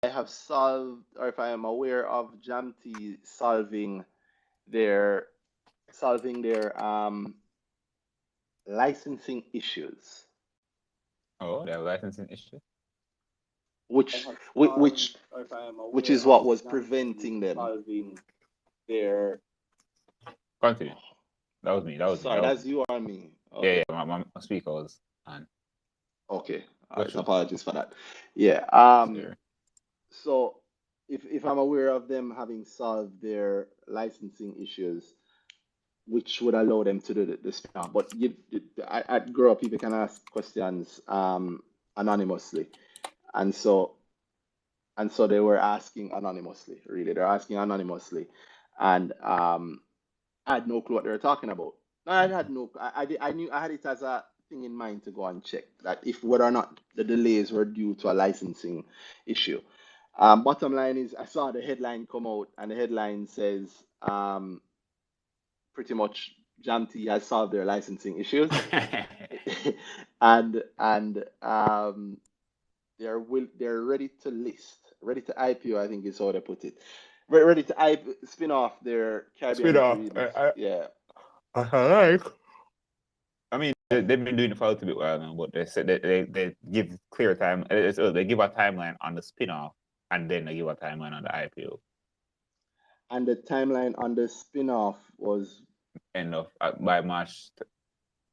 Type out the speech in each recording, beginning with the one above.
have solved, or if I am aware of JamT their solving their licensing issues, Oh, they have licensing issue. which which which is what was preventing them. Their Continue. That was me. That was me. Sorry, That was that's me. you or me. Yeah, Okay, yeah. My speaker was on. okay. Go through. Apologies for that. Yeah. There. So if I'm aware of them having solved their licensing issues, which would allow them to do the spin-off. But at Grow Up, people can ask questions anonymously, and so they were asking anonymously. Really, they're asking anonymously, and I had no clue what they were talking about. No, I had no. I knew I had it as a thing in mind to go and check that if whether or not the delays were due to a licensing issue. Bottom line is, I saw the headline come out, and the headline says pretty much JamT has solved their licensing issues, and they're ready to list, ready to IPO. I think is how they put it. Ready to spin off their Caribbean Speed and off. Caribbean. Yeah, I like. I mean, they've been doing it for a little bit while now, but they said they give clear time. They give a timeline on the spin-off, and then they give a timeline on the IPO. and the timeline on the spin off was End of by March,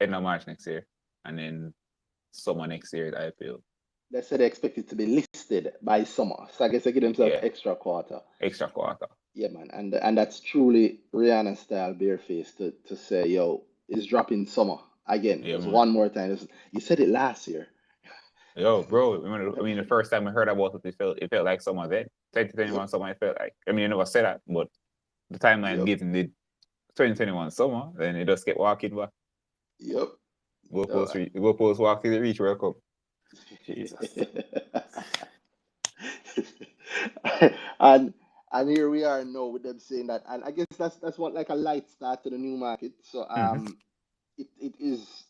end of March next year, and then summer next year the IPO. they said they expect it to be listed by summer. So I guess they give themselves Yeah, extra quarter. extra quarter. Yeah, man, and that's truly Rihanna style bareface to say, yo, it's dropping summer again. Yeah, It's man. one more time. You said it last year. Yo, bro. I mean, the first time I heard about it, it felt like summer then. Yep, 2021 summer, it felt like. I mean, you never said that, but the timeline yep, given the 2021 summer, then it just kept walking back. yep. No, Goalposts walk till they reach World Cup. Jesus. and and here we are now with them saying that, and I guess that's what like a light start to the new market. So Mm-hmm. it is.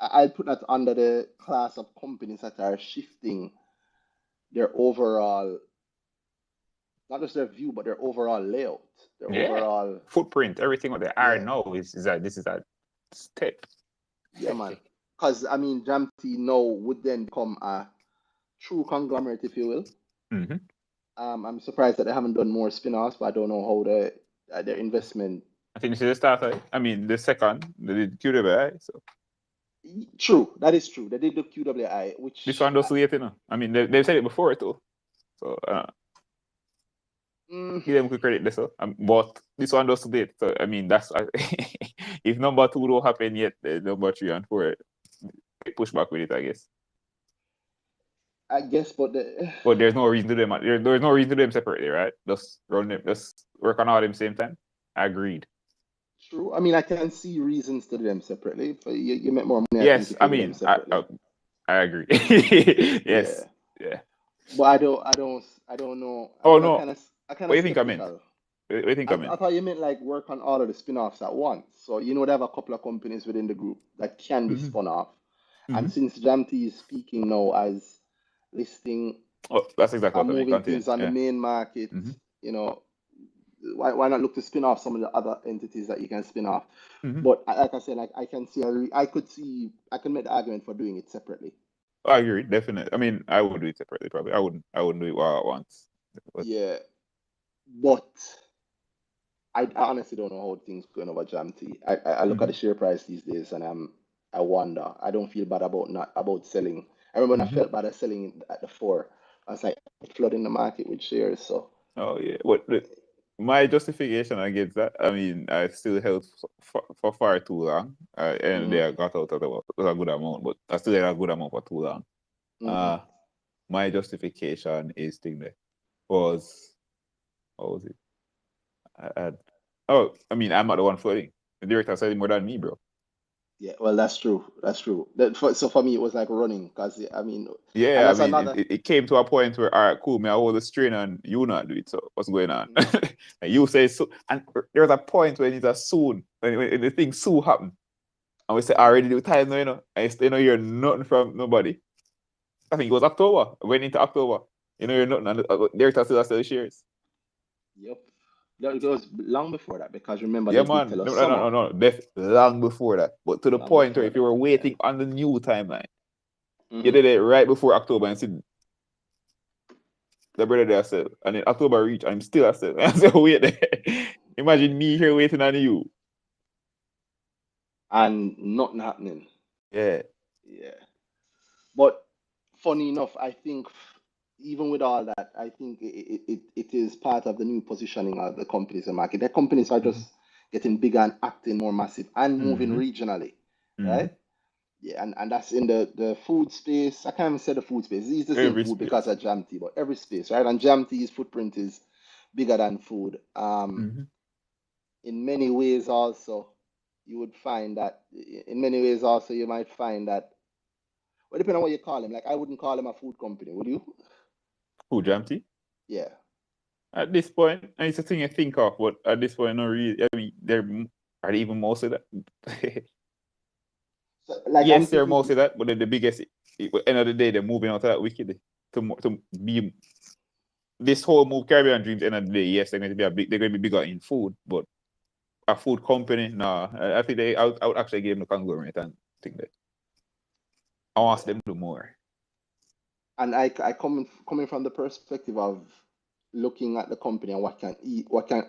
I'll put that under the class of companies that are shifting their overall, not just their view, but their overall layout, their Yeah. overall, Footprint, everything what they are yeah, now is that this is a step. yeah, man. Because I mean, JamT now would then become a true conglomerate, if you will. Mm-hmm. I'm surprised that they haven't done more spin-offs, but I don't know how their investment. I think this is the start of it. I mean, the second, they did QWI, so True, that is true. They did the QWI, this which one does late, you know. I mean, they've said it before too. So mm, give them quick credit this, but this one does late. So I mean, that's if number two don't happen yet, number three and four push back with it, I guess. I guess, But there's no reason to do them. There's no reason to do them separately, right? Just run them. Just work on all them same time. Agreed. true. I mean, I can see reasons to do them separately. But you make more money, I think, Yes, if I you do them mean, I, separately. I agree. Yes, Yeah, yeah. but I don't know. Oh I'm no, I kind what do of you think I meant? skeptical. What do you think I I meant? thought you meant like work on all of the spin-offs at once. So they have a couple of companies within the group that can be Mm-hmm. spun off. Mm-hmm. And since JamT is speaking now as listing Oh, that's exactly and what I meant. moving Continue. things on the Yeah. main market, Mm-hmm. you know, why not look to spin off some of the other entities that you can spin off? Mm-hmm. But like I said, like I can see, I can make the argument for doing it separately. I agree, definitely. I mean, I would do it separately, probably. I wouldn't do it all at once. But Yeah, but I honestly don't know how things going over JamT. I look at mm-hmm. the share price these days and I wonder. I don't feel bad about not about selling. I remember when I Mm-hmm. felt bad at selling at the four. I was like flooding the market with shares. So Oh yeah. My justification against that, I mean, I still held for far too long, and hmm they got out at a good amount, but I still had a good amount for too long. hmm Uh, my justification is thing there was, what was it? I had, oh, I mean, I'm not the one flooding. The director said more than me, bro. Yeah, well, that's true. That's true. So for me, it was like running because I mean, and Yeah, I that's mean, another. it came to a point where, all right, cool, me, I hold the strain and you not do it. So what's going on? Mhm. And you say so, and there's a point when it's a soon, when the thing soon happen. And we say, already do time now, and you still don't hear nothing from nobody. I think it was October. Went into October. You know, you're not. They're still sell shares. Yep. That goes long before that because remember Yeah, they did man. tell No, us no, no, summer, no, no. Long before that. But to the long point where before if you that. were Yeah. waiting on the new timeline, you Hmm. did it right before October and said the brother there said, and then October reach, I'm still I said, I said, wait there. Imagine me here waiting on you. And nothing happening. Yeah. Yeah. But funny enough, I think even with all that, I think it is part of the new positioning of the companies in the market. The companies are Mm-hmm. just getting bigger and acting more massive and moving Mm-hmm. regionally, Mm-hmm. right? Yeah, and that's in the food space. I can't even say the food space. It's the same Every food because space. of JamT, but every space, right? And JamT's footprint is bigger than food. Mm-hmm. In many ways also, you would find that in many ways also you might find that well, depending on what you call him. Like I wouldn't call him a food company, would you? Who, JamT? Yeah. At this point, and it's a thing you think of, but at this point, no really. I mean, are they even most of that? So, like I'm Yes, they're thinking, mostly that, but they're the biggest. At the end of the day, they're moving out of that wickedly to be this whole move Caribbean Dreams. End of the day, yes, they're going to be they're going to be bigger in food, but a food company, nah. I think I would actually give them the conglomerate and think that I want yeah. them to do more. And I coming from the perspective of looking at the company and what can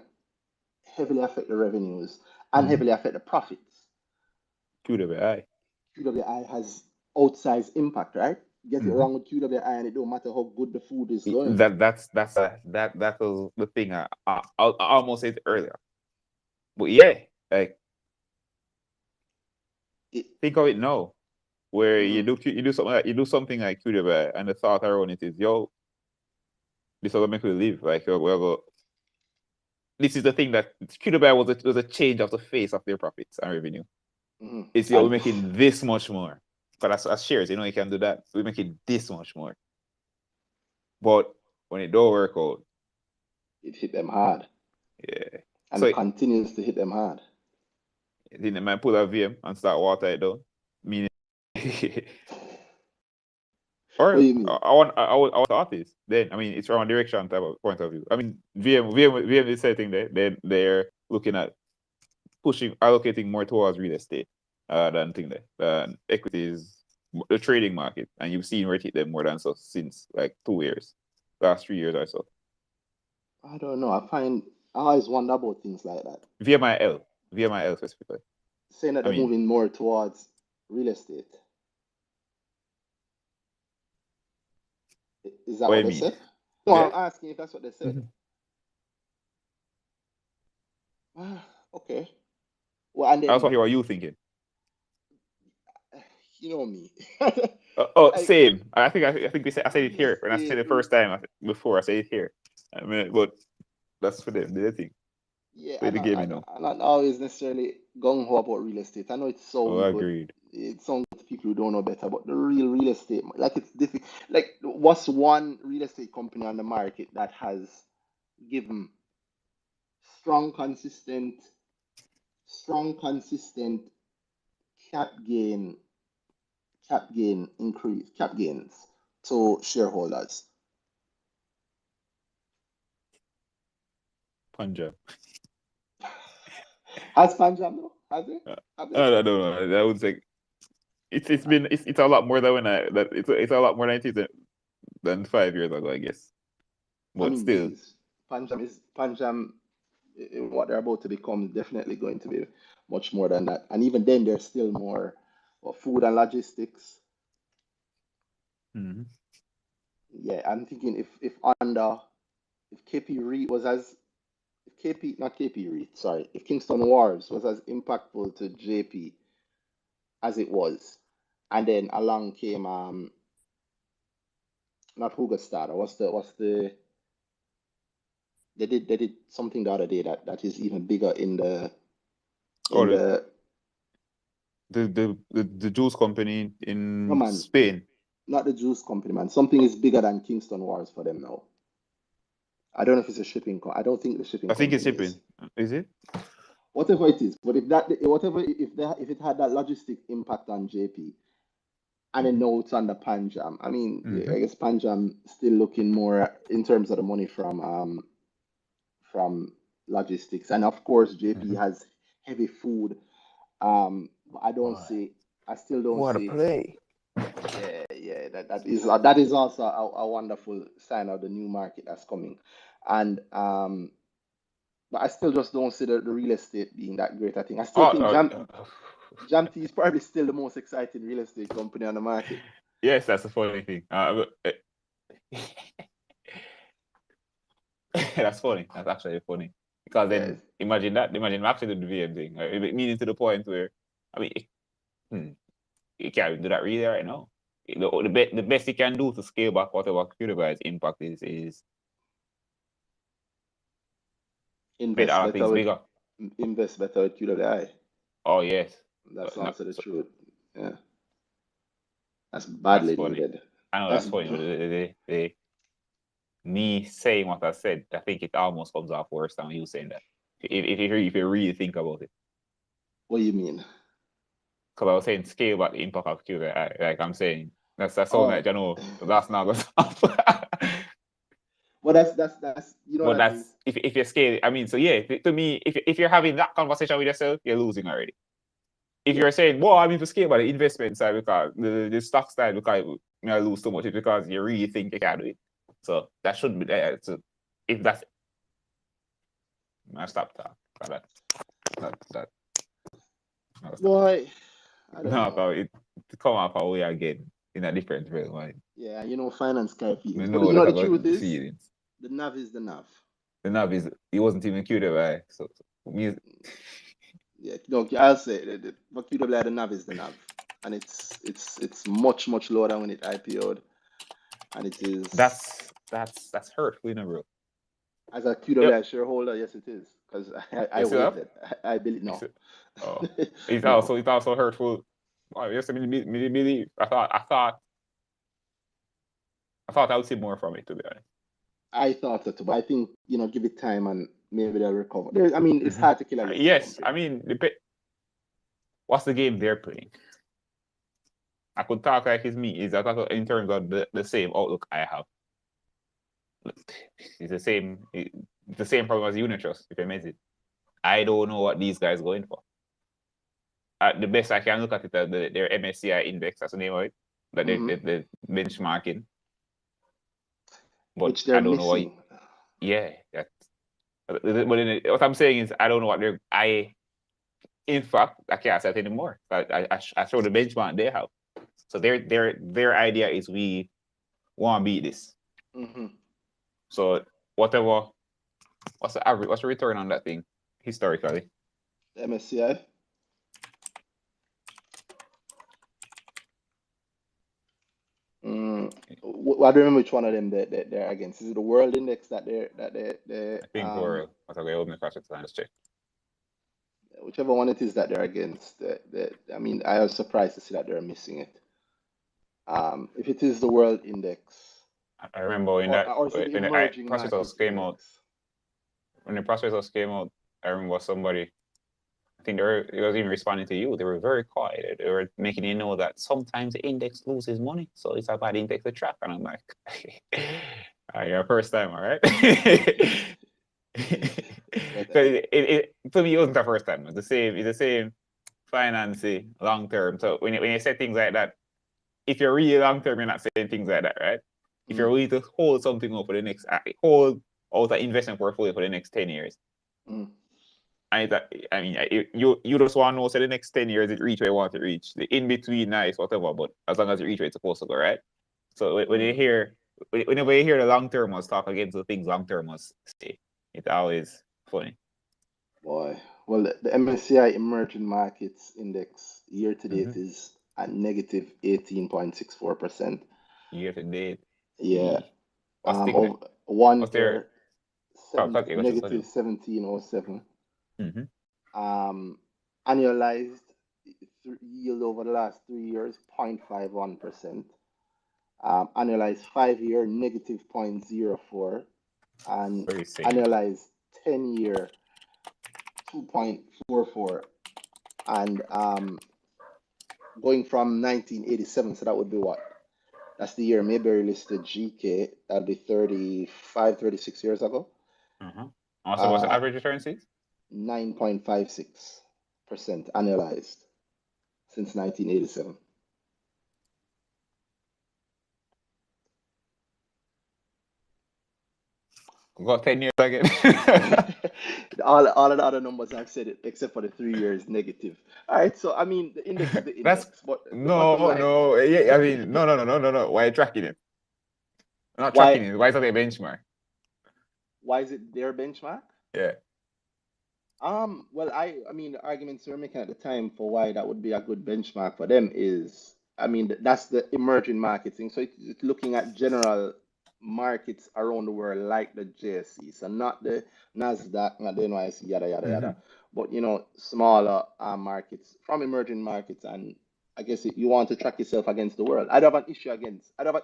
heavily affect the revenues and Mm-hmm. heavily affect the profits. QWI. QWI has outsized impact, right? Get it Mm-hmm. wrong with QWI and it don't matter how good the food is going. That was the thing I almost said earlier. But yeah, like It, think of it now, where mhm, you do something like QWI, and the thought around it is, yo, this will make we live. Like this is the thing that QWI was a change of the face of their profits and revenue. mhm. It's yo, we're And making this much more. But as shares, you can do that. We're making this much more. But when it don't work out, it hit them hard yeah. and So it continues to hit them hard. then they might pull a VM and start water it down. Meaning What do or you mean? I want artists. Then I mean it's from a direction type of point of view. I mean VM is setting there. They're looking at allocating more towards real estate than thing there. Equities, the trading market, and you've seen where it hit them more than so since like 2 years, last 3 years or so. I don't know. I always wonder about things like that. VMIL, VMIL specifically. Saying that I they're mean, moving more towards real estate. Is that what do what you they mean? said? No, Yeah. I'm asking if that's what they said. Mhm. Ah, okay. Well, and I was then wondering what you thinking. you know me. Oh, I same. I think I said it real here when I said estate it the is first time before. I said it here. I mean, but that's for them. They think. yeah, Play the game, you know. I'm not always necessarily gung ho about real estate. I know it Oh, sounds good. agreed. It sounds good to people who don't know better, but the real estate, like it's difficult. Like, what's one real estate company on the market that has given strong, consistent cap gain, cap gains to shareholders? Punjab. Has Panjam though? Has it? Have they? I don't know. I would say it's a lot more than when I that it's a lot more than it is than 5 years ago, I guess. I But mean, still, Panjam. What they're about to become is definitely going to be much more than that. And even then, there's still more food and logistics. mhm. Yeah, I'm thinking if KP Reed was as if KP not KP Reed, sorry, if Kingston Wharves was as impactful to JP as it was, and then along came not Hugastad, what's the they did something the other day that is even bigger Oh, in the the juice company no in man, Spain. not the juice company, man. Something is bigger than Kingston Wharves for them now. I don't know if it's a I don't think the shipping I think it's company is. shipping. Is it? Whatever it is, but if that whatever if it had that logistic impact on JP, And then now it's under Panjam. I mean, Mm-hmm. I guess Panjam still looking more in terms of the money from logistics, and of course JP Mm-hmm. has heavy food. But Boy, I still don't what a see. play. Yeah, yeah, that is also a wonderful sign of the new market that's coming, and but I still just don't see the real estate being that great. I think I still Oh, think JamT is probably still the most exciting real estate company on the market. yes, that's a funny thing. That's funny. That's actually funny. Because Yes. then imagine that. Imagine actually the VM thing. Meaning to the point where, I mean, hmm, you can't do that really right now. The best you can do to scale back whatever computer impact is make Invest other better things with bigger. invest better with QWI. Oh yes. That's No, also the so truth. Yeah, that's that's badly funny. needed. I know That's that's funny, but me saying what I said, I think it almost comes off worse than you saying that. If you really think about it. what you mean. Because I was saying scale back the impact of Q. Like I'm saying, that's so Oh, like, that's not good stuff. well, that's you know But that that's is. if you scale, I mean, so yeah, to me, if you're having that conversation with yourself, you're losing already. If Yeah. you're saying, well, I mean, to scale by the investment side because the stock side because I lose too much, it's because you really think you can do it. So that should be there. So if that's, I stop talking. That, no, stop. Boy, I don't No, know. because it come up away again in a different realm. Right? Yeah, finance carry I feelings, but know you that know I the got truth is, feelings. the nav is the nav. The nav is he wasn't even cute, right? So me, Yeah, no, I'll say for QWI, the nav is the nav, and it's much lower than when it IPO'd, and it is. that's hurtful, bro. As a Yep. QWI shareholder, yes, it is. Because I You see that? waited. I believe You no. see, oh, it's No. also hurtful. Oh, yes, me believe. I thought I would see more from it, to be honest. I thought so too, but I think, give it time and maybe they'll recover. I mean, it's Mm-hmm. hard to kill a listed Yes, I company. mean, what's the game they're playing? I could talk like it's me. Is that in terms of the same outlook I have? It's the same problem as Unitrust, if you miss it. I don't know what these guys going for. The best I can look at it as their MSCI index, that's the name of it, that Hmm. they're benchmarking. But Which they're I don't know what. missing. Yeah, but what I'm saying is I don't know what they're. In fact, I can't say it anymore. I show the benchmark they have. So their idea is we want to beat this. Hmm. So whatever, what's the average? What's the return on that thing historically? MSCI. Mm, I don't remember which one of them they're against. Is it the world index that they I think we're whatever. Hold me question to check. whichever one it is that they're against, I mean, I was surprised to see that they're missing it. If it is the world index, I remember or is it the when the emerging processors markets came out. index? When the processors came out, I remember somebody. I think it was even responding to you. They were very quiet. They were making you know that sometimes the index loses money, so it's a bad index to track. And I'm like, your first time, all right? But Because to me, it wasn't the first time. It's the same. It's the same financing long term. So when you say things like that, if you're really long term, you're not saying things like that, right? If you're mm, willing to hold something up for the next hold out an investment portfolio for the next 10 years, mm, I mean, you just want to know, so the next 10 years it reach where you want to reach. The in between, nice, whatever, but as long as you reach where it's supposed to go, right? So when you mm. hear, whenever you hear the long term must talk against the things long term must stay, it's always funny. Boy, well, the MSCI Emerging Markets Index year to Mm-hmm. date is at negative 18.64%. Year to date, Yeah, what's the thing there? over one What's their year, cut? You should negative continue. 17.07. Mm-hmm. Um, Annualized yield over the last 3 years, 0.51%. Annualized 5 year, negative 0.04. And Very same. annualized 10 year, 2.44. And going from 1987, so that would be what? That's the year Mayberry listed GK. That'd be 35, 36 years ago. Also, what's the Uh, average return, see? 9.56% annualized since 1987. Got 10 years again. All of the other numbers I've said it, except for the 3 years negative. All right, so I mean the index is the That's index, but the bottom no, line, no. Yeah, I mean, no. Why are you tracking it? I'm not why tracking it. Why is that a benchmark? why is it their benchmark? Yeah. Well, I mean, the arguments we were making at the time for why that would be a good benchmark for them is, I mean, that's the emerging market thing. So it's looking at general markets around the world, like the JSE, so not the Nasdaq, not the NYSE, yada yada Mm-hmm. yada, but smaller markets from emerging markets, and I guess you want to track yourself against the world. I don't have an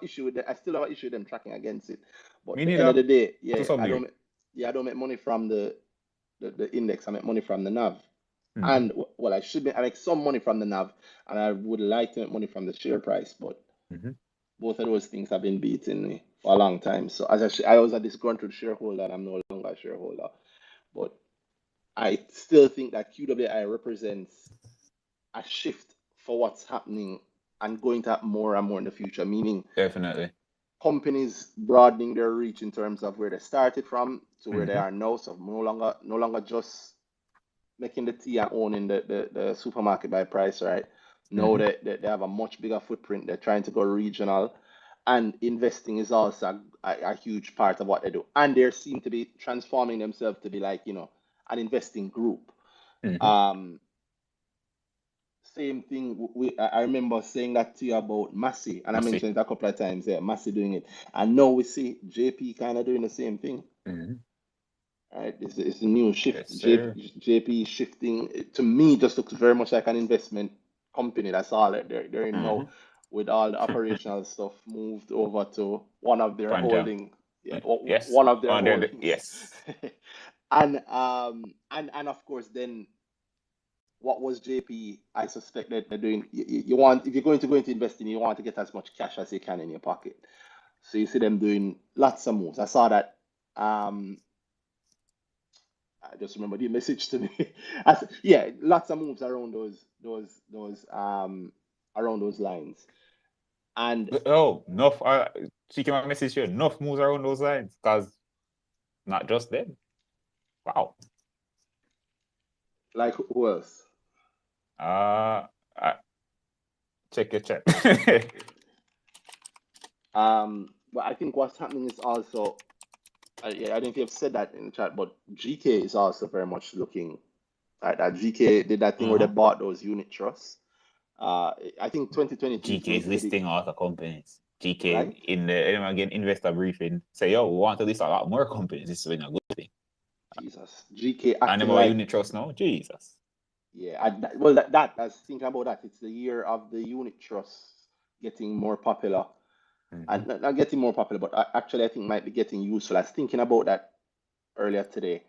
issue with that. I still have an issue with them tracking against it. But Me at the end of neither. the day, To some degree. I don't make money from the index. I make money from the NAV. Mm-hmm. And well, I make some money from the NAV, and I would like to make money from the share price, but Mm-hmm. both of those things have been beating me for a long time. So I was a disgruntled shareholder, and I'm no longer a shareholder. But I still think that QWI represents a shift for what's happening and going to happen more and more in the future, meaning Definitely. companies broadening their reach in terms of where they started from to where they Mm-hmm. are now. So no longer just making the tea and owning the supermarket by price, right? No, Mm-hmm. they have a much bigger footprint. They're trying to go regional, and investing is also a huge part of what they do. And they seem to be transforming themselves to be like, an investing group. Mm-hmm. Um, Same thing. I remember saying that to you about Massey, and I I see. mentioned it a couple of times. Yeah, Massey doing it, and now we see JP kind of doing the same thing. Mm-hmm. Right, it's a new shift. Yes, sir. JP shifting to me just looks very much like an investment company. That's all that they're in now, Mm-hmm. with all the operational stuff moved over to one of their Quantum. holding, yeah, Yes. one of their Oh, holdings, yes. and of course then what was JP? I suspect that they're doing. You want, if you're going to go into investing, you want to get as much cash as you can in your pocket. So you see them doing lots of moves. I saw that. Um, I just remember the message to me. Yeah, lots of moves around around those lines. And Oh, enough. She came a message here. Enough moves around those lines. Because not just them. Wow. like who else? Uh, uh check your chat. But I think what's happening is also, yeah, I don't know if you've said that in the chat, but GK is also very much looking like that. GK did that thing where they Uh-huh. bought those unit trusts. I think 2023 is GK going is to be the listing a lot of companies. GK right. in the again investor briefing say, yo, we want to list a lot more companies. This is been a good thing. Jesus, GK And acting about like, unit trust now, Jesus. yeah. Well, that I was thinking about that. It's the year of the unit trusts getting more popular, Mm-hmm. and not getting more popular, but actually I think might be getting useful. I was thinking about that earlier today.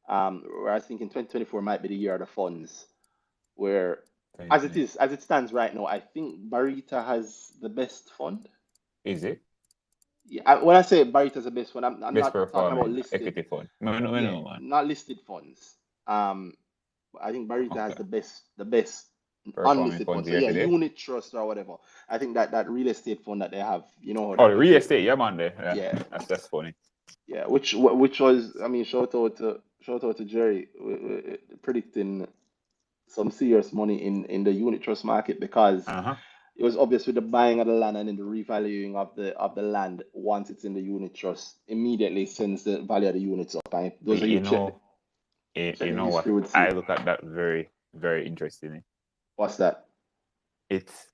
Where I was thinking 2024 might be the year of the funds, where as it stands right now, I think Barita has the best fund. Is it Yeah, when I say Barita's the best fund, I'm best not talking about performing listed. equity fund? No, no, Yeah, no, man. not listed funds. Um, I think Barita has Okay. the best Performing unlisted fund. funds So year yeah, to date. unit trust or whatever. I think that real estate fund that they have, how Oh, that the real they estate, yeah, man. There, yeah, yeah, that's funny. yeah, which was, I mean, shout out to Jerry, predicting some serious money in the unit trust market, because Uh huh. it was obvious with the buying of the land and then the revaluing of the land once it's in the unit trust immediately sends the value of the units up. And those You, of you you check know, check you the know what? history would I see. look at that very, very interestingly. What's that? It's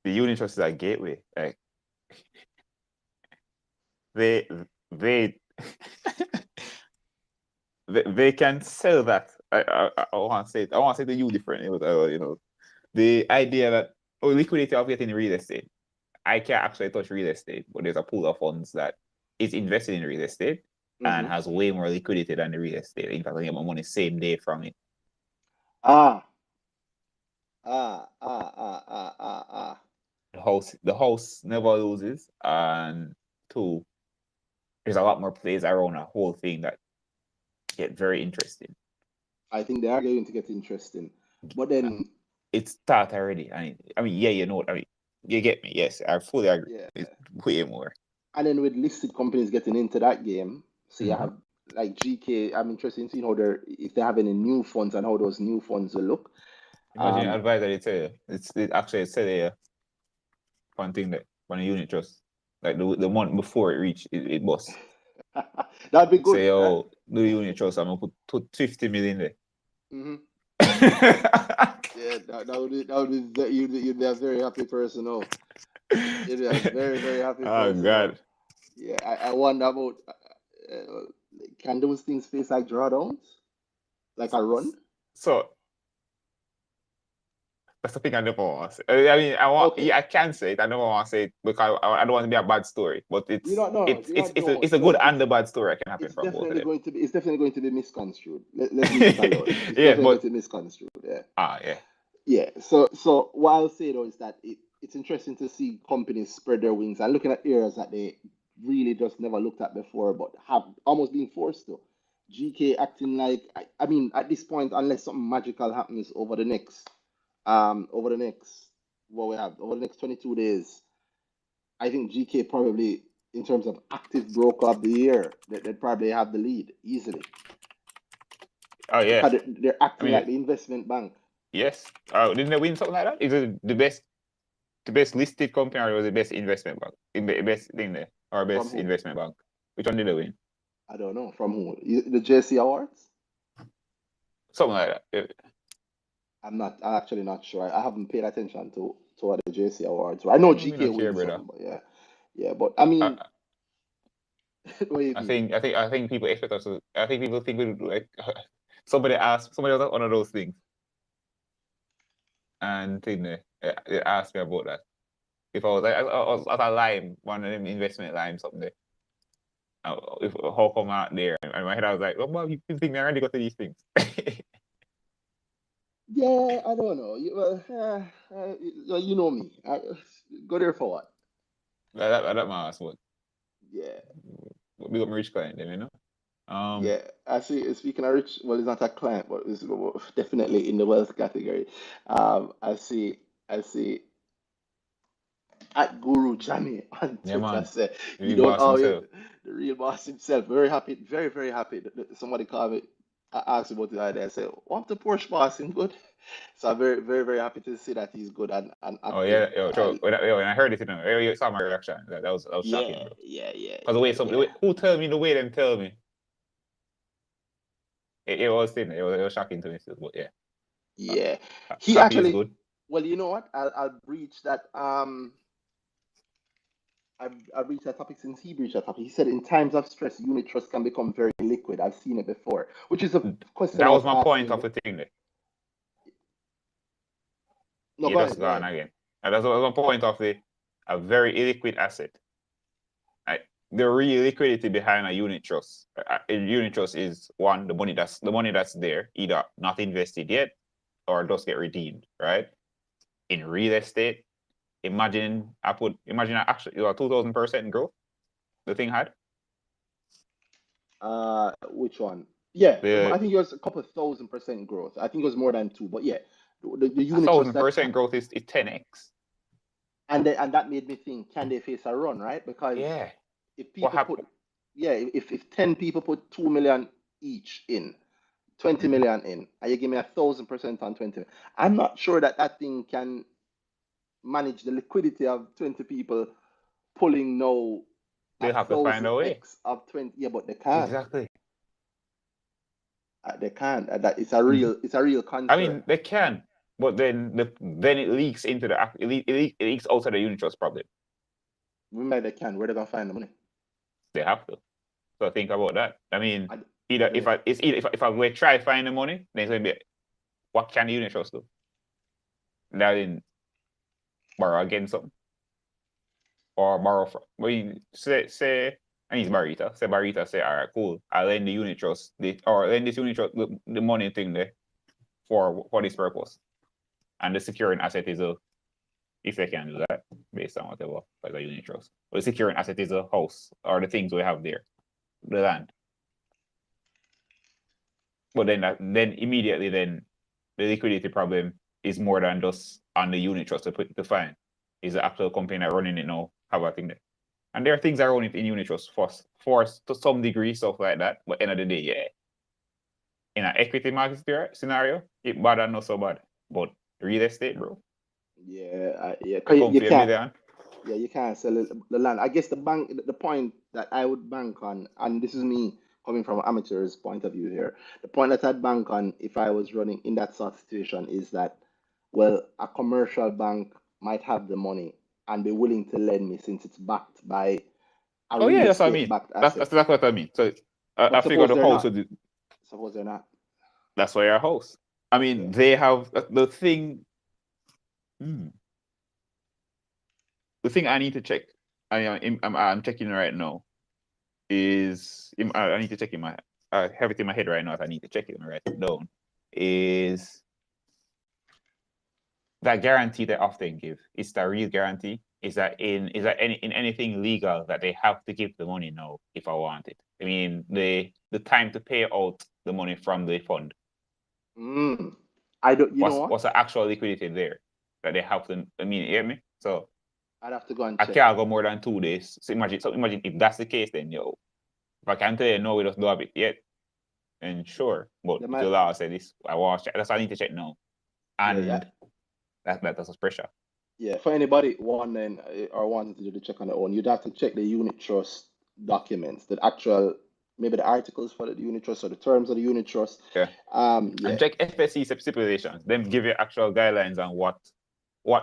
the unit trust is a gateway. Like they they they can sell that. I want to say it. I want to say to you differently, but the idea that liquidity of getting real estate. I can't actually touch real estate, but there's a pool of funds that is invested in real estate and Hmm. has way more liquidity than the real estate. In fact, I get my money same day from it. Ah, Ah. The house never loses, and two, there's a lot more plays around a whole thing that get very interesting. I think they are going to get interesting. But then, It's start already. Yeah, you know what I mean. You get me? Yes, I fully agree. yeah. It's way more. And then with listed companies getting into that game, so you Mhm. have like GK. I'm interested in seeing how they're if they have any new funds and how those new funds will look. Imagine Um, advisor they tell you it actually said there one thing that when a unit trust like the month before it reached it bust. that'd be good. Say oh the unit trust I'm gonna put 50 million there. Hmm. Yeah, you'd be a very happy person. Oh, you'd be a very very happy Oh person. Oh, God. yeah. I wonder about uh, can those things face like drawdowns, like So, a run? so that's the thing I never want to say. I mean, Okay. I can say it. I never want to say it because I don't want to be a bad story. But You it's don't know. it's You it's don't it's a, know. it's a good No, and a bad story that can happen it's from both of definitely them. going to be. It's definitely going to be misconstrued. Let's leave it alone. It's Yeah, definitely going but to be misconstrued. Yeah. yeah. Yeah. So what I'll say though is that it's interesting to see companies spread their wings and looking at areas that they really just never looked at before, but have almost been forced to. GK acting like I mean at this point, unless something magical happens over the next what we have over the next 22 days, I think GK probably in terms of active broker of the year, they'd probably have the lead easily Oh yeah. because they're I acting mean, like the investment bank. yes. Didn't they win something like that? Is it the best listed company or was it best investment bank? The best thing there or From best who? investment bank? Which one did they win? I don't know. From who? The JC Awards? Something like that. Yeah. I'm actually not sure. I haven't paid attention to what the JC Awards were. I know Me GK not care, wins brother. something, but yeah. Yeah, but I mean, I, what do you I mean? think I think I think people expect us to. I think people think we like somebody else one of those things and thing they asked me about that. If I was like I was at a lime, one of them investment lime something there. If how come out there? And in my head I was like, oh well, you think I already got to these things. Yeah, I don't know. You know me. Go there for what? That my ass what. Yeah. We got my rich client them, you know. Yeah, I see. Speaking of rich, well, he's not a client, but it's definitely in the wealth category. I see. I see. At Guru Jami on Yeah Twitter man. said, "You The don't boss owe himself. it." The real boss himself. Very happy. Very very happy. Somebody called me. I asked about the idea. I said, "Want the Porsche boss? Him good." So I'm very very very happy to see that he's good and Oh active. yeah, yo, so And when I heard it, you know, you saw my reaction. That was shocking, yeah bro. yeah yeah Because yeah the yeah way who tell me the way them tell me, it was thing. It was shocking to me still. But yeah, uh, yeah. He happy is actually. good. Well, you know what? I'll breach that. I've reached that topic since he reached that topic. He said, in times of stress, unit trust can become very liquid. I've seen it before, which is a question That I was was my point of asking. the thing. There. No, You go just ahead, go gone ahead. again. And that's was my point of the a very illiquid asset. Right? The real liquidity behind a unit trust. A unit trust is one the money that's there either not invested yet or does get redeemed. Right? In real estate, imagine actually 2,000% growth the thing had. Which one? Yeah, I The think it was a couple of 1,000% growth. I think it was more than two, but yeah, the a unit trust thousand that percent growth is 10x. and that made me think, can they face a run, right? Because Yeah. if What people put, happened? yeah, if 10 people put 2 million each in, 20 Mhm. million in, and you give me 1,000% on 20, I'm not sure that that thing can manage the liquidity of 20 people pulling now a They'll have to find thousand a way. x of 20. Yeah, but they can't. Exactly. They can't. That Mhm. it's a real I concern. mean, they can, but then it leaks into it leaks out of the unit trust problem. Remember they can. Where they gonna find the money? They have to. So think about that. I mean, I, I either don't. if I go try find the money, then it's gonna be what can the unit trust do? That in borrow against something or borrow from. I mean, say I need Barita. Say Barita say, all right, cool. I lend the unit trust or lend this unit trust the money thing there for this purpose. and the securing asset is a, if they can do that based on whatever like a unit trust. But the securing asset is a house or the things we have there, the land. But then immediately then the liquidity problem is more than just on the unit trust to find. Is the actual company that running it now have a thing there. And there are things that run it in unit trust for to some degree, stuff like that. But end of the day, yeah. In an equity market scenario, it bad and not so bad. But real estate, bro. Yeah, yeah. You 'Cause come you for a can't. million. Yeah, you can't sell the land. I guess the point that I would bank on, and this is me coming from an amateur's point of view here, the point that I'd bank on if I was running in that sort of situation is that, well, a commercial bank might have the money and be willing to lend me since it's backed by a Oh yeah, real that's what I estate mean. backed That's asset. exactly what I mean. So I But figured suppose the they're house not. would. Suppose they're not. That's why your house. I Yeah. mean, they have the thing. Hmm, the thing I need to check. I'm checking right now. I need to check in my. I have it in my head right now. If I need to check it and write it down, is that guarantee they often give? Is that real guarantee? Is that in anything legal that they have to give the money now if I want it? I mean the time to pay out the money from the fund. Mm. I don't. You know what? What's the actual liquidity there that they have to? I mean, you hear me? So I'd have to go and I check. can't go more than 2 days. So imagine if that's the case, then yo, if I can tell you no, we just don't have it yet, then sure. But They if might. you allow say this, I want to check. That's what I need to check now, Yeah, yeah. and that's a pressure. Yeah, for anybody wanting or wanting to do the check on their own, you'd have to check the unit trust documents, the actual, maybe the articles for the unit trust or the terms of the unit trust. Yeah. Yeah, And check FSC stipulations. Them give you actual guidelines on what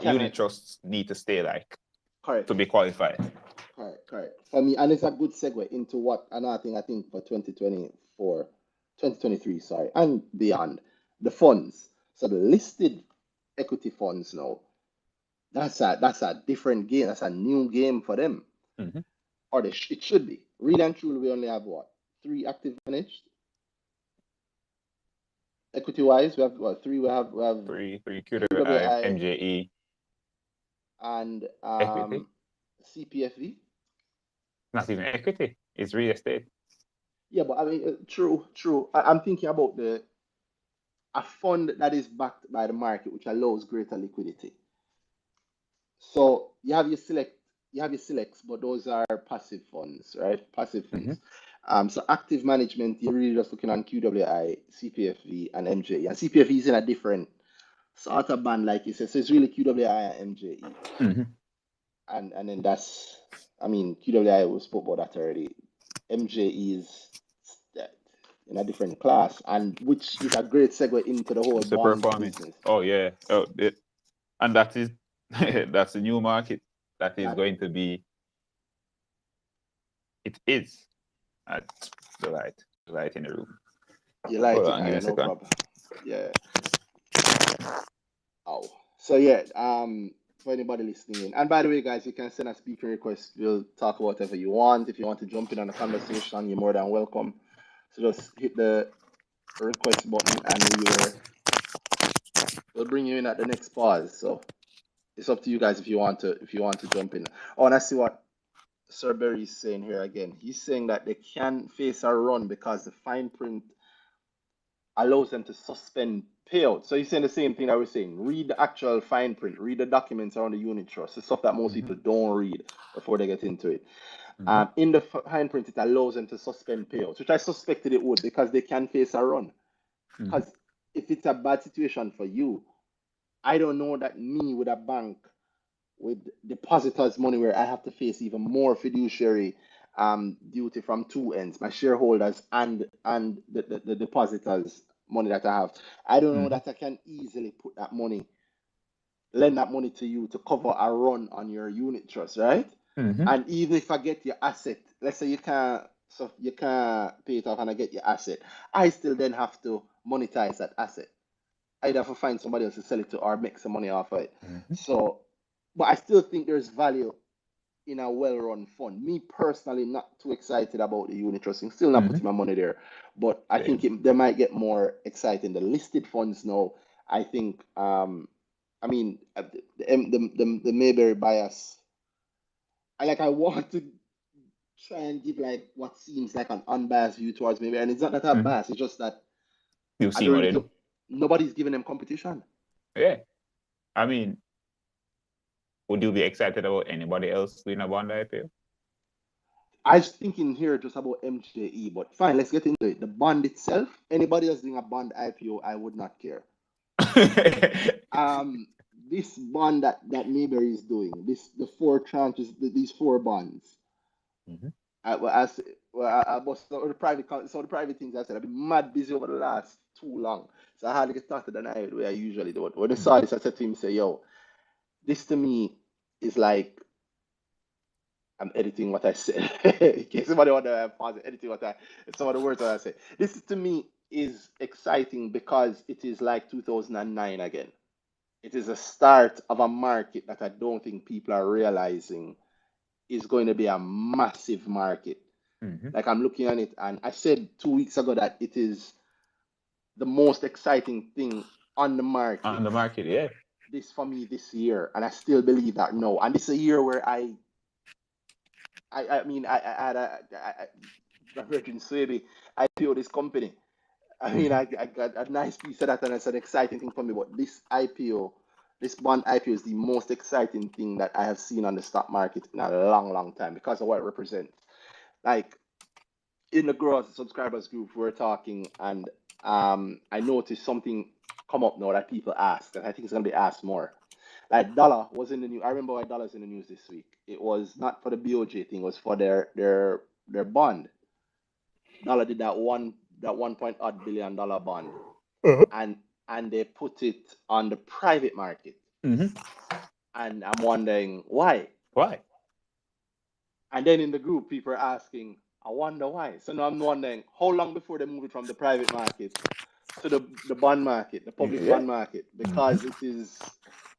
can I? unit trusts need to stay like Correct, to be qualified. correct. For me, and it's a good segue into what another thing I think for 2024, 2023, sorry, and beyond, the funds. So the listed equity funds now, that's a different game. That's a new game for them. Mm-hmm. Or it should be. Real and truly, we only have what? Three active managed. Equity wise, we have what? Three. We have Three QWI, QWI MJE, and equity. CPFV. Not even equity. It's real estate. Yeah, but I mean, true. I'm thinking about the a fund that is backed by the market, which allows greater liquidity. So you have your selects, but those are passive funds, right? Passive Mm-hmm. funds. So active management, you're really just looking on QWI, CPFV, and MJE. And CPFV is in a different sort of band, like you said. So it's really QWI and MJE. Mm-hmm. And then that's, I mean, QWI, we spoke about that already. MJE is in a different class, and which is a great segue into the whole Super bonds performing. business. Oh yeah. And that is that's the new market that is That going to be. It is at the light in the room. you Hold like it, on, all give me right, a no second. problem. Yeah. Oh, so yeah. For anybody listening in, and by the way, guys, you can send a speaker request. We'll talk about whatever you want. If you want to jump in on the conversation, you're more than welcome. So just hit the request button, and we'll bring you in at the next pause. So it's up to you guys if you want to jump in. Oh, and I see what Sir Berry is saying here again. He's saying that they can face a run because the fine print allows them to suspend payout. So he's saying the same thing that we're saying. Read the actual fine print, read the documents around the unit trust, the stuff that most Mm-hmm. people don't read before they get into it. Mm-hmm. In the fine print, it allows them to suspend payouts, which I suspected it would because they can face a run. Mm-hmm. Because if it's a bad situation for you, I don't know that me with a bank with depositors' money where I have to face even more fiduciary duty from two ends, my shareholders and the depositors' money that I have. I don't know Mm-hmm. that I can easily lend that money to you to cover a run on your unit trust, right? Mm-hmm. And even if I get your asset, let's say you can't pay it off and I get your asset, I still then have to monetize that asset. I'd have to find somebody else to sell it to or make some money off of it. Mm-hmm. So, but I still think there's value in a well-run fund. Me personally, not too excited about the unit trust. I'm still not Mm-hmm. putting my money there, but I think Same. they might get more exciting. The listed funds now, I think I mean, the Mayberry bias. I want to try and give like what seems like an unbiased view towards Mayberry, and it's not that I'm Mhm. biased. It's just that You've I seen don't what really they think do. nobody's giving them competition. Yeah. I mean, would you be excited about anybody else doing a bond IPO? I was thinking here just about MJE, but fine, let's get into it. The bond itself, anybody else doing a bond IPO, I would not care. Um, this bond that Mayberry is doing, the four tranches, these four bonds. Mhm. Well, as well, I was so the private things I said. I've been mad busy over the last too long, so I had to get started than I the way I usually do. When I saw Mhm. this, I said to him, "Say, yo, this to me is like I'm editing what I said. In case somebody want to pause it, editing what I some of the words that I say. This to me is exciting because it is like 2009 again. It is a start of a market that I don't think people are realizing is going to be a massive market. Mhm. Like I'm looking at it, and I said 2 weeks ago that it is the most exciting thing on the On market. the market, yeah. This for me this year, and I still believe that no. And this is a year where I mean, I had my Virgin Swaby IPO this company. I mean, Mhm. I got a nice piece of that, and it's an exciting thing for me. But this IPO, this bond IPO, is the most exciting thing that I have seen on the stock market in a long, long time because of what it represents. Like in the growth subscribers group, we're talking, and I noticed something come up now that people ask, and I think it's gonna be asked more. Like Dollar was in the news. I remember why Dollar's in the news this week. It was not for the BOJ thing. It was for their bond. Dollar did that 1 point odd billion dollar bond, Uh-huh. and they put it on the private market. Mhm. And I'm wondering why. Why? And then in the group, people are asking, I wonder why. So now I'm wondering how long before they move it from the private market to the bond market, the public Yeah. bond market, Mhm. because it is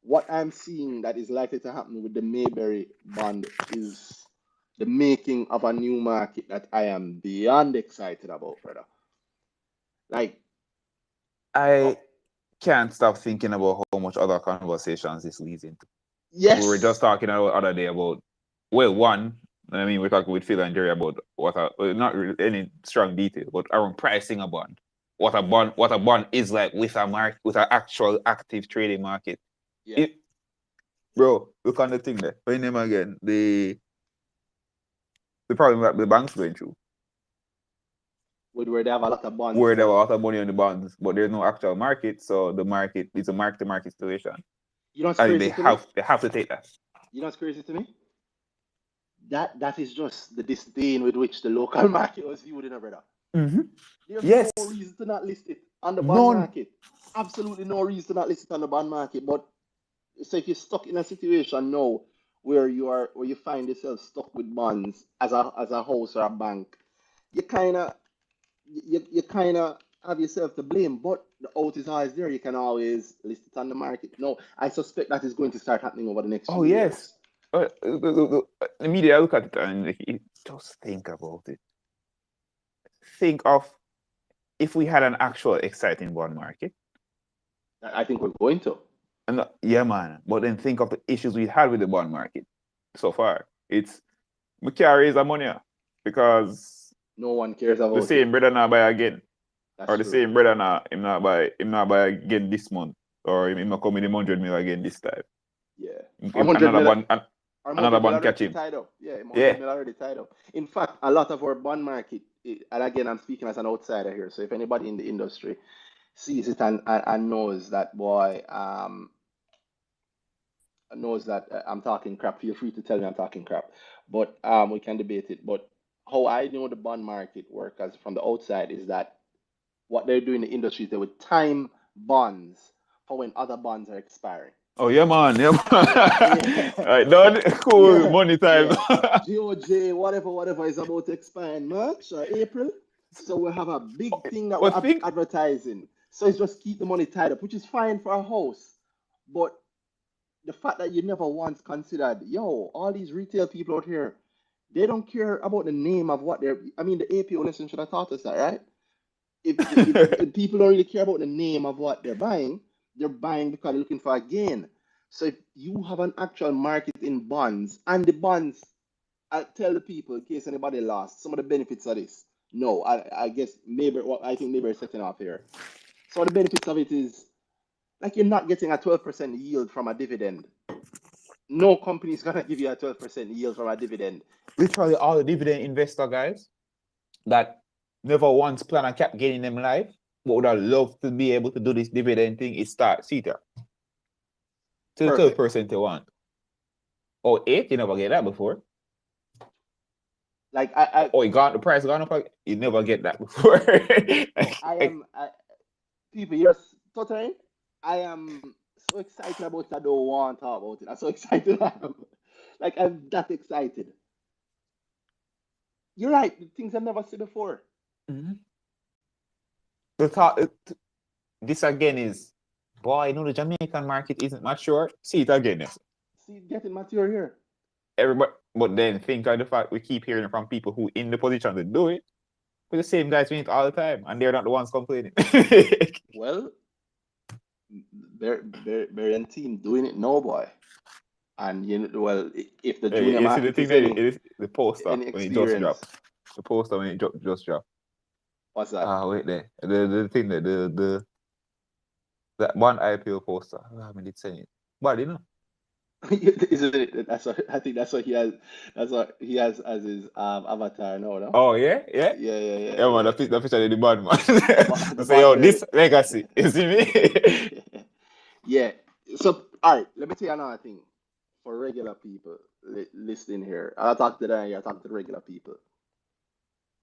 what I'm seeing that is likely to happen with the Mayberry bond is the making of a new market that I am beyond excited about, brother. Like, I oh, can't stop thinking about how much other conversations this leads into. We were just yes, talking about other day about, well, one, I mean, we're talking with Phil and Jerry about not really any strong detail, but around pricing a bond. What a bond is like with a market, with an actual active trading market. yeah, It, bro, look on the thing there. By name again, the problem that the banks going through, with where they have a lot of bonds where there there. were a lot of money on the bonds, but there's no actual market, so the market is a market to market situation. You know what's I think crazy to me? they have to take that. You know what's crazy to me? That is just the disdain with which the local market was viewed in a brother. Mm-hmm. There's Yes, no reason to not list it on the bond none. market. Absolutely no reason to not list it on the bond market. But so if you're stuck in a situation now where you find yourself stuck with bonds as a house or a bank, you kind of have yourself to blame. But the out is always there. You can always list it on the market. No, I suspect that is going to start happening over the next Oh few yes. years. The media look at it and just think about it. Think of if we had an actual exciting bond market. I think we're going to. And yeah, man. But then think of the issues we had with the bond market so far. It's we can't raise our money because No one cares the about it. same brother now buy again. That's Or the true. same brother now him not buy again this month. Or him not come in him 100 mil again this time. Yeah. Our 100 Another mil, bond our another 100 mil bond catch already him. tied up. Yeah, Yeah. 100 mil already tied up. In fact, a lot of our bond market, and again, I'm speaking as an outsider here. So if anybody in the industry sees it and knows that boy, knows that I'm talking crap, feel free to tell me I'm talking crap. But we can debate it. But how I know the bond market work as from the outside is that what they're doing in the industry is they would time bonds for when other bonds are expiring. Oh yeah, man. Yeah, man. Yeah, All right, done. Cool. yeah, Money time. yeah. GOJ, whatever is about to expire in March or April. So we have a big thing that we're But think, advertising. So it's just keep the money tied up, which is fine for a house. But the fact that you never once considered, yo, all these retail people out here, they don't care about the name of what they're. I mean, the APO lesson should have taught us that, right? If people don't really care about the name of what they're buying, They're buying because they're looking for a gain. So if you have an actual market in bonds, and the bonds, I tell the people in case anybody lost some of the benefits of this. No, I guess maybe what I think maybe setting off here. So the benefits of it is like you're not getting a 12% yield from a dividend. No company is gonna give you a 12% yield from a dividend. Literally all the dividend investor guys that never once plan on cap gaining them life, but would have loved to be able to do this dividend thing is start CETA to the Perfect. 12% they want. Or 8, you never get that before. Like I Or the price gone up, you never get that before. I am people, you're stuttering. I am so excited about it. I don't want to talk about it. I'm so excited. Like I'm that excited. You're right. Things I've never seen before. Mm-hmm. The thought, this again is, boy, the Jamaican market isn't mature. See it again. Yes. See, getting mature here. Everybody, but then think of the fact we keep hearing from people who in the position to do it, but the same guys doing it all the time, and they're not the ones complaining. Well, Berrien team doing it no boy. And well, if the Hey, junior you see the market thing is that it is the poster any when it just experience, dropped. The poster when it just dropped. what's that? Wait there. The thing that that one IPO poster. I mean, it's saying it. But Isn't it? I think that's what he has. That's what he has as his avatar. No. Oh yeah, yeah. Yeah, man, Yeah. the picture of the bad man. The I say, yo, Barber. this legacy. You see me? Yeah. So, all right. Let me tell you another thing for regular people listening here. I'll talk to them. I'll talk to the regular people.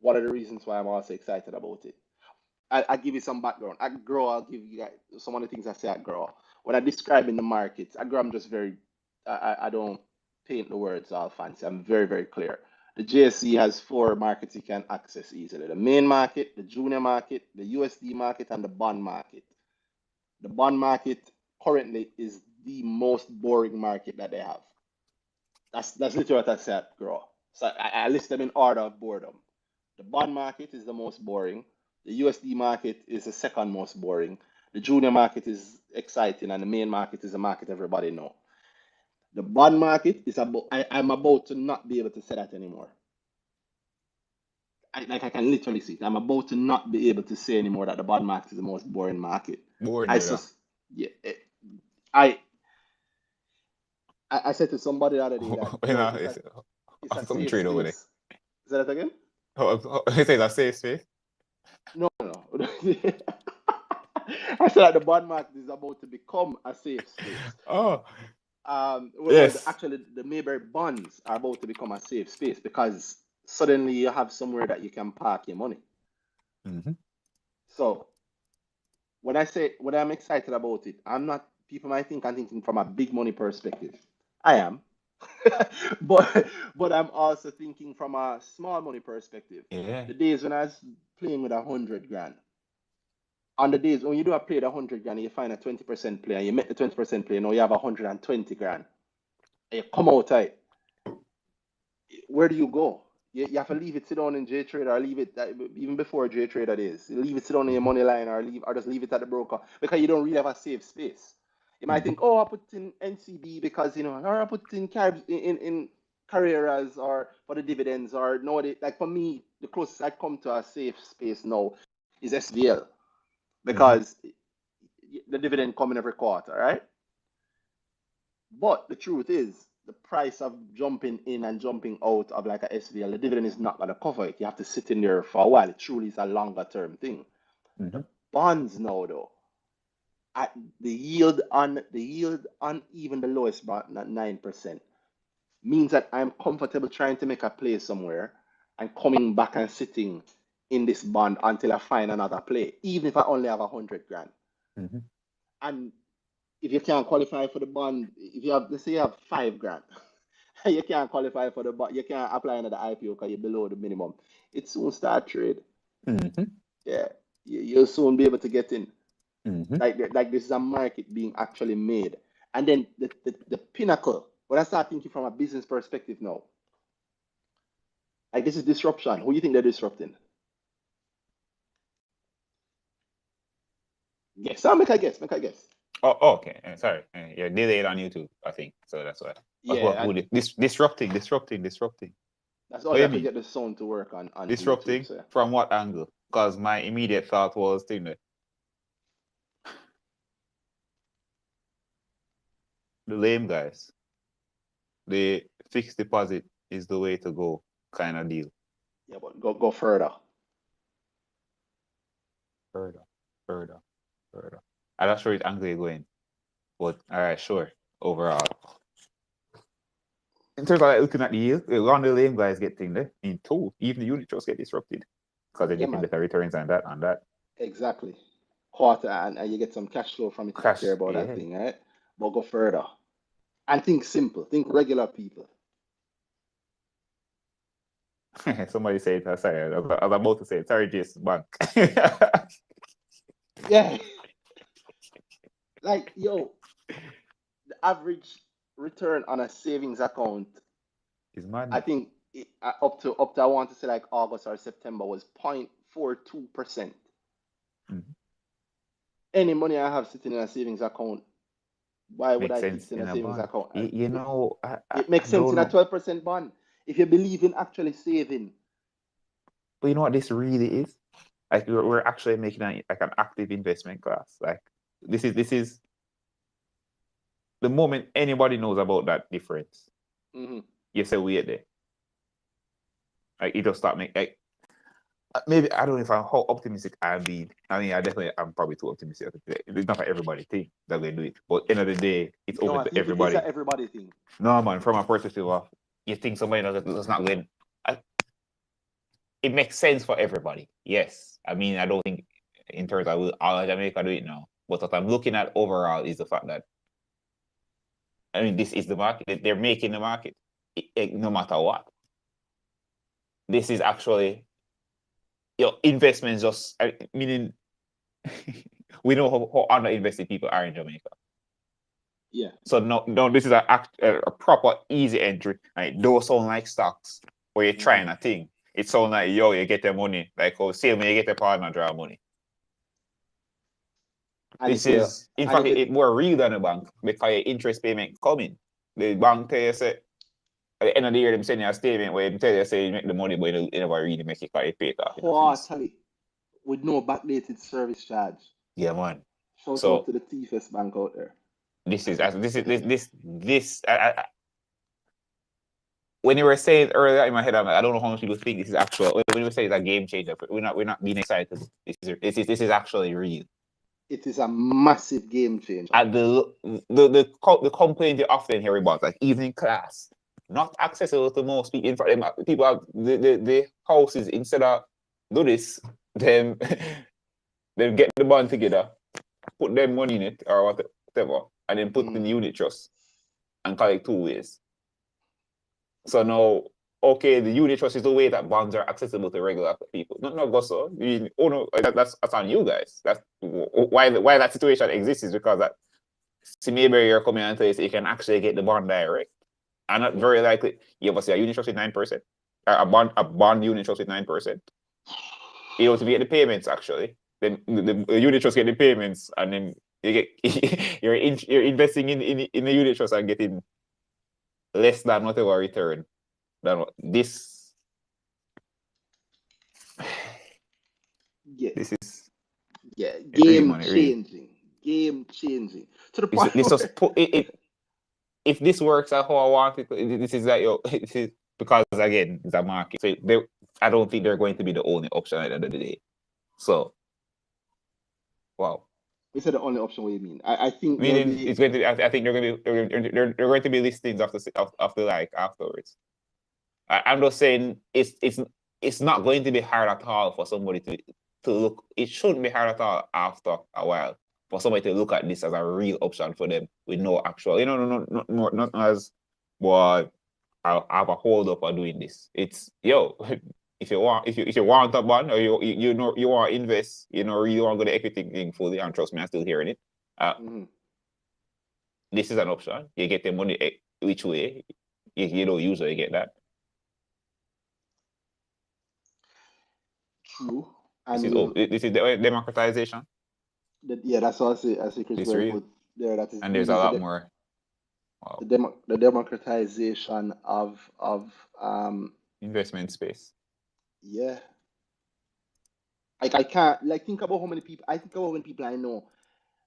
What are the reasons why I'm also excited about it? I'll give you some background. At Grow, I'll give you guys some of the things I say at Grow. When I describe in the markets, at Grow, I'm just very, I don't paint the words all fancy. I'm very, very clear. The JSE has four markets you can access easily: the main market, the junior market, the USD market, and the bond market. The bond market currently is the most boring market that they have. That's literally what I said, Grow. So I list them in order of boredom. The bond market is the most boring. The USD market is the second most boring. The junior market is exciting, and the main market is a market everybody know. The bond market is about. I'm about to not be able to say that anymore. I can literally see it. I'm about to not be able to say anymore that the bond market is the most boring market. Boring, I nigga. sus yeah. I I said to somebody the other day that yo, it's a Something safe trade over there. space. Say that again? It says a safe space. No. I said that the bond market is about to become a safe space. Oh, yes. Actually, the Mayberry bonds are about to become a safe space because suddenly you have somewhere that you can park your money. Mm-hmm. So when I'm excited about it, I'm not. People might think I'm thinking from a big money perspective. I am, but I'm also thinking from a small money perspective. Yeah. The days when I was playing with 100 grand, on the days when you do a play at 100 grand, you find a 20% play, and you make the 20% play, now you have 120 grand. And you come out tight. Where do you go? You have to leave it sit down in J Trade or leave it even before J Trader days. You leave it sit down in your money line or just leave it at the broker because you don't really have a safe space. You might Mm-hmm. think, oh, I put in NCB because or I put in in Carreras or for the dividends or no, like for me, the closest I come to a safe space now is SVL Mm-hmm. because the dividend coming every quarter, right? But the truth is, the price of jumping in and jumping out of like a SVL, the dividend is not going to cover it. You have to sit in there for a while. It truly is a longer term thing. Mm-hmm. The bonds now, though, at the yield on even the lowest bond at 9% means that I'm comfortable trying to make a play somewhere and coming back and sitting in this bond until I find another play, even if I only have 100 grand. Mm-hmm. And if you can't qualify for the bond, if you have, let's say you have 5 grand, you can't qualify for the bond, you can't apply under the IPO because you're below the minimum. It soon start trade. Mm-hmm. Yeah, you'll soon be able to get in. Mm-hmm. Like this is a market being actually made. And then the pinnacle, when I start thinking from a business perspective now, like this is disruption. Who do you think they're disrupting? Guess. I'll make a guess. Make a guess. Oh, okay. Sorry, you're delayed on YouTube, I think. So that's why. Yeah, Disrupting. that's What all do I you could mean? get the sound to work on YouTube, Disrupting sir. from what angle? Because my immediate thought was, you know, the lame guys. The fixed deposit is the way to go kind of deal. Yeah, but go further. Further, further, further. I'm not sure which angle you're going, but all right, sure. Overall, in terms of like looking at the yield, a lot of the lame guys get things there. In two, even the unit trusts get disrupted because they're Yeah, getting man. better returns on that. Exactly. Quarter and you get some cash flow from it if you care Crash, about that yeah. thing, right? But go further. And think simple. Think regular people. Somebody said, sorry, I was about to say, sorry, Jason Bank. Yeah. Like, yo, the average return on a savings account, It's I madness. think up to I want to say like August or September was 0.42%. Mm-hmm. Any money I have sitting in a savings account, why would Makes I keep sense it in in a a savings bond. account? You know, It I makes sense don't in a know. 12% bond. If you believe in actually saving. But you know what this really is? Like we're actually making like an active investment class. Like this is the moment anybody knows about that difference, Hmm. you say wait there. Like you just start making like maybe I don't know if I'm how optimistic I'm being. I mean, I'm probably too optimistic. It's not for everybody think that they do it, but end of the day, it's No, open I to think it is a everybody. everybody thing. No man, from a perspective of you think somebody does not win, it makes sense for everybody. Yes, I mean I don't think in terms of all Jamaica do it now, but what I'm looking at overall is the fact that I mean this is the market. They're making the market, no matter what. This is actually your investments just meaning we know how under-invested people are in Jamaica. Yeah. So no, this is a proper easy entry. Like those sound like stocks where you're Hmm. trying a thing. It sounds like yo, you get the money. Like oh, same when you get the partner draw money. And This if you is in and fact if it it more real than a bank because your interest payment coming. The bank tell you say at the end of the year them send you a statement where they tell you say you make the money but you never really make it because you pay it off in a fees. quarterly with no backdated service charge. Yeah man. Shout out So to the TFS bank out there. this when you were saying earlier in my head, I'm like, I don't know how much people think this is actual. When you were saying it's a game changer, we're not being excited. This is actually real. It is a massive game changer. At the complaint you often hear about, like evening class, not accessible to most people. In fact, people have the houses instead of do this, them then get the bond together, put their money in it or whatever, and then put in Mm. unit trust and collect 2 ways. So now, okay, the unit trust is the way that bonds are accessible to regular people. Not go so. Oh no, that's on you guys. That's why that situation exists is because that see maybe you're coming and tell you, so you can actually get the bond direct. And not Yeah. very likely you have a unit trust with 9%. A bond unit trust with 9%. You know to get the payments actually. Then the unit trust get the payments and then you get you're investing in the unit trust and getting less than whatever return than this. Yeah. This is Yeah. real Game money, real. changing. Game changing. To the This point this where just put it. If this works at how I want it, this is like yo. This is because again, it's a market. So I don't think they're going to be the only option at the end of the day. So wow. we said the only option what you mean. I think there'll Meaning be it's going to be. I think they're going to be. They're going to be listings after like afterwards. I'm just saying it's not going to be hard at all for somebody to look. It shouldn't be hard at all after a while for somebody to look at this as a real option for them with no actual, not as well. I'll have a hold up on doing this. It's yo, if you want a bond or you know you want to invest, really want to go the equity thing fully, and trust me, I'm still hearing it. mhm, This is an option. You get the money which way. You don't usually get that. true. This And is with this is the democratization. yeah, that's what I say. I say Chris This well real. put. there that is And there's a really lot more. Wow. the democratization of Investment space. yeah. Like I can't like think about how many people I think about how many people I know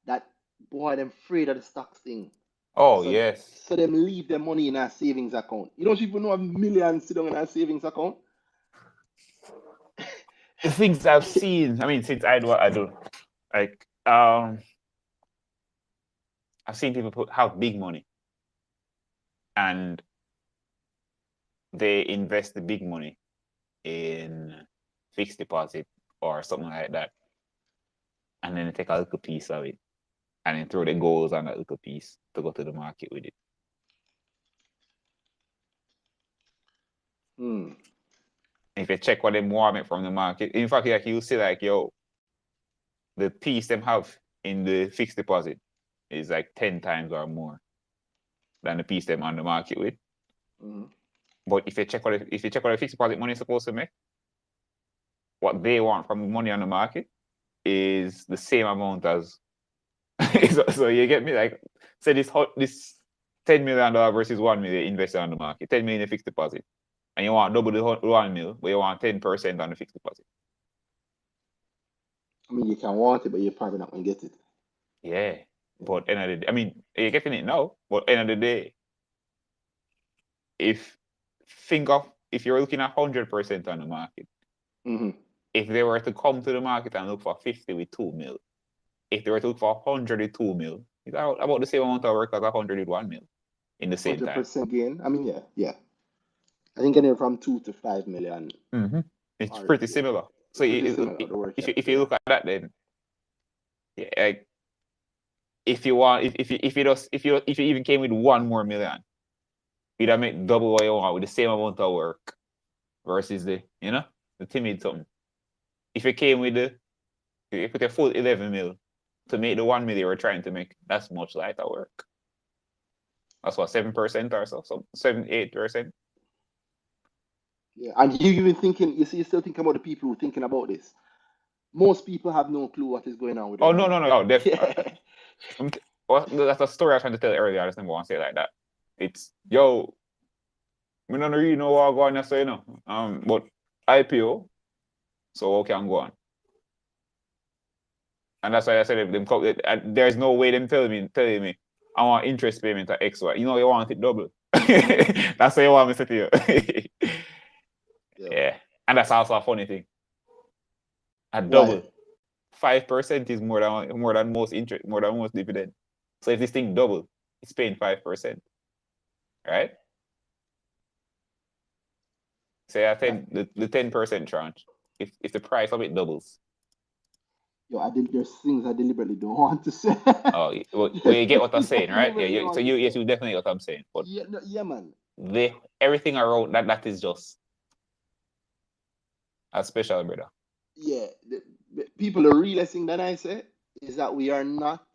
that boy them afraid of the stocks thing. Oh, So yes. so them leave their money in a savings account. You don't even know a million sit down in a savings account. The things I've seen, I mean, since I do what I do, like, I've seen people have big money and they invest the big money in fixed deposit or something like that. And then they take a little piece of it and then throw the goals on that little piece to go to the market with it. Hmm. If you check what them want it from the market, in fact, like you see, like, yo, the piece them have in the fixed deposit is like 10 times or more than the piece them on the market with. Mm-hmm. But if you check what the fixed deposit money is supposed to make, what they want from money on the market is the same amount as so you get me, like, say this $10 million versus 1 million invested on the market, 10 million in fixed deposit, and you want double the 1 mil, but you want 10% on the fixed deposit. I mean, you can want it, but you're probably not gonna get it. Yeah, but end of the day, I mean, you're getting it now, but end of the day, if if you're looking at 100% on the market, Mm-hmm. if they were to come to the market and look for 50 with 2 mil, if they were to look for 100 with 2 mil, it's about the same amount of work as 100 with 1 mil in the same time. 100% gain. I mean, yeah. I think anywhere from 2 to 5 million Mm-hmm. It's are pretty similar. So pretty similar. The work you have to if put you in. look at that, then yeah, like, if you want, if you even came with 1 more million, you'd have made double what you want with the same amount of work versus the timid something. If you came with you put a full 11 mil to make the 1 mil you were trying to make, that's much lighter work. That's what, 7% or so 7-8%. Yeah, and you even thinking, you see, you still thinking about the people who are thinking about this. Most people have no clue what is going on with their Oh, no, money. no, no, no. Yeah. That's a story I was trying to tell earlier. I just never want to say it like that. It's, yo, we don't really know what going to say, but IPO, so okay, I'm going. And that's why I said there's no way them telling me I want interest payment at X, Y. You know, you want it double. That's what you want me to tell you. Yeah. Yeah. And that's also a funny thing. A Why? double. 5% is more than most interest, more than most dividend. So if this thing double, it's paying 5%. Right? Say the 10% tranche. If the price of it doubles. Yo, there's things I deliberately don't want to say. Oh, well, There's you get what I'm things I saying, right? deliberately don't So want to yes, say. you definitely get what I'm saying. But Yeah, no, yeah, man. everything around that is just a special, brother. Yeah, the people are realizing that I say is that we're not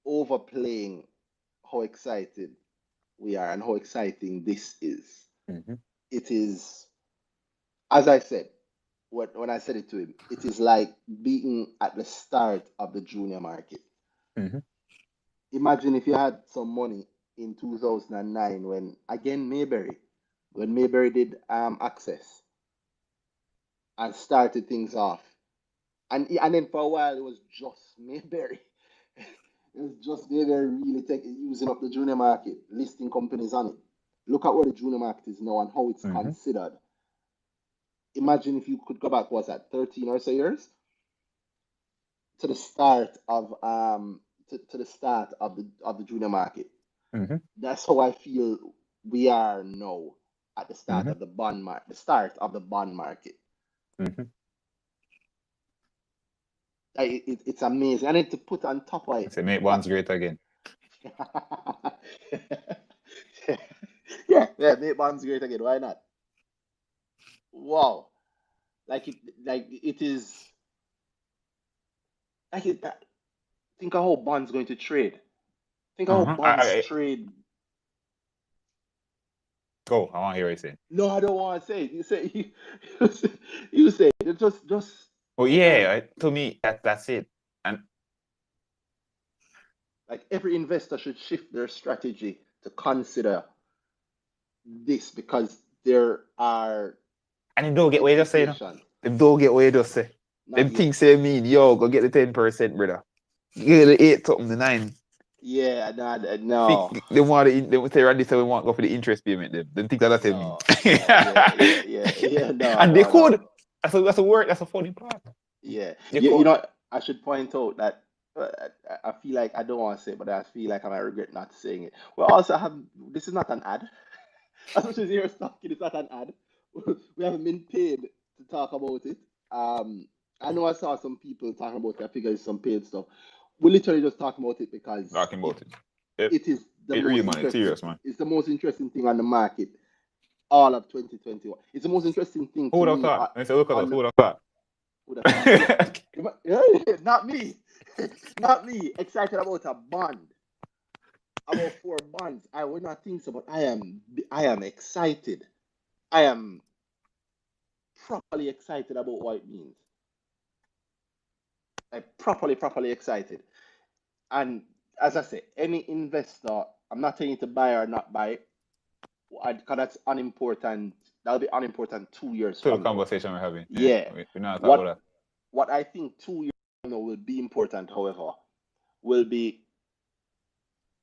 overplaying how excited we are and how exciting this is. Mm-hmm. It is, as I said, when I said it to him, it is like being at the start of the junior market. Mm-hmm. Imagine if you had some money in 2009 when Mayberry did access and started things off. And then for a while it was just Mayberry. It was just Mayberry really using up the junior market, listing companies on it. Look at where the junior market is now and how it's Mm-hmm. considered. Imagine if you could go back, what's that, 13 or so years? To the start of to the start of the junior market. Mm-hmm. That's how I feel we are now at the start Mm-hmm. of the bond market, the start of the bond market. Mm-hmm. It's amazing. I need to put on top of it. So make bonds great again. Yeah, make bonds great again. Why not? Wow, like it is like it. Think of how bonds going to trade. Think of how Uh-huh. bonds trade. Go. I want to hear what you say. No, I don't want to say it. You say you say it. Just Well, hold on. yeah, to me that's it. And Like every investor should shift their strategy to consider this because there are And them don't get what you just say, you know. implications. Them don't get what you just say. Not Them yet. things say mean, yo, go get the 10%, brother. Get the 8 something, the 9. Yeah, no, They want they want to say this, we want to go for the interest payment. Them things that say mean. yeah, no, And they no, no. could. That's a word. That's a funny part. Yeah, They you could. know, I should point out that I feel like I don't want to say it, but I feel like I might regret not saying it. We also have this is not an ad. As much as you're talking, it's not an ad. We haven't been paid to talk about it. Um, I know I saw some people talking about it. I figure it's some paid stuff. We're literally just talking about it because Talking about it. Yep. it is the It real most man. It's interesting. serious, man. It's the most interesting thing on the market all of 2021. It's the most interesting thing Who to would have me thought? I said, look at us. on Who would have thought? who the thought. Yeah, yeah, not me, not me. Excited about a bond, about 4 bonds. I would not think so, but I am excited. I am properly excited about what it means. Like properly excited. And as I say, any investor, I'm not telling you to buy or not buy, because that's unimportant. That'll be unimportant 2 years To the from now. conversation we're having. Yeah. Yeah. We're not talking What about what I think 2 years from now will be important, however, will be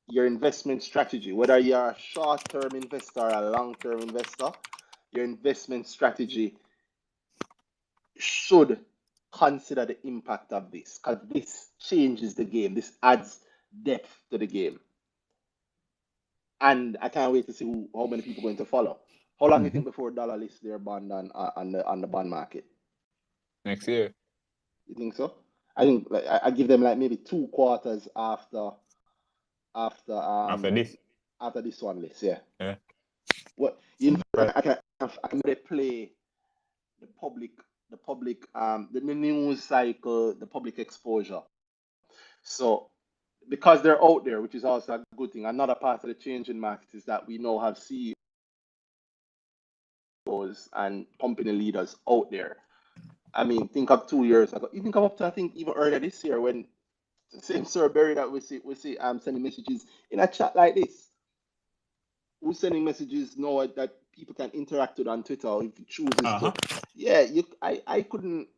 your investment strategy. Whether you're a short-term investor or a long-term investor, your investment strategy should consider the impact of this because this changes the game. This adds depth to the game. And I can't wait to see how many people are going to follow. How long do you that. think before dollar lists their bond on the bond market? Next year. You think so? I think like, I give them like maybe 2 quarters after After this. after this one list. Yeah. Yeah. What you Right. I can really play the public the news cycle, the public exposure. So because they're out there, which is also a good thing. Another part of the change in market is that we now have CEOs and company leaders out there. I mean, think of 2 years ago. Even come up to I think even earlier this year when the same Sir Berry that we see sending messages in a chat like this. Who's sending messages now that people can interact with on Twitter if he chooses Uh-huh. to. Yeah, I couldn't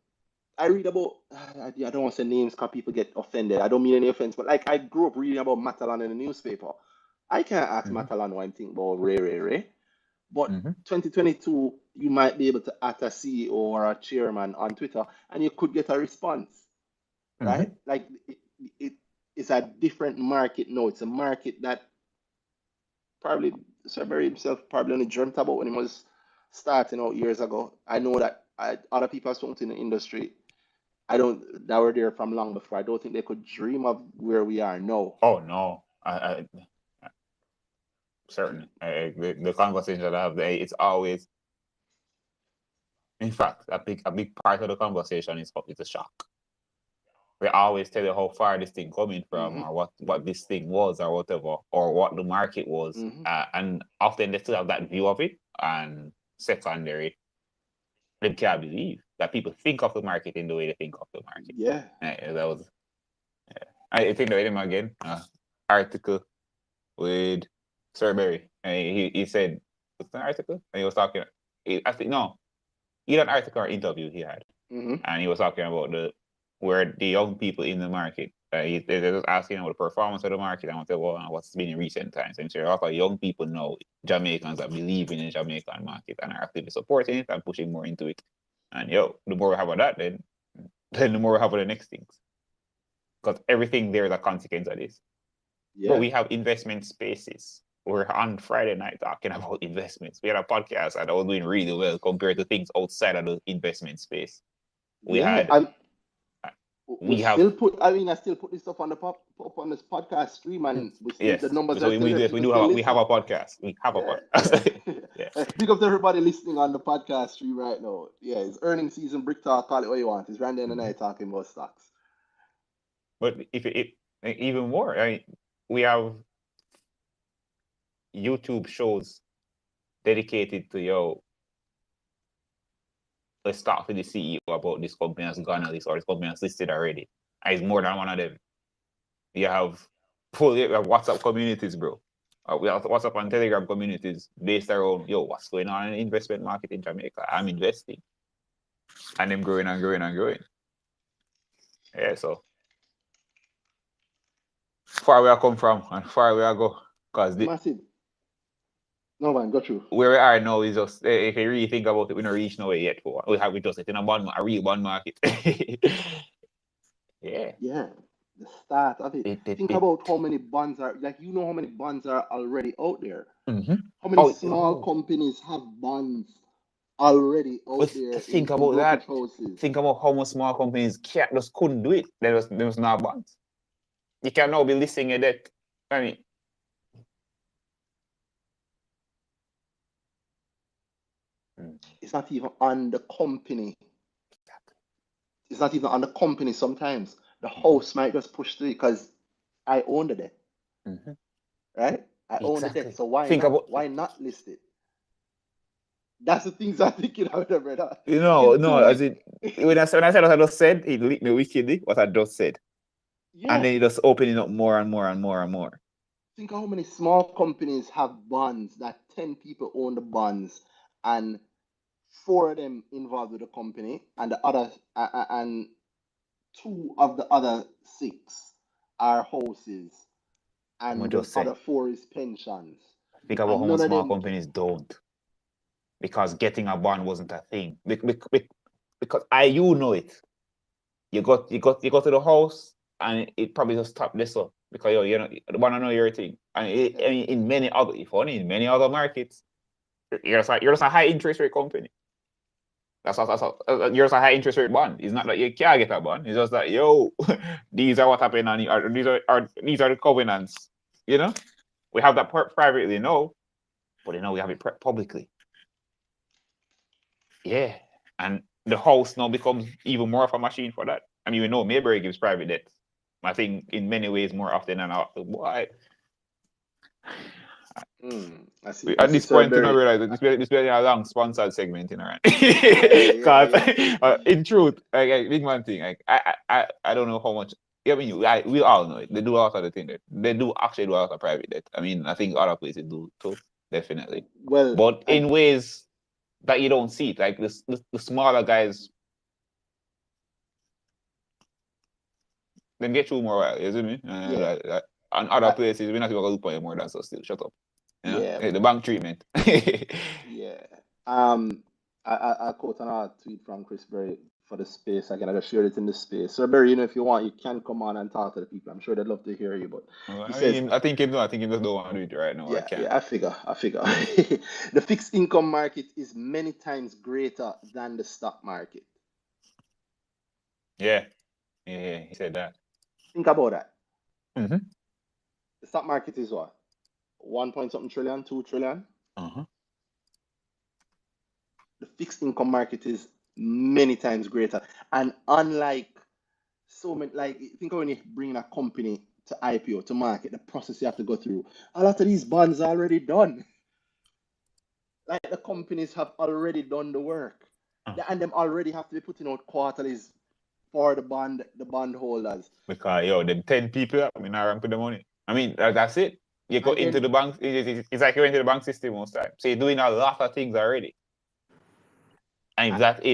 I read about I don't want to say names because people get offended. I don't mean any offense, but like I grew up reading about Matalan in the newspaper. I can't ask Mm-hmm. Matalan what I'm thinking about Ray. But Mm-hmm. 2022, you might be able to at a CEO or a chairman on Twitter and you could get a response, Mm-hmm. right? Like it it's a different market now. It's a market that probably Sir himself probably only dreamt about when he was starting out years ago. I know that other people have spoken in the industry. I don't that were there from long before. I don't think they could dream of where we are now. Oh no. I certainly. The conversation that I have there, it's always, in fact, a big part of the conversation is a shock. We always tell you how far this thing coming from, Hmm. or what this thing was, or whatever, or what the market was, Hmm. and often they still have that view of it. And secondary, they can't believe that people think of the market in the way they think of the market. Yeah. That was, I think the him again. Article with Sir Berry, and he said, what's the article? And he was talking. I think no, either an article or interview he had, Hmm. and he was talking about where the young people in the market. They're just asking about the performance of the market and what's been in recent times. And so a lot of young people know Jamaicans are believing in the Jamaican market and are actively supporting it and pushing more into it. And the more we have of that, then the more we have of the next things. Because everything there is a consequence of this. But Yeah. we have investment spaces. We're on Friday night talking about investments. We had a podcast that was doing really well compared to things outside of the investment space. We Yeah. had we have I still put this stuff on the up on this podcast stream and we still the yes. numbers So are still we there. do we People do still have we have listen. a podcast. We have a Yeah, yeah. podcast. Yeah. Big up to everybody listening on the podcast stream right now. Yeah, it's earnings season, Brick Talk, call it what you want. It's Randy and Mhm. I talking about stocks. But if it even more, we have YouTube shows dedicated to let's talk to the CEO about this company has gone on this or this company has listed already. And it's more than one of them. You have Fully we have WhatsApp communities, bro. We have WhatsApp and Telegram communities based around, yo, what's going on in the investment market in Jamaica? I'm investing. And them growing and growing and growing. Yeah, so far where I come from and far where I go. Because Massive. No man, got you. where we are now is just, if you really think about it, we don't reach nowhere yet. We just in a real bond market. Yeah. Yeah. The start of it. Think about how many bonds are like how many bonds are already out there. Mm-hmm. How many small companies have bonds already out there think in about brokerage that. houses? Think about how much small companies just couldn't do it. There was no bonds. You can now be listing a debt. I mean, It's not even on the company. It's not even on the company sometimes. The house might just push through because I own the debt. mm-hmm. Right? I own the debt. So why not list it? That's the things I'm thinking of, brother. No, as in when I said what I just said, it leaked me wickedly what I just said. Yeah. And then it just opening up more and more and more and more. Think how many small companies have bonds that 10 people own the bonds and 4 of them involved with the company and the other and 2 of the other 6 are houses and the other 4 is pensions. Think about how much small companies don't. Because getting a bond wasn't a thing. Because you know it. You got to the house and it probably just stopped this up because you want to know your thing. And in many other markets, you're just a high interest rate company. You're just a high interest rate bond. It's not that you can't get a bond. It's just that these are what happened and these are the covenants. We have that privately now, but we have it publicly. Yeah, and the house now becomes even more of a machine for that. I mean, we know Mayberry gives private debts. I think in many ways more often than not. Why? I see. At this point, you realize that this is a long sponsored segment, right? Because in truth, big man thing, I don't know how much. I mean, we all know it. They do a lot of the thing. They do actually do a lot of private debt. I mean, I think other places do too, definitely. Well, but in ways that you don't see it, like the smaller guys, then get through more while, you see me? And other places, we're not even gonna look for you more than so still. Shut up. Yeah. The bank treatment. Yeah. I quote another tweet from Chris Berry for the space. Again, I just shared it in the space. So Berry, if you want, you can come on and talk to the people. I'm sure they'd love to hear you. But I think he just don't want to do it right now. Yeah, I figure. The fixed income market is many times greater than the stock market. Yeah, he said that. Think about that. Mm-hmm. The stock market is what? 1 point something trillion, 2 trillion. Uh-huh. The fixed income market is many times greater. And unlike so many, like, think of when you bring a company to IPO, to market, the process you have to go through. A lot of these bonds are already done. Like, the companies have already done the work. And them already have to be putting out quarterlies for the bond holders. Because them 10 people, I mean, I rank with the money. I mean, that's it. You go into the bank, it's like you went to the bank system most time. So you're doing a lot of things already. And if that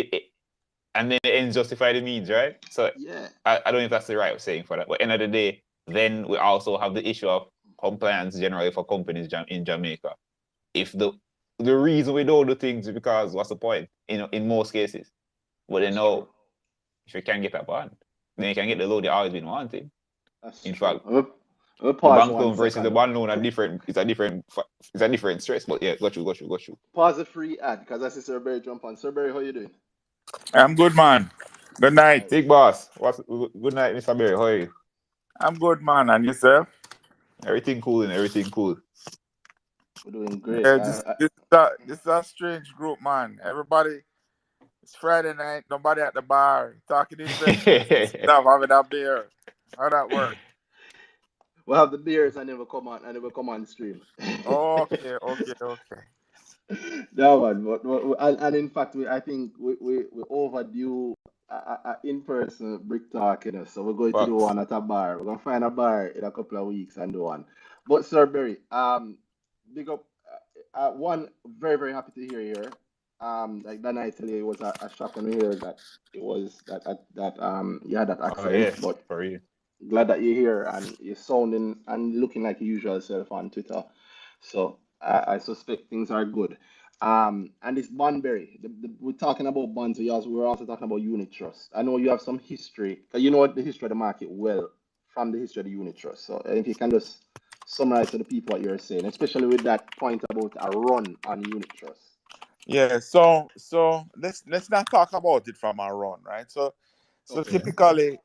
and then the ends justify the means, right? So yeah, I don't know if that's the right saying for that. But end of the day, then we also have the issue of compliance generally for companies in Jamaica. If the reason we don't do things is because what's the point? In most cases. But then now, if you can get a bond, then you can get the loan you always been wanting. That's in true. fact, the bank loan versus the bond loan are different. It's a different stress. But yeah, got you. Pause the free ad because I see Sir Barry jump on. Sir Barry, how you doing? I'm good, man. Good night. Big boss. Good night, Mr. Barry. How are you? I'm good, man. And yourself? Everything cool and everything cool. We're doing great. Yeah, this is a strange group, man. Everybody, it's Friday night. Nobody at the bar talking investments stuff, having a beer. How that work? We'll have the beers and then we'll come on stream. Okay. No, man. And in fact, I think we overdue in person brick talk, you know. So we're going to do Facts. one at a bar. We're gonna find a bar in a couple of weeks and do one. But Sir Berry, big up. One, very very happy to hear here. Like that night, I tell you, it was a shock when we heard that it was that you had that Oh yeah, accident. But for real. glad that you're here and you're sounding and looking like your usual self on Twitter. So I suspect things are good. And this Bunbury, we're talking about bonds. We're also talking about unit trust. I know you have some history, 'cause you know what the history of the market well from the history of the unit trust. So if you can just summarize to the people what you're saying, especially with that point about a run on unit trust. Yeah, so let's not talk about it from our run, right? So Okay. Mm-hmm. typically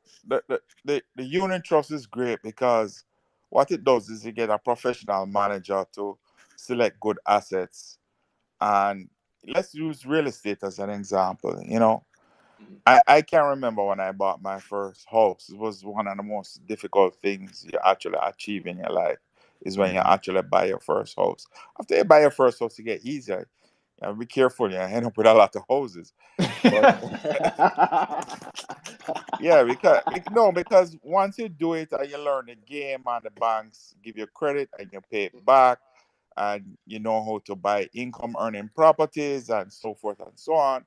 the unit trust is great because what it does is you get a professional manager to select good assets. And let's use real estate as an example. Mhm. I can remember when I bought my first house. It was one of the most difficult things you actually achieve in your life is when you Mm-hmm. actually buy your first house. After you buy your first house, you get easier. Be careful, you end up with a lot of houses. But yeah, because once you do it and you learn the game and the banks give you credit and you pay it back and you know how to buy income earning properties and so forth and so on,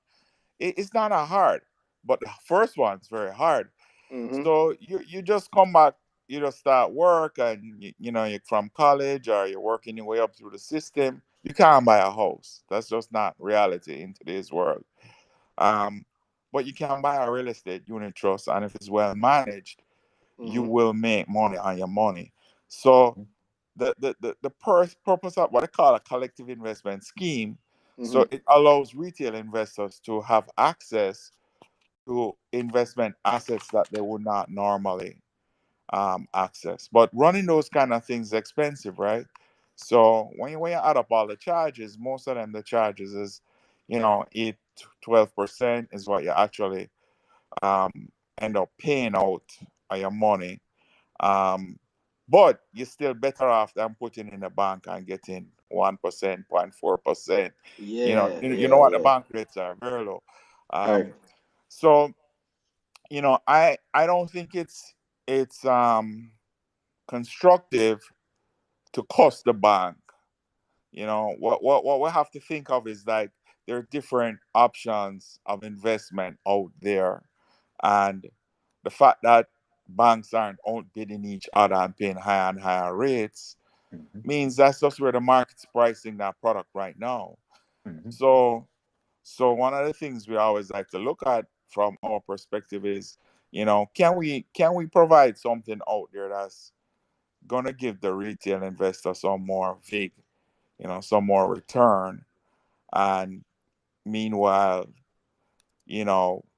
it's not that hard. But the first one's very hard. Hmm. So you just come back, you just start work, and you're from college or you're working your way up through the system. You can't buy a house. That's just not reality in today's world. Um, but you can buy a real estate unit trust, and if it's well managed, you Hmm. will make money on your money. So the purpose of what I call a collective investment scheme, Hmm. so it allows retail investors to have access to investment assets that they would not normally access. But running those kind of things is expensive, right? So when you add up all the charges, most of them the charges is, 8-12% is what you actually end up paying out of your money. Um, but you're still better off than putting in a bank and getting 1%, 0.4%. Yeah, You know yeah, what the yeah. bank rates are, very low. Um, Correct. so I don't think it's constructive to cost the bank. What we have to think of is like there are different options of investment out there, and the fact that banks aren't outbidding each other and paying higher and higher rates Mm-hmm. means that's just where the market's pricing that product right now. Mm-hmm. So so one of the things we always like to look at from our perspective is, can we provide something out there that's gonna give the retail investor some more vig, some more return, and meanwhile,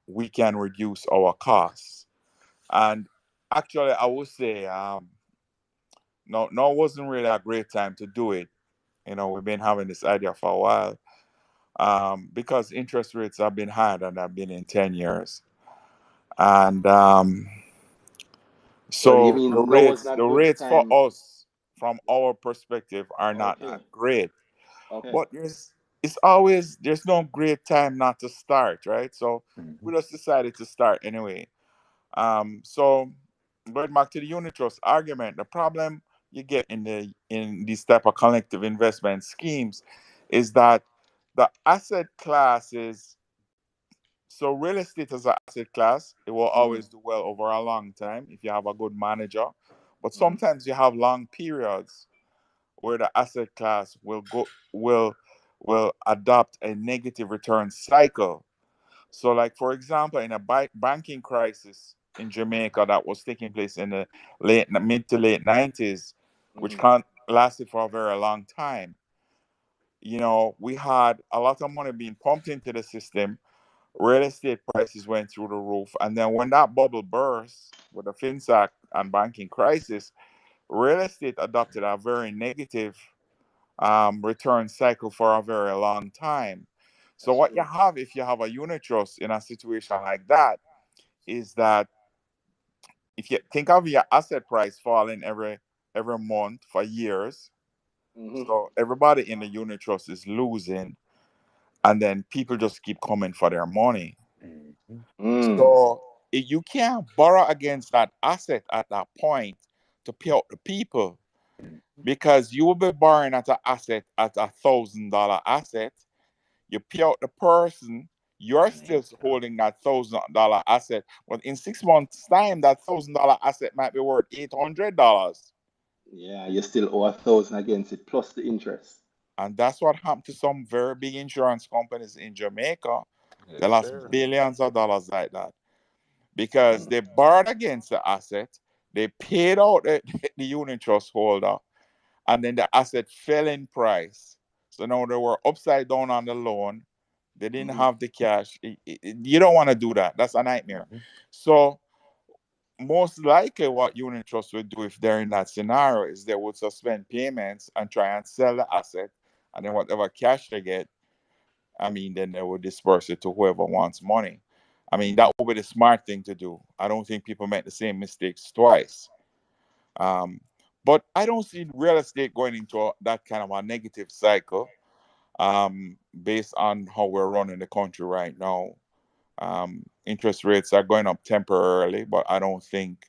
we can reduce our costs. And actually, I would say, no, it wasn't really a great time to do it. We've been having this idea for a while, because interest rates have been higher than they've been in 10 years. And Well, you so the mean no was rates, not the good rates for time. us from our perspective are not Okay, that great. okay. But there's no great time not to start, right? So Mm-hmm. we just decided to start anyway. So going back to the unit trust argument, the problem you get in these type of collective investment schemes is that the asset classes. So real estate as an asset class, it will Hmm. always do well over a long time if you have a good manager. But Hmm. sometimes you have long periods where the asset class will adopt a negative return cycle. So, like for example, in a banking crisis in Jamaica that was taking place in the mid to late 90s, which Hmm. lasted for a very long time. We had a lot of money being pumped into the system. Real estate prices went through the roof, and then when that bubble burst with the FinSac and banking crisis, real estate adopted a very negative return cycle for a very long time. So That's what you true. have if you have a unit trust in a situation like that is that if you think of your asset price falling every month for years, Hmm. so everybody in the unit trust is losing, and then people just keep coming for their money. Mm-hmm. So if you can't borrow against that asset at that point to pay out the people, because you will be borrowing at an asset at $1,000 asset, you pay out the person, you're still holding that $1,000 asset, but in 6 months' time, that $1,000 asset might be worth $800. Yeah, you still owe 1,000 against it plus the interest. And that's what happened to some very big insurance companies in Jamaica. They Yes, lost sir. billions of dollars like that because they borrowed against the asset, they paid out the unit trust holder, and then the asset fell in price. So now they were upside down on the loan. They didn't have the cash. You don't want to do that. That's a nightmare. So most likely what unit trust would do if they're in that scenario is they would suspend payments and try and sell the asset, and then whatever cash they get, I mean, then they would disperse it to whoever wants money. I mean, that would be the smart thing to do. I don't think people make the same mistakes twice. Um, but I don't see real estate going into that kind of a negative cycle, based on how we're running the country right now. Interest rates are going up temporarily, but I don't think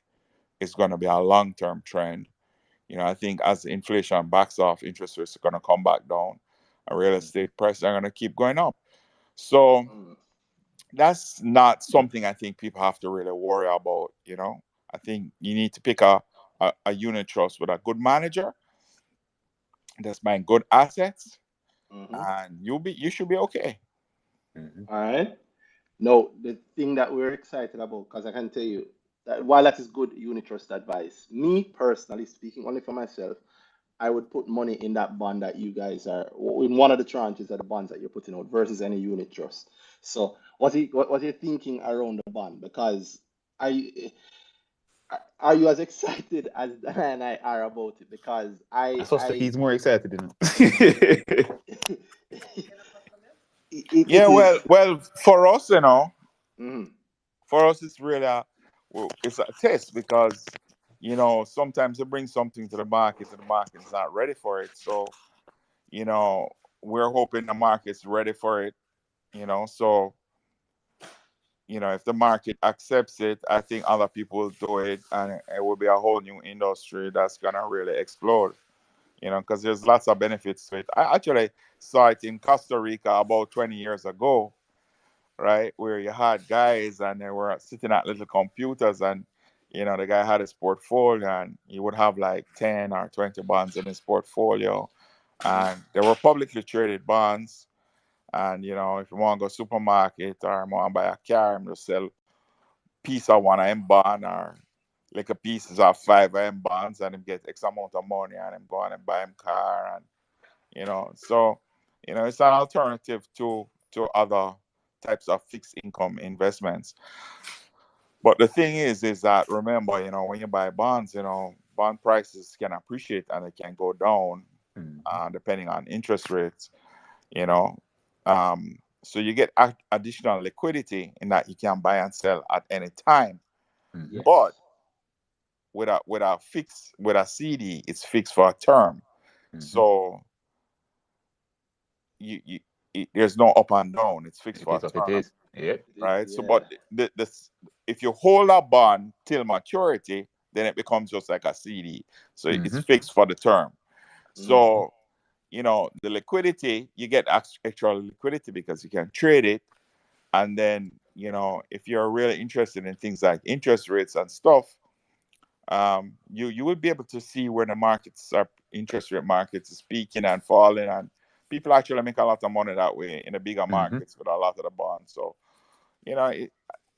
it's going to be a long-term trend. I think as inflation backs off, interest rates are going to come back down, and real estate prices are going to keep going up. So that's not something I think people have to really worry about. I think you need to pick a unit trust with a good manager that's buying good assets, and you should be okay. All right. No, the thing that we're excited about, because I can tell you that while that is good unit trust advice, me personally speaking, only for myself, I would put money in that bond that you guys are in one of the tranches of the bonds that you're putting out versus any unit trust. So, what you thinking around the bond? Because I are you as excited as Dan and I are about it? Because I suspect I he's more excited, it, Yeah, it is. well, for us, Mhm. for us, it's really it's a test because sometimes you bring something to the market and the market is not ready for it. So you know we're hoping the market's ready for it. So if the market accepts it, I think other people will do it, and it will be a whole new industry that's gonna really explode. Because there's lots of benefits to it. I actually saw it in Costa Rica about 20 years ago, right? Where you had guys and they were sitting at little computers, and the guy had his portfolio, and he would have like 10 or 20 bonds in his portfolio, and they were publicly traded bonds. And if you want to go supermarket or you want to buy a car, I'm just sell piece of one of them bond or like a pieces of 5 of them bonds, and him get X amount of money, and him go on and buy him car. And so it's an alternative to other types of fixed income investments. But the thing is that, remember, when you buy bonds, bond prices can appreciate and it can go down, depending on interest rates. you know so you get additional liquidity in that you can buy and sell at any time. But Yes. with a CD, it's fixed for a term. So you there's no up and down. It's fixed It for is a what it term, is. Yep. It is. right? So, Yeah. but if you hold a bond till maturity, then it becomes just like a CD. So it's fixed for the term. Mhm. So the liquidity, you get extra liquidity because you can trade it. And then if you're really interested in things like interest rates and stuff, you will be able to see where the markets are, interest rate markets is peaking and falling, and people actually make a lot of money that way in the bigger markets with a lot of the bonds. So it,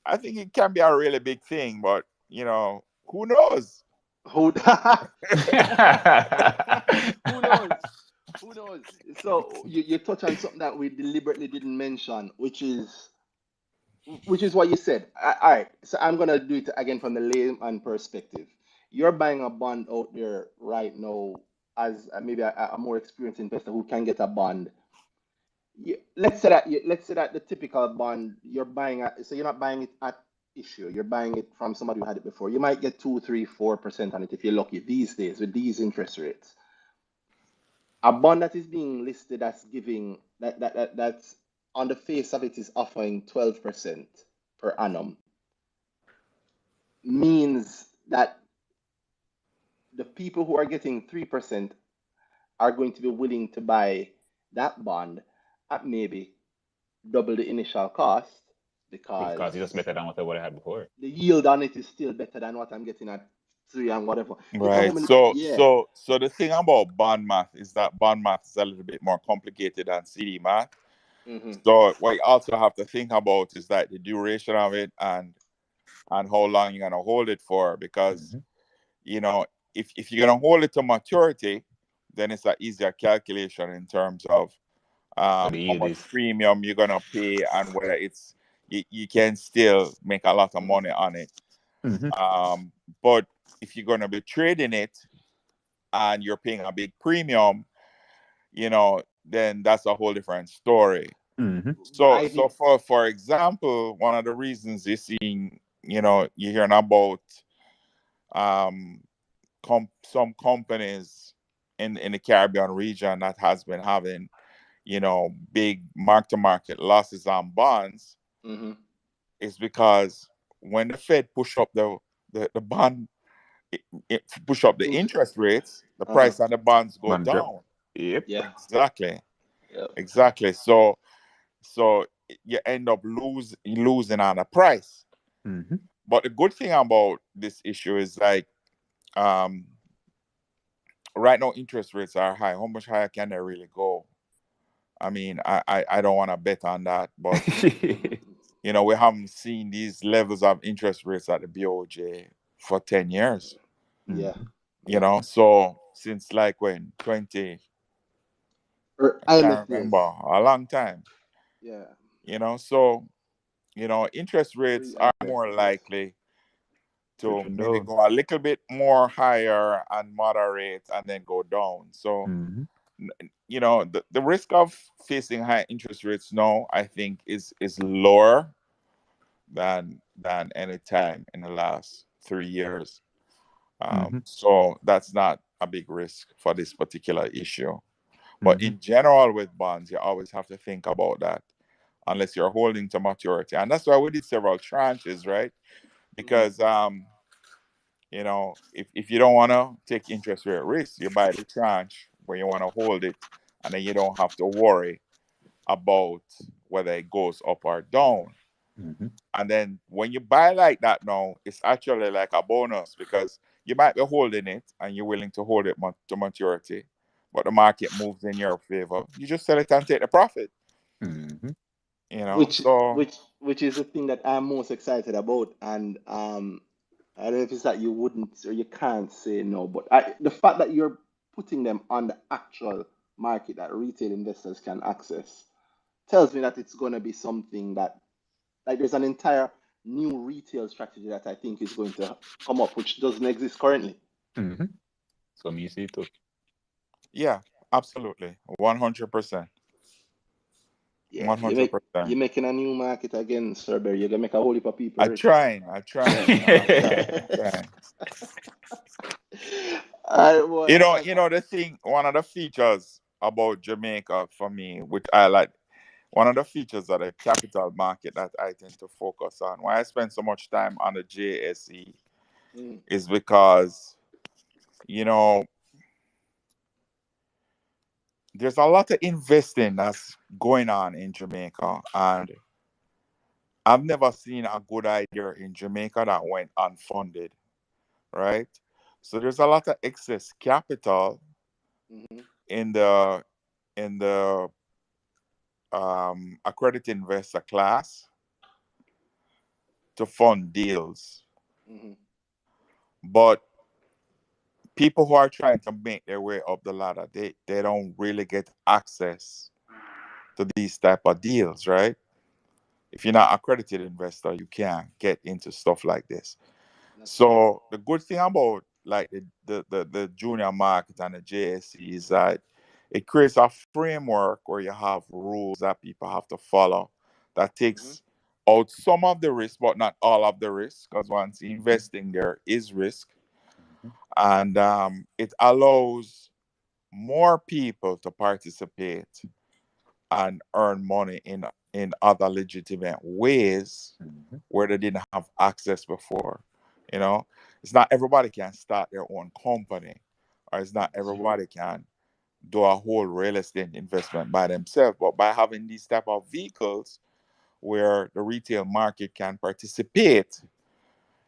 I think it can be a really big thing, but who knows? Who who knows? Who knows? So you touch on something that we deliberately didn't mention, which is what you said. All right, so I'm gonna do it again from the layman perspective. You're buying a bond out there right now as maybe a more experienced investor who can get a bond. Let's say that the typical bond you're buying at, so you're not buying it at issue. You're buying it from somebody who had it before. You might get 2, 3, 4% on it if you're lucky these days with these interest rates. A bond that is being listed as giving that's on the face of it is offering 12%. per annum means that the people who are getting 3% are going to be willing to buy that bond at maybe double the initial cost because it's just because better than what I had before. the yield on it is still better than what I'm getting at three and whatever. Look at how Right. many, So yeah. so the thing about bond math is that bond math is a little bit more complicated than CD math. Mm-hmm. So what you also have to think about is that the duration of it and how long you're gonna hold it for. Because you know, if you're gonna hold it to maturity, then it's an easier calculation in terms of What the how yield much is. premium you're gonna pay and whether it's you can still make a lot of Mm-hmm. money on it. Mm-hmm. But if you're gonna be trading it and you're paying a big premium, then that's a whole different story. Mm-hmm. But So I so think, for example, one of the reasons you're seeing, you're hearing about um some companies in the Caribbean region that has been having, big mark to market losses on bonds mm-hmm. is because when the Fed push up the bond, it push up the Into, interest rates, the uh-huh. price of the bonds go Man drop. down. Yep. Yeah. Exactly. Yeah. Exactly. So you end up losing on the price. Mm-hmm. But the good thing about this issue is like, um right now interest rates are high. How much higher can they really go? I mean, I don't want to bet on that, but we haven't seen these levels of interest rates at the BOJ for 10 years. Yeah. Mm-hmm. Yeah. So since like when 20, Or I IMF can't days. remember, a long time. Yeah. So interest rates are Pre-IMF more days. likely to Pushing maybe down. go a little bit more higher and moderate and then go down. So, Mm-hmm. the risk of facing high interest rates now, I think, is lower than any time in the last 3 years. Mm-hmm. So that's not a big risk for this particular issue. But Mm-hmm. in general, with bonds, you always have to think about that unless you're holding to maturity. And that's why we did several tranches, right? Mm-hmm. Because if you don't want to take interest rate risk, you buy the tranche where you want to hold it, and then you don't have to worry about whether it goes up or down. Mm-hmm. And then when you buy like that now, it's actually like a bonus because you might be holding it and you're willing to hold it to maturity, but the market moves in your favor. You just sell it and take the profit. Mm-hmm. which So which is the thing that I'm most excited about. And I don't know if it's that you wouldn't or you can't say no, but the fact that you're putting them on the actual market that retail investors can access tells me that it's going to be something that, like, there's an entire new retail strategy that I think is going to come up, which doesn't exist currently. Mm-hmm. So me see too. yeah, absolutely, 100%, Yeah, one hundred you're percent. making a new market again, Sir Barry. You're gonna make a whole heap of people I'm rich. trying, I'm trying, I'm trying, I'm trying. All right, boy. All right. The thing, one of the features about Jamaica for me, which I like, one of the features of the capital market that I tend to focus on, why I spend so much time on the JSE, Mm, is because, you know, there's a lot of investing that's going on in Jamaica, and I've never seen a good idea in Jamaica that went unfunded, right? So there's a lot of excess capital mhm, in the accredited investor class to fund deals. mhm, But people who are trying to make their way up the ladder, they don't really get access to these type of deals, right? If you're not accredited investor, you can't get into stuff like this. that's true. So the good thing about like the junior market and the JSE is that it creates a framework where you have rules that people have to follow that Mhm, takes out some of the risk, but not all of the risk, because once Mm-hmm. investing there is risk. Mm-hmm. And it allows more people to participate and earn money in other legitimate ways Mm-hmm. where they didn't have access before. You know, it's not everybody can start their own company, or it's not That's true. everybody can do a whole real estate investment by themselves. But by having these type of vehicles where the retail market can participate,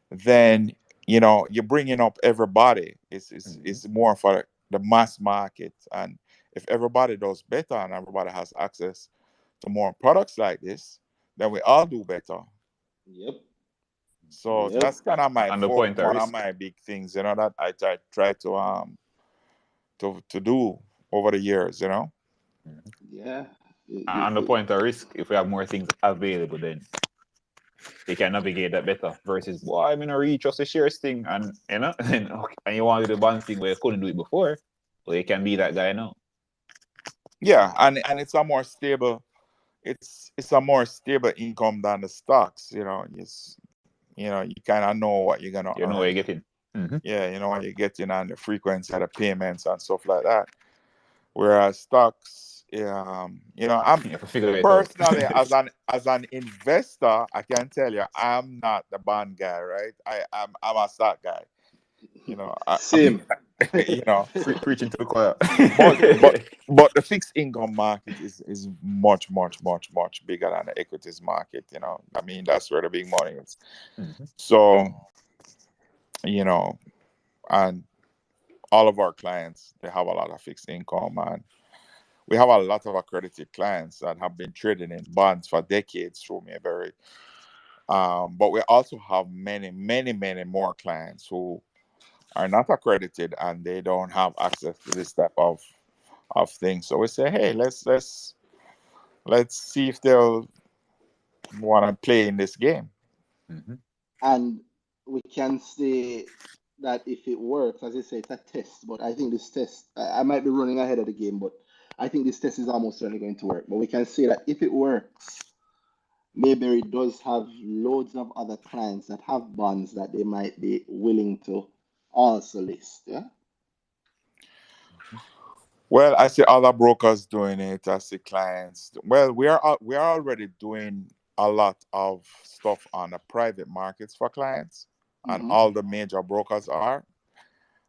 then you're bringing up everybody. Mm-hmm. It's more for the mass market, and if everybody does better and everybody has access to more products like this, then we all do better. Yep. So Yep. that's kind of And the point of one of risk. my big things, that I try to do over the years. Mm-hmm. Yeah. And the point of risk, if we have more things available, then they can navigate that better. Versus, boy, I'm gonna reach just the shares thing, and and you want to do the bond thing where you couldn't do it before, well, you can be that guy now. Yeah, and it's a more stable, it's a more stable income than the stocks. You kind of know what you're gonna You know what earn. you're getting. Mm-hmm. Yeah, you know what you're getting and the frequency of the payments and stuff like that. Whereas stocks, I'm You have to figure it out. personally, as an investor, I can tell you I'm not the bond guy, right? I'm a stock guy. I mean, Same. you know, Preaching to the choir. but but but the fixed income market is much much much much bigger than the equities market. I mean, that's where the big money is. Mm-hmm. So, you know, and all of our clients, they have a lot of fixed income, and we have a lot of accredited clients that have been trading in bonds for decades through Mayberry. But we also have many, many, many more clients who are not accredited and they don't have access to this type of things. So we say, hey, let's see if they'll want to play in this game. Mm-hmm. And we can say that if it works, as you say, it's a test. But I think this test, I might be running ahead of the game, but I think this test is almost certainly going to work. But we can say that if it works, Mayberry does have loads of other clients that have bonds that they might be willing to also list. Yeah. Well, I see other brokers doing it. I see clients. Well, we are already doing a lot of stuff on the private markets for clients, and Mm-hmm. all the major brokers are.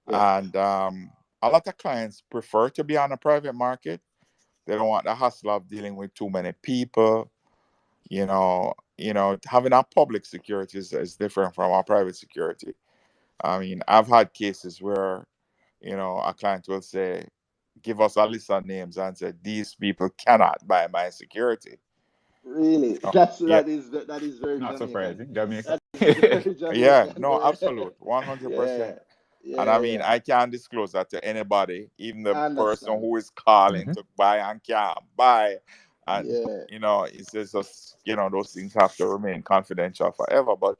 Yeah. And a lot of clients prefer to be on a private market. They don't want the hassle of dealing with too many people. Having a public security is different from our private security. I mean, I've had cases where, a client will say, give us a list of names and say, these people cannot buy my security. Really, Oh, that's yeah. that is very Not Jamaican. surprising, Jamaica. That is very Yeah, Jamaican. no, Very, absolute, yeah, 100%. And I yeah, mean, yeah. I can't disclose that to anybody, even the I person understand. who is calling Mm-hmm. to buy and can't buy. And, Yeah. it's just, those things have to remain confidential forever. But,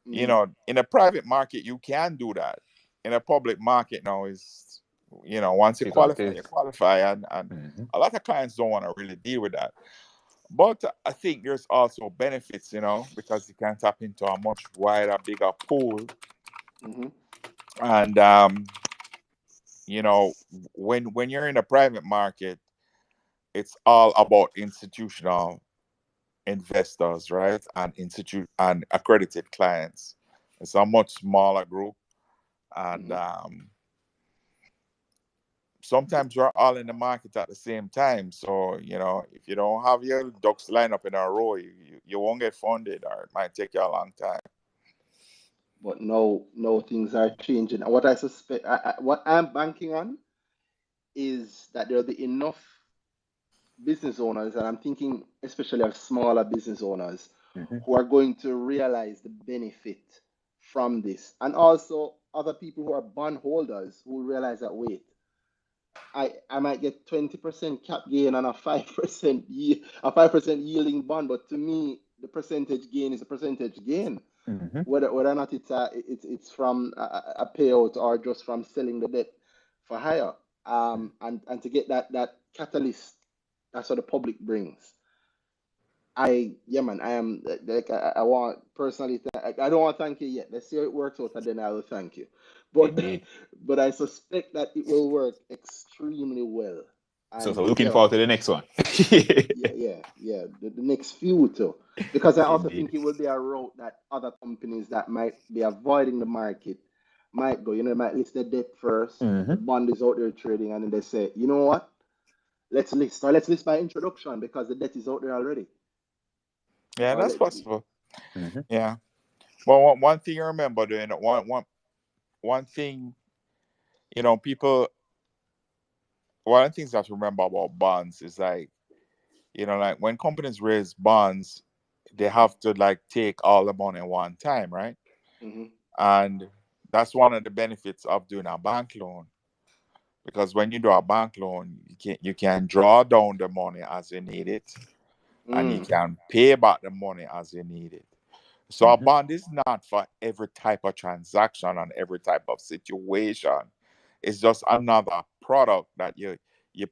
Mm-hmm. in a private market, you can do that. In a public market now is, once you It is what it qualify, you is. qualify. And Mm-hmm. a lot of clients don't want to really deal with that. But I think there's also benefits, because you can tap into a much wider, bigger pool. Mm-hmm. And you know, when you're in the private market, it's all about institutional investors, right? And institute and accredited clients. It's a much smaller group, and Mm-hmm. sometimes we're all in the market at the same time. So if you don't have your ducks lined up in a row, you won't get funded, or it might take you a long time. But no, things are changing. And what I suspect, what I'm banking on is that there'll be enough business owners, and I'm thinking especially of smaller business owners, Mm-hmm. who are going to realize the benefit from this, and also other people who are bond holders who realize that wait, I might get 20% cap gain on a 5% a 5% yielding bond, but to me the percentage gain is a percentage gain, Mm-hmm. whether or not it's from a payout or just from selling the debt for higher. And to get that catalyst, that's what the public brings. Yeah, man, I am like, I want personally, I don't want to thank you yet. Let's see how it works out, and then I will thank you. But Indeed. but I suspect that it will work extremely well. And So looking yo, forward to the next one. yeah. The next few too, because I also Indeed. think it will be a route that other companies that might be avoiding the market might go. You know, they might list their debt first. The Mm-hmm. bond is out there trading, and then they say, you know what? Let's list, or let's list by introduction because the debt is out there already. Yeah, Or that's let, possible. Mm-hmm. Yeah. Well, one thing you remember doing one thing, people. One of the things you have to remember about bonds is like, like when companies raise bonds, they have to like take all the money one time, right? hmm And that's one of the benefits of doing a bank loan, because when you do a bank loan, you can draw down the money as you need it, and you mm. can pay back the money as you need it. So a Mm-hmm. bond is not for every type of transaction and every type of situation. It's just another product that you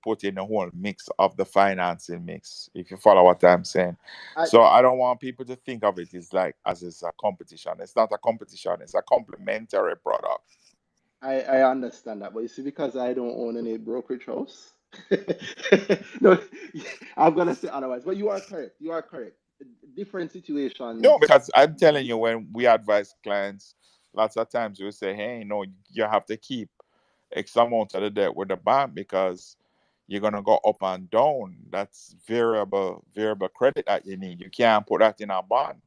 put in the whole mix of the financing mix, if you follow what I'm saying. I, So I don't want people to think of it as like as it's a competition. It's not a competition, it's a complementary product. I understand that, but you see, because I don't own any brokerage house, no, I'm gonna say otherwise. But you are correct. You are correct. Different No, situations. because I'm telling you, when we advise clients, lots of times we say, hey, no, you have to keep X amount of the debt with the bank because you're gonna go up and down. That's variable credit that you need. You can't put that in a bond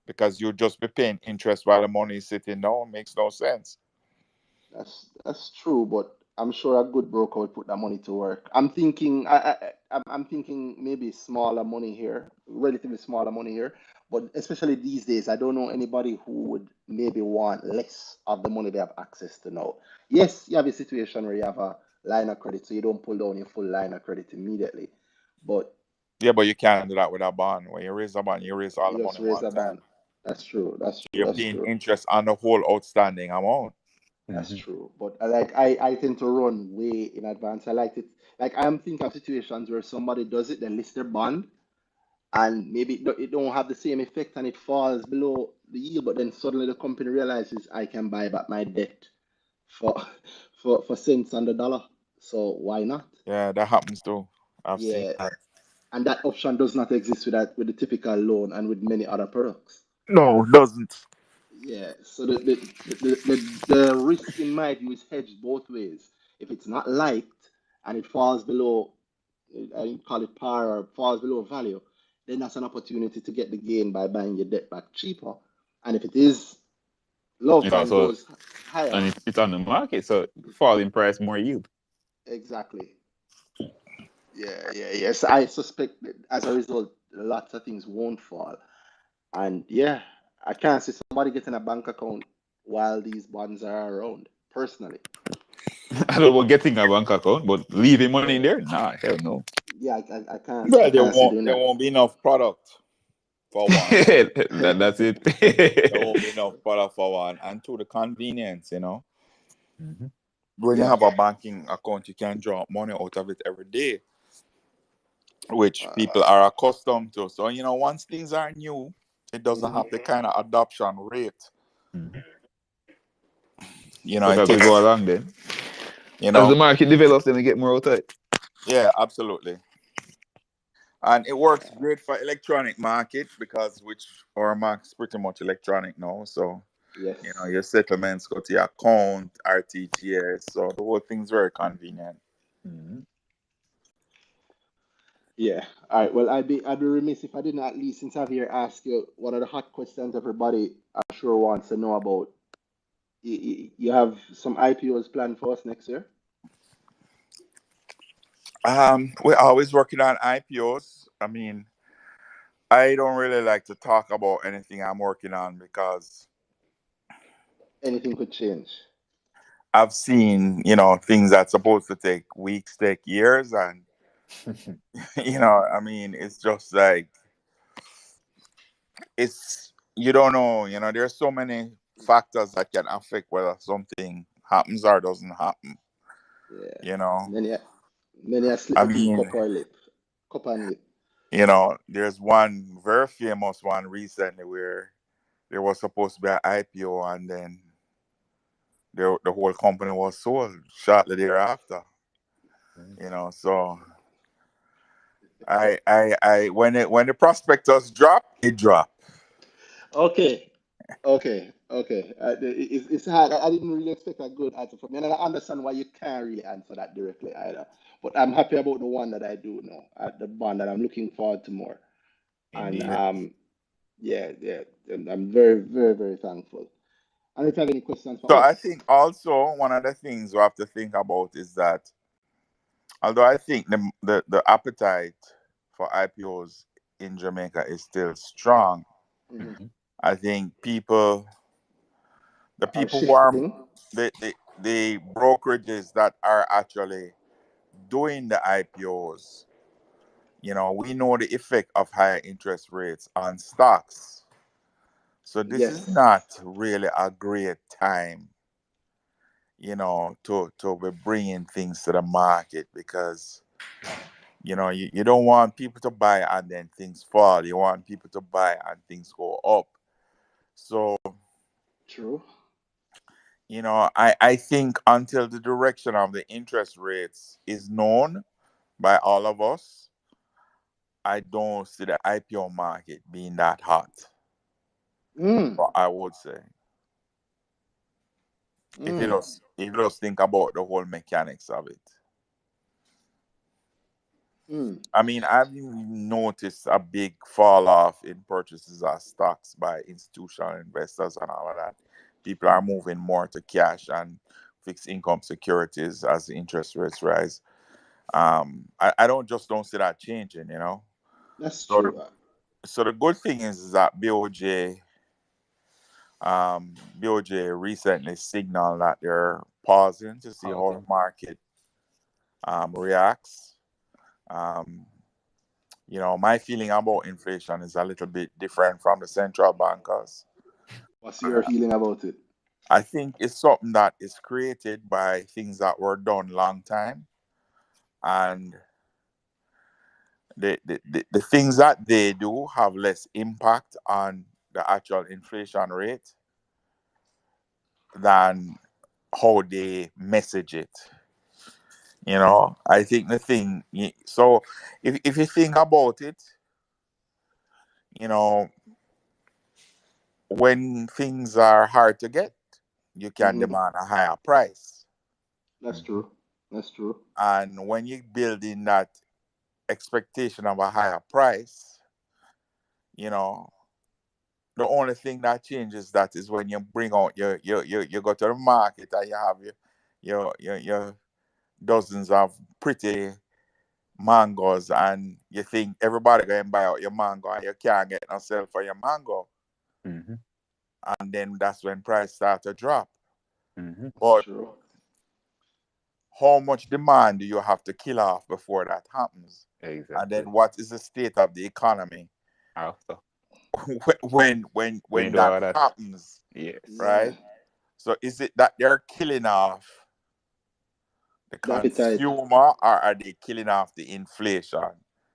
because you'll just be paying interest while the money is sitting down. Makes no sense. That's true, but I'm sure a good broker would put that money to work. I'm thinking I'm thinking maybe smaller money here, relatively smaller money here, but especially these days, I don't know anybody who would maybe want less of the money they have access to now. Yes, you have a situation where you have a line of credit, so you don't pull down your full line of credit immediately, but Yeah, but you can't do that with a bond. When you raise a bond, you raise all the you just money raise one a time. band. That's true. That's true. You're That's paying true. interest on the whole outstanding amount. That's Mm-hmm. true. But I tend to run way in advance. I like it. Like I'm thinking of situations where somebody does it, they list their bond, and maybe it don't have the same effect and it falls below the yield, but then suddenly the company realizes I can buy back my debt for for cents on the dollar. So why not? Yeah, that happens too. I've seen Yeah. that. And that option does not exist with the typical loan and with many other products. No, it doesn't. Yeah, so the risk in my view is hedged both ways. If it's not liked and it falls below, I call it par or falls below value, then that's an opportunity to get the gain by buying your debt back cheaper. And if it is loved Yeah, and so goes higher, and it's on the market, so falling price, more yield. exactly. Yes. I suspect that as a result, lots of things won't fall. And yeah, I can't see somebody getting a bank account while these bonds are around, personally. I don't know about getting a bank account, but leaving money in Yeah, there? Nah, hell no. yeah, I Well, there can't see won't doing there that. won't be enough product for one. That's There it. won't be enough product for one, and to the convenience. Mhm. When you Yeah, have a banking account, you can draw money out of it every day, which uh, people are accustomed to. So once things are new, it doesn't mhm. have the kind of adoption rate. Mhm. But It as we go takes. along, then You as the know, market develops, then we get more out of it. yeah, absolutely. And it works great for electronic market because which our market's pretty much electronic now. So Yes. your settlements go to your account, RTGS. So the whole thing's very convenient. Mhm. Yeah. All right. Well, I'd be remiss if I didn't at least, since I've here, ask you one of the hot questions everybody I'm sure wants to know about. You have some IPOs planned for us next year? We're always working on IPOs. I mean, I don't really like to talk about anything I'm working on because Anything could change. I've seen, things that's supposed to take weeks, take years, and I mean, it's just like it's you don't know, there's so many factors that can affect whether something happens or doesn't happen. Yeah. You know, Many, many a slip I between mean, cup or lip, cup and lip. there's one very famous one recently where there was supposed to be an IPO and then the whole company was sold shortly thereafter. So When the prospectus drop, it drop. Okay, okay. It's hard. I didn't really expect a good answer from you, and I understand why you can't really answer that directly either. But I'm happy about the one that I do know, the one that I'm looking forward to more. And Indeed. yeah, yeah, and I'm very, very, very thankful. And if you have any questions So for I us, think also one of the things we have to think about is that although I think the appetite for IPOs in Jamaica is still strong, mhm, Mm-hmm. I think the are people who are shifting. the brokerages that are actually doing the IPOs, we know the effect of higher interest rates on stocks. So this is Yes, not really a great time, to be bringing things to the market because you don't want people to buy and then things fall. You want people to buy and things go up. So, true. I think until the direction of the interest rates is known by all of us, I don't see the IPO market being that hot. Mm, But I would say, mm, if you just think about the whole mechanics of it. mm. I mean, I've noticed a big fall off in purchases of stocks by institutional investors and all of that. People are moving more to cash and fixed income securities as the interest rates rise. I don't see that changing. That's So the, true. so the good thing is that BOJ recently signaled that they're pausing to see how the Awesome. market reacts. Um, my feeling about inflation is a little bit different from the central bankers. What's your feeling about it? I think it's something that is created by things that were done long time, and the things that they do have less impact on the actual inflation rate than how they message it. I think the thing. So if you think about it, you know, when things are hard to get, you can Hmm. demand a higher price. That's Mm-hmm. true. That's true. And when you build in that expectation of a higher price, you know, the only thing that changes that is when you bring out you go to the market and you have your dozens of pretty mangoes and you think everybody gonna buy out your mango and you can't get no sell for your mango. Mm-hmm. And then that's when price start to drop. Mm-hmm. That's But true. how much demand do you have to kill off before that happens? And Exactly. then what is the state of the economy Also, when you when do that all that, happens, yes. Yeah. right? So is it that they're killing off the The appetite. consumer or are they killing off the inflation?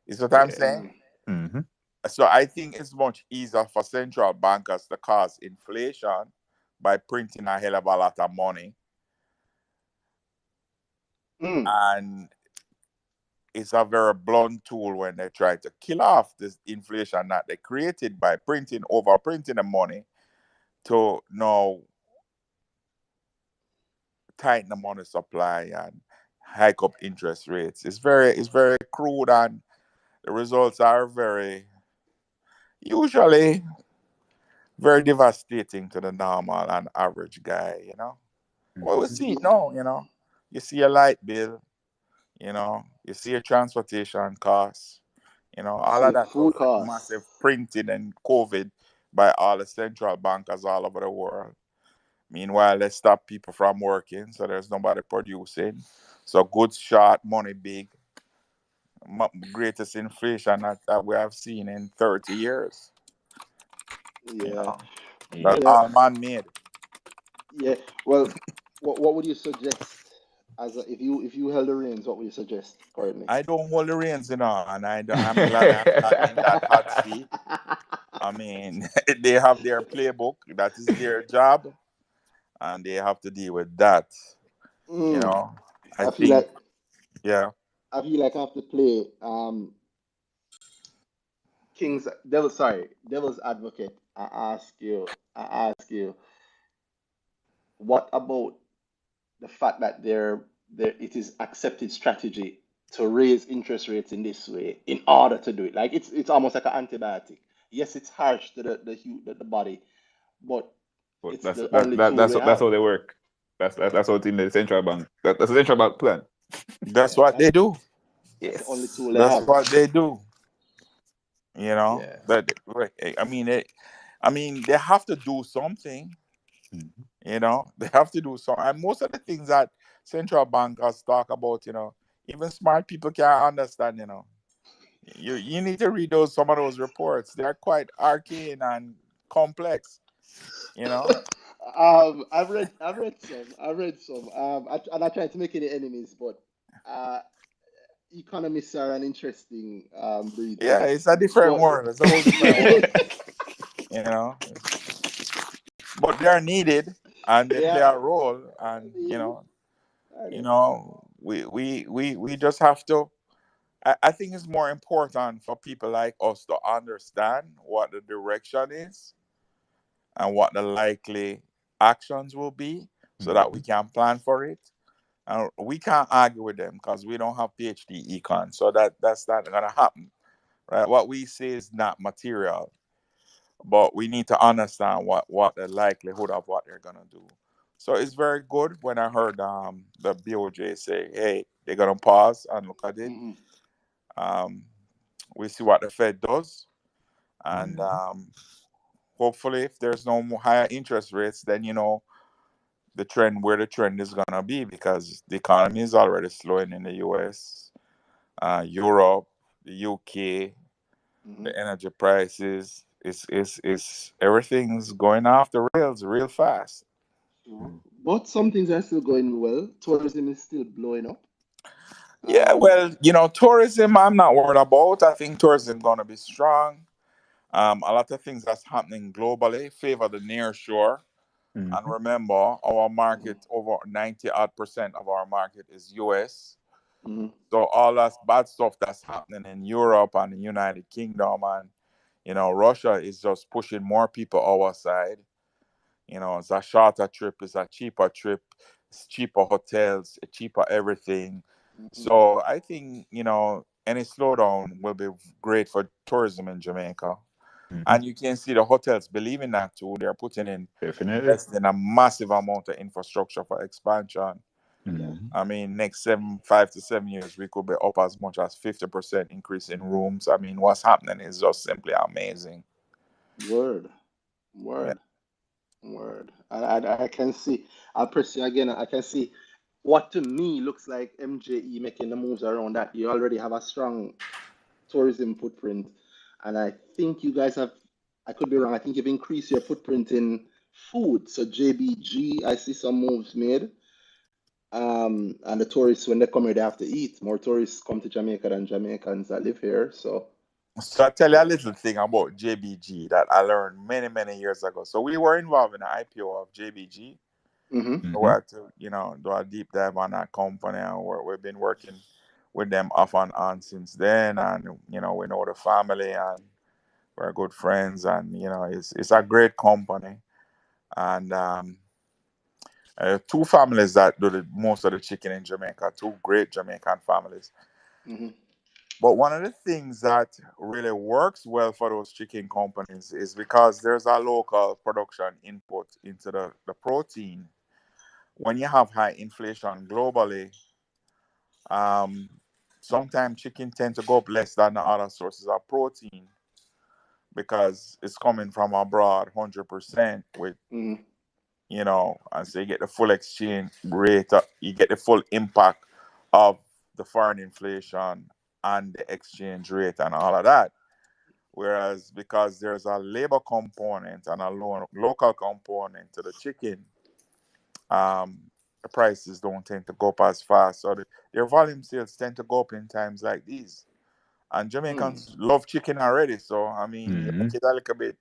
Is what I'm Yeah. saying? Mm, Mm-hmm. So I think it's much easier for central bankers to cause inflation by printing a hell of a lot of money. mm. And it's a very blunt tool when they try to kill off this inflation that they created by overprinting the money to now tighten the money supply and hike up interest rates. It's very crude and the results are usually very devastating to the normal and average guy. Well, we Mm-hmm. see it now. You see a light bill, you see a transportation cost, all of See, that was food costs. massive printing and COVID by all the central bankers all over the world. Meanwhile, they stop people from working, so there's nobody producing. So goods short, money big, greatest inflation that we have seen in 30 years. You Yeah. know, that's Yep. Yeah. all man made. Yeah. Well, what would you suggest as if you held the reins? What would you suggest currently? I don't hold the reins, and I'm glad I'm not in that hot seat. I mean, they have their playbook. That is their job, and they have to deal with that. You Mm, know, I I feel think, like yeah. I have to play. devil's advocate. I ask you, what about the fact that it is accepted strategy to raise interest rates in this way in order to do it? Like it's almost like an antibiotic. Yes, it's harsh to the body, but But it's the only tool we that's have. how they work. That's how it's in the central bank. That's the central bank plan. That's what That's they do. that's the only Yes. tool they That's have. what they do. You know, Yeah. but I mean, they have to do something. Mhm. You know, they have to do something. And most of the things that central bankers talk about, even smart people can't understand. You need to read some of those reports. They're quite arcane and complex. You know. I've read some. I'm not trying to make any enemies, but uh, economists are an interesting breed, Yeah, man. it's a different But world. It's a whole different world. You know, but they're needed and they they play are, a role. And needed, are they? we just have to. I think it's more important for people like us to understand what the direction is and what the likely actions will be, so that we Mhm. can plan for it. And we can't argue with them because we don't have PhD econ, so that's not gonna happen, right? What we say is not material, but we need to understand what the likelihood of what they're gonna do. So it's very good when I heard the BOJ say, "Hey, they're gonna pause and look at it." Hmm. Um, we see what the Fed does, and Mhm. hopefully, if there's no more higher interest rates, then the trend is gonna be, because the economy is already slowing in the U.S., Europe, the UK. Hmm. The energy prices is everything's going off the rails real fast. Sure. Mhm. But some things are still going well. Tourism is still blowing up. Yeah, Um, well, tourism I'm not worried about. I think tourism gonna be strong. A lot of things that's happening globally favor the near shore. And Mhm. remember, our mhm, market, over 90 odd percent of our market is US. mhm, So all that bad stuff that's happening in Europe and the United Kingdom, and Russia is just pushing more people our side. It's a shorter trip, it's a cheaper trip, it's cheaper hotels, cheaper everything. mhm, So I think, any slowdown will be great for tourism in Jamaica. Mhm. And you can see the hotels believing that too. They're putting in, Definitely. investing a massive amount of infrastructure for expansion. yeah. Mhm. I mean, next 5 to 7 years, we could be up as much as 50% increase in rooms. I mean, what's happening is just simply amazing. Word, Yeah. word, word. I can see. I'll press you again. I can see what to me looks like MJE making the moves around that. You already have a strong tourism footprint, and I think you guys have. I could be wrong. I think you've increased your footprint in food. So JBG, I see some moves made. And the tourists, when they come here, they have to eat. More tourists come to Jamaica than Jamaicans that live here. So, So I'll tell you a little thing about JBG that I learned many, many years ago. So we were involved in the IPO of JBG. hmm, We Mhm. had to, do a deep dive on that company, and we've been working with them off and on since then. And, we know the family, and we're good friends. And, it's a great company. And two families that do most of the chicken in Jamaica, two great Jamaican families. hmm, But one of the things that really works well for those chicken companies is because there's a local production input into the protein. When you have high inflation globally, um, sometimes chicken tend to go up less than the other sources of protein, because it's coming from abroad 100% with, hmm, and so you get the full exchange rate, you get the full impact of the foreign inflation and the exchange rate and all of that. Whereas, because there's a labor component and a local component to the chicken, um, the prices don't tend to go up as fast. So their volume sales tend to go up in times like these. And hmm, Jamaicans love chicken already. So, I mean, you make Mhm. it a little bit,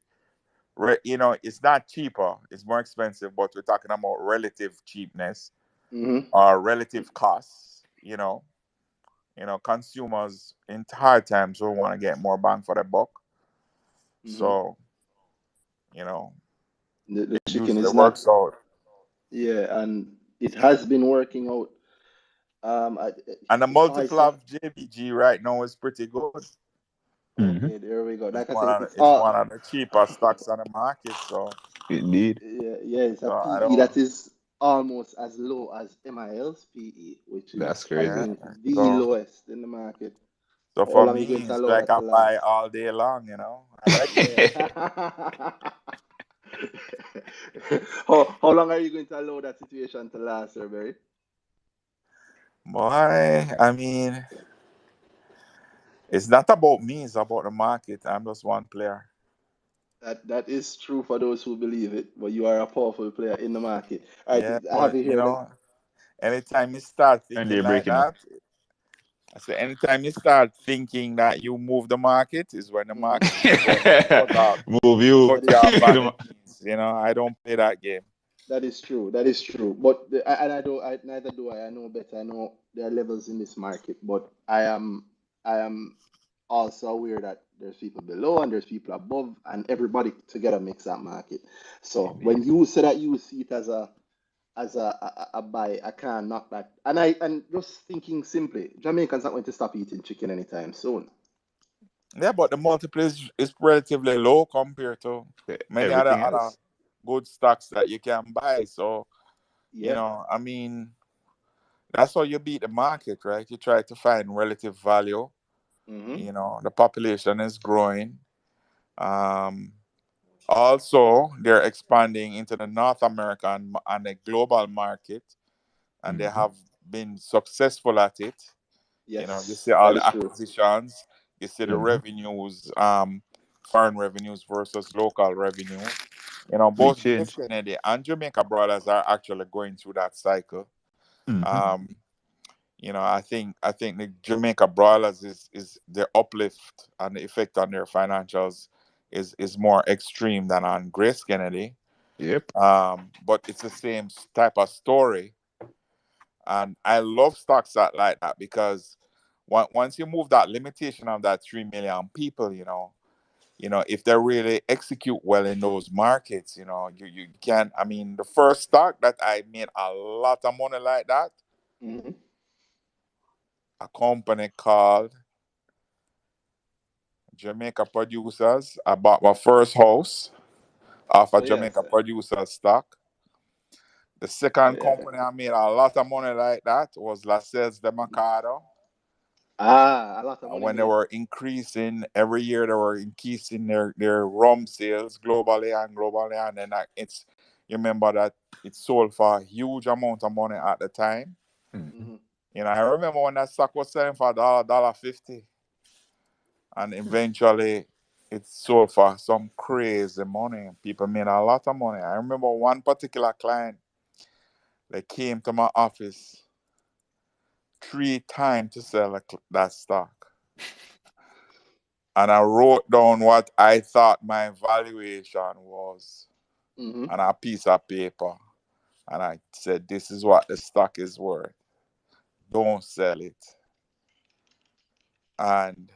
it's not cheaper, it's more expensive, but we're talking about relative cheapness hmm, or relative costs. Consumers in hard times will want to get more bang for the buck. So, you know, The it chicken usually is not, works out. yeah, and it has been working out. I, And the if I multiple say, of JBG right now is pretty good. Mm-hmm. okay, there we go. It's Like I said, it's it's all, one of the cheaper stocks on the market. So, Indeed. yeah, yeah, it's a I PE don't. that is almost as low as MIL's PE, which That's is Yeah. crazy. probably the So, lowest in the market. so How for long are you me, going to it's allow like that I to buy last? all day long. I like it. Yeah. How long are you going to allow that situation to last, Sir Berry? Boy, I mean, it's not about me. It's about the market. I'm just one player. That is true for those who believe it, but you are a powerful player in the market. All right, Yeah, I have but you here then. anytime you start And thinking they're like breaking up. that, I say anytime you start thinking that you move the market is when the Hmm. market is going to Move you. That cut you is off on the knees. I don't play that game. that is true. That is true. But and I don't. Neither do I. I know better. I know there are levels in this market, but I am also aware that there's people below and there's people above, and everybody together makes that market. So when Indeed. you say that you see it as a buy, I can't knock that. And just thinking simply, Jamaicans not going to stop eating chicken anytime soon. Yeah, but the multiple is relatively low compared to many Everything other else. good stocks that you can buy. So, Yep. I mean, that's how you beat the market, right? You try to find relative value. Mm-hmm. The population is growing. Um, Also, they're expanding into the North American and the global market, and they Mm-hmm. have been successful at it. You Yes, see all that the is true. acquisitions, you see the Mm-hmm. revenues, foreign revenues versus local revenues. Big Both Grace change. Kennedy and Jamaica Brothers are actually going through that cycle. Mm-hmm. Um, I think the Jamaica Brothers is their uplift and the effect on their financials is more extreme than on Grace Kennedy. Yep. But it's the same type of story, and I love stocks that like that because once you move that limitation of that 3 million people, if they really execute well in those markets, you can. I mean, the first stock that I made a lot of money like that, Mm-hmm. a company called Jamaica Producers. I bought my first house off a Oh yes. Jamaica Producers stock. The Oh second yeah. company I made a lot of money like that was La Sales de Mercado. Ah, a lot of money When they made. were increasing every year, they were increasing their rum sales globally, and then you remember that it sold for a huge amount of money at the time. Mm-hmm. Mm-hmm. I remember when that stock was selling for dollar 50, and eventually it sold for some crazy money. People made a lot of money. I remember one particular client that came to my office 3 times to sell that stock. And I wrote down what I thought my valuation was Mm-hmm. on a piece of paper. And I said, this is what the stock is worth. Don't sell it. And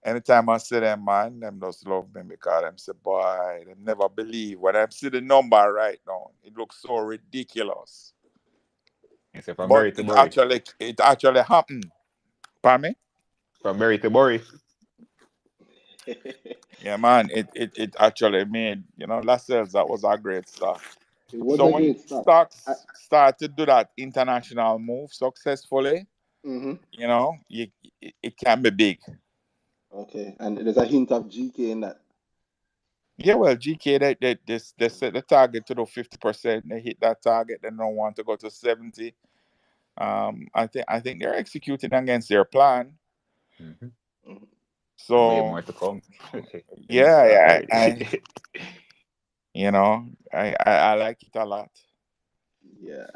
anytime I see them, man, them just love me because them say, boy, they never believe. When I see the number right now, it looks so ridiculous. It's from But Berry to Bury. it actually happened. Pardon me? From Berry to Bury. It Yeah, man, it actually made, Lascelles, that was a great stock. was So a when great start. stocks start to do that international move successfully, Mm-hmm. it can be big. Okay, and there's a hint of GK in that. Yeah, well, GK they set the target to the 50%. They hit that target. They don't want to go to 70. I think they're executing against their plan. Mm-hmm. Mhm. And we have So more to come. Big yeah, stock, yeah, right? I like it a lot. Yeah,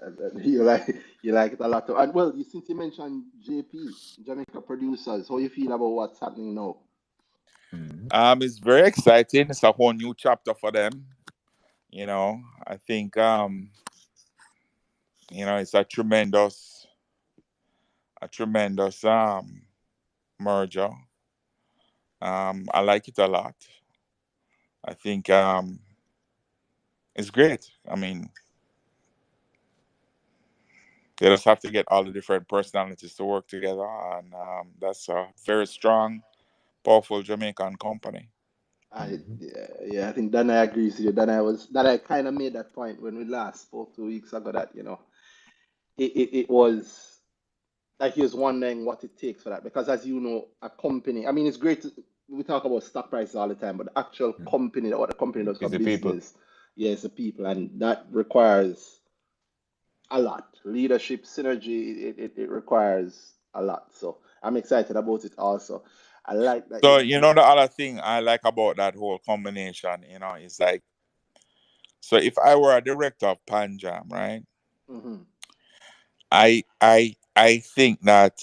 you like it a lot. And well, since you mentioned JP, Jamaica Producers, how you feel about what's happening now? Mm-hmm. It's very exciting. It's a whole new chapter for them. I think it's a tremendous merger. I like it a lot. I think it's great. I mean, they just have to get all the different personalities to work together, and that's a very strong, powerful Jamaican company. Yeah, I think Dana agrees with you. Dana kind of made that point when we last spoke 2 weeks ago that it was like he was wondering what it takes for that because as you know, a company. I mean, it's great. We talk about stock prices all the time, but the actual company, what the company does for It's the people. business, yeah, it's the people, and that requires a lot. Leadership, synergy, it requires a lot. So I'm excited about it also. I like that So you you mentioned. know the other thing I like about that whole combination, is like, so if I were a director of Panjam, right? Hmm. I think that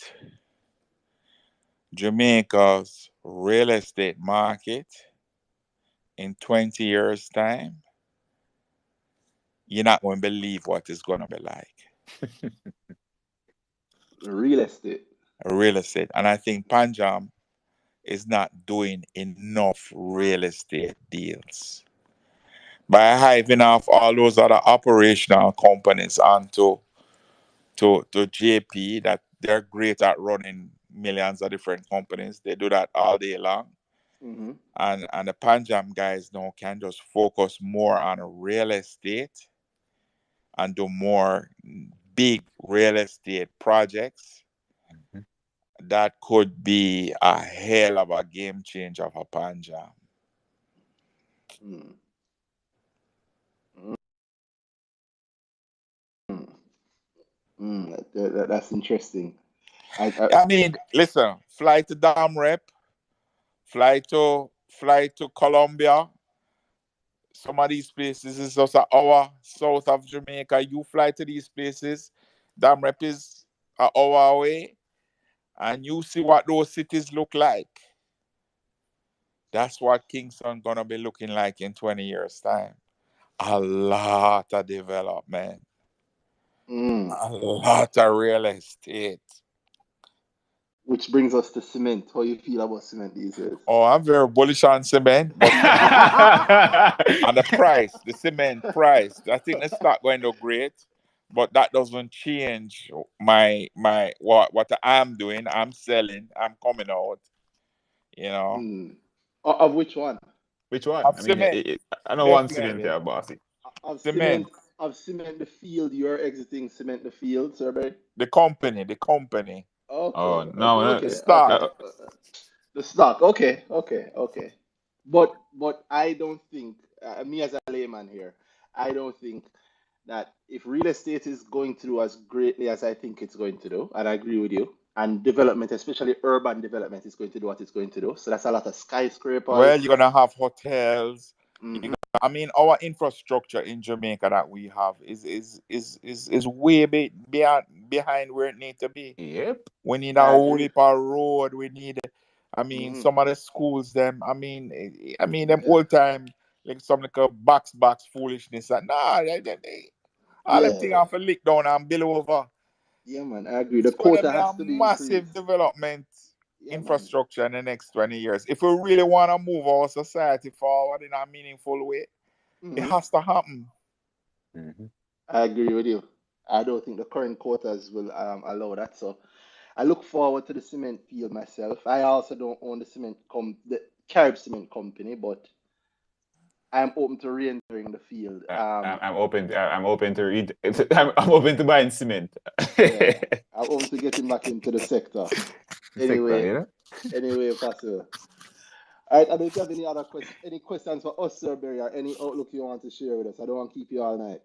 Jamaica's real estate market in 20 years' time, you're not going to believe what it's going to be like. Real estate. Real estate. And I think Panjam is not doing enough real estate deals. By hiving off all those other operational companies onto to JP, that they're great at running millions of different companies. They do that all day long. Hmm. And the Panjam guys now can just focus more on real estate and do more big real estate projects. That could be a hell of a game changer for Panjam. Mm. Mm. That's interesting. I I mean, listen, fly to Dam Rep, fly to Colombia. Some of these places is just an hour south of Jamaica. You fly to these places, Dam Rep is an hour away, and you see what those cities look like. That's what Kingston gonna be looking like in 20 years' time. A lot of development, mm. a lot of real estate. Which brings us to cement. How you feel about cement these days? Oh, I'm very bullish on cement, but on the price, the cement price. I think the stock going to great, but that doesn't change my what I'm doing. I'm selling. I'm coming out. You know, Mm. Of which one? Which one? of I mean, cement, I know one cement definitely here, bossy. Of cement. cement. Of cement the field. You're exiting cement the field, sir. Right? The company, Oh Okay. Okay. no, no. the Okay. stock. Okay. The stock. Okay. Okay. Okay. But I don't think me as a layman here. I don't think that if real estate is going to do as greatly as I think it's going to do, and I agree with you, and development, especially urban development, is going to do what it's going to do. So that's a lot of Well, skyscrapers. you're gonna have hotels. Hmm. I mean, our infrastructure in Jamaica that we have is way behind where it needs to be. Yep. We need a I whole agree. heap of road. We need, I mean, Hmm. some of the schools, them, I mean, them Yeah. old time, like some like a box foolishness. And nah, all them things Yeah. have to lick down and build over. Yeah, man. I agree. The It's going to quota be a has to be massive increased. development Yeah, man. infrastructure in the next 20 years. If we really want to move our society forward in a meaningful way, it Hmm. has to happen. Mhm. I agree with you. I don't think the current quotas will allow that. So I look forward to the cement field myself. I also don't own the Carib Cement Company, but I'm open to re-entering the field. I'm open to read. I'm open to buying cement. Yeah, I'm open to getting back into the sector. Sector, Anyway, you know. anyway, possible. All right, I don't know if you have any questions for us, Sir Berry, or any outlook you want to share with us. I don't want to keep you all night.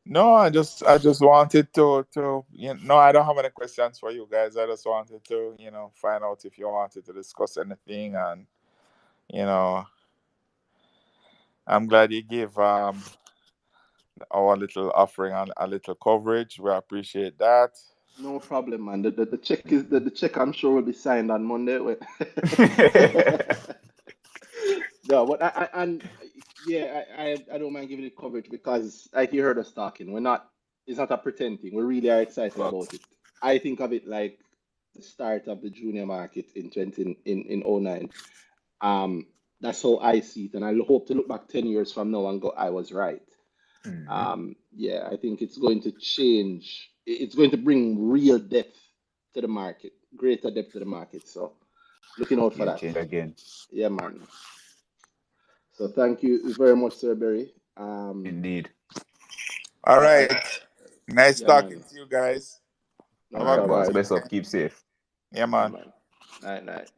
No, I just wanted to, I don't have any questions for you guys. I just wanted to, find out if you wanted to discuss anything. And, you know, I'm glad you gave our little offering and a little coverage. We appreciate that. No problem, man. The check is the check. I'm sure will be signed on Monday. No, but and yeah, I don't mind giving it coverage because like you heard us talking, we're not. It's not a pretend thing. We really are excited about Facts. it. I think of it like the start of the junior market in 2009. That's how I see it, and I hope to look back 10 years from now and go, I was right. Yeah, I think it's going to change. It's going to bring real depth to the market, greater depth to the market. So looking out for Game that. change again. Yeah, man. So thank you very much, Sir Berry. Indeed. All right. Nice Yeah, talking man. to you guys. No Have All a right, good problem. boss. Best up. weekend. Keep safe. Yeah, Yeah, man. man. Night, night.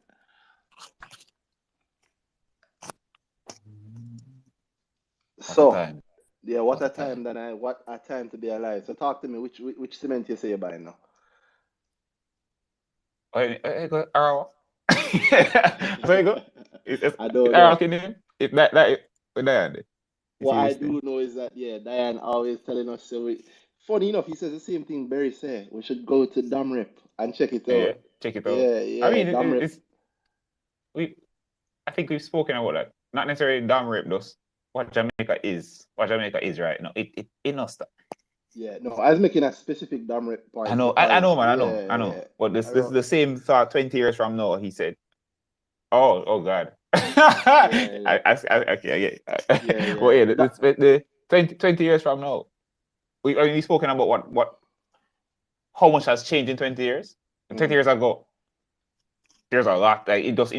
What a So, time. yeah, what What a a time. time what a time to be alive. So talk to me, which cement you say you're buying now? I go Arrow. So you go. It's I don't Arrow know. can name. It that with Diane. Is What he I listening? do know is that yeah, Diane always telling us so funny enough, he says the same thing Barry said. We should go to Damrep and check it Yeah, out. check it out. Yeah, I yeah, mean, Damrep. it's we. I think we've spoken about that. Not necessarily damn rape, just what Jamaica is. What Jamaica is right now. It us. Yeah, no, I was making a specific Damrep I point know. I know, because man. yeah, I know. yeah. But I this is don't, the same thought 20 years from now. He said, "Oh, God." yeah, yeah, Okay, yeah, yeah. Well, yeah. yeah. That, The 20 years from now, we spoken about how much has changed in 20 years. 20 years ago, there's a lot. Like it just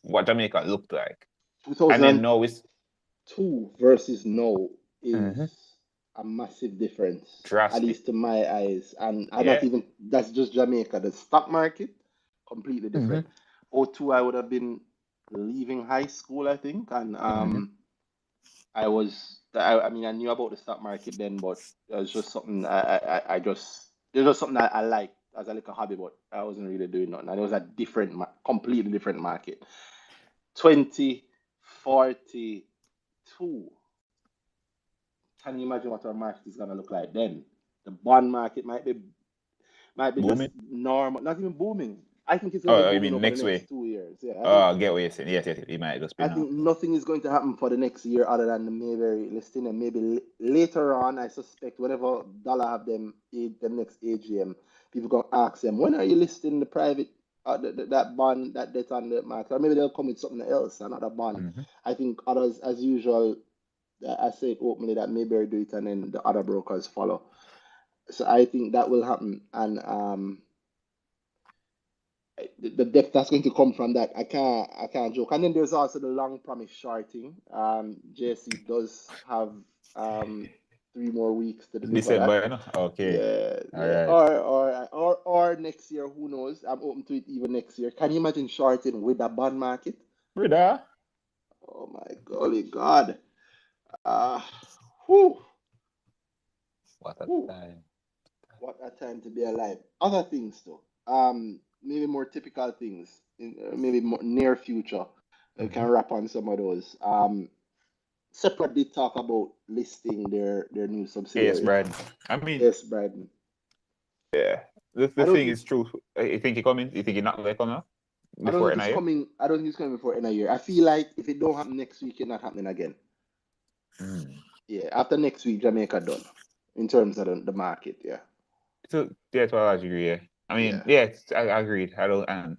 what Jamaica looked like, and then now it's 2002 versus now mhm, is a massive difference, at drastic. least to my eyes. And I not Yeah. even that's just Jamaica. The stock market completely different. Hmm. '02, I would have been leaving high school, I think, and Hmm. I mean I knew about the stock market then, but it was just something I just it was just something I liked as a little hobby, but I wasn't really doing nothing. And it was a different, completely different market. 2042. Can you imagine what our market is gonna look like then? The bond market might be just Booming. normal, not even booming. I think it's gonna be Oh, I booming mean over the next next way. 2 years. Yeah, I think Oh, I get what you're saying. Yes, yes, it might just be I think now. nothing is going to happen for the next year other than the Mayberry listing, and maybe later on, I suspect whenever Dollar have them next AGM, people gonna ask them when are you listing the private that bond that debt on the market, or maybe they'll come with something else, another bond. Hmm. I think others, as usual, I say it openly that Mayberry do it and then the other brokers follow. So I think that will happen, and the depth that's going to come from that, I can't joke. And then there's also the long promise shorting. JC does have 3 more weeks to deliver that. December, you know? Okay. Yeah, All yeah. right. Or next year, who knows? I'm open to it even next year. Can you imagine shorting with the bond market? Brother. Oh my golly God. Uh whew, What a whew. time. What a time to be alive. Other things though. Maybe more typical things in maybe more near future. We can Hmm. wrap on some of those. Separate did talk about listing their new Yes, subsidiary. Brad. I mean, Yes, Bryden. yeah. The I don't thing think is true. You think he coming? You think he not gonna come now? I don't Before think end it's of year? coming. I don't think it's coming before in a year. I feel like if it don't happen next week, it's not happening again. Mm. Yeah, after next week, Jamaica done in terms of the market. Yeah, So that's what I agree. Yeah. I mean, yeah, yeah, I agreed. I don't. yeah.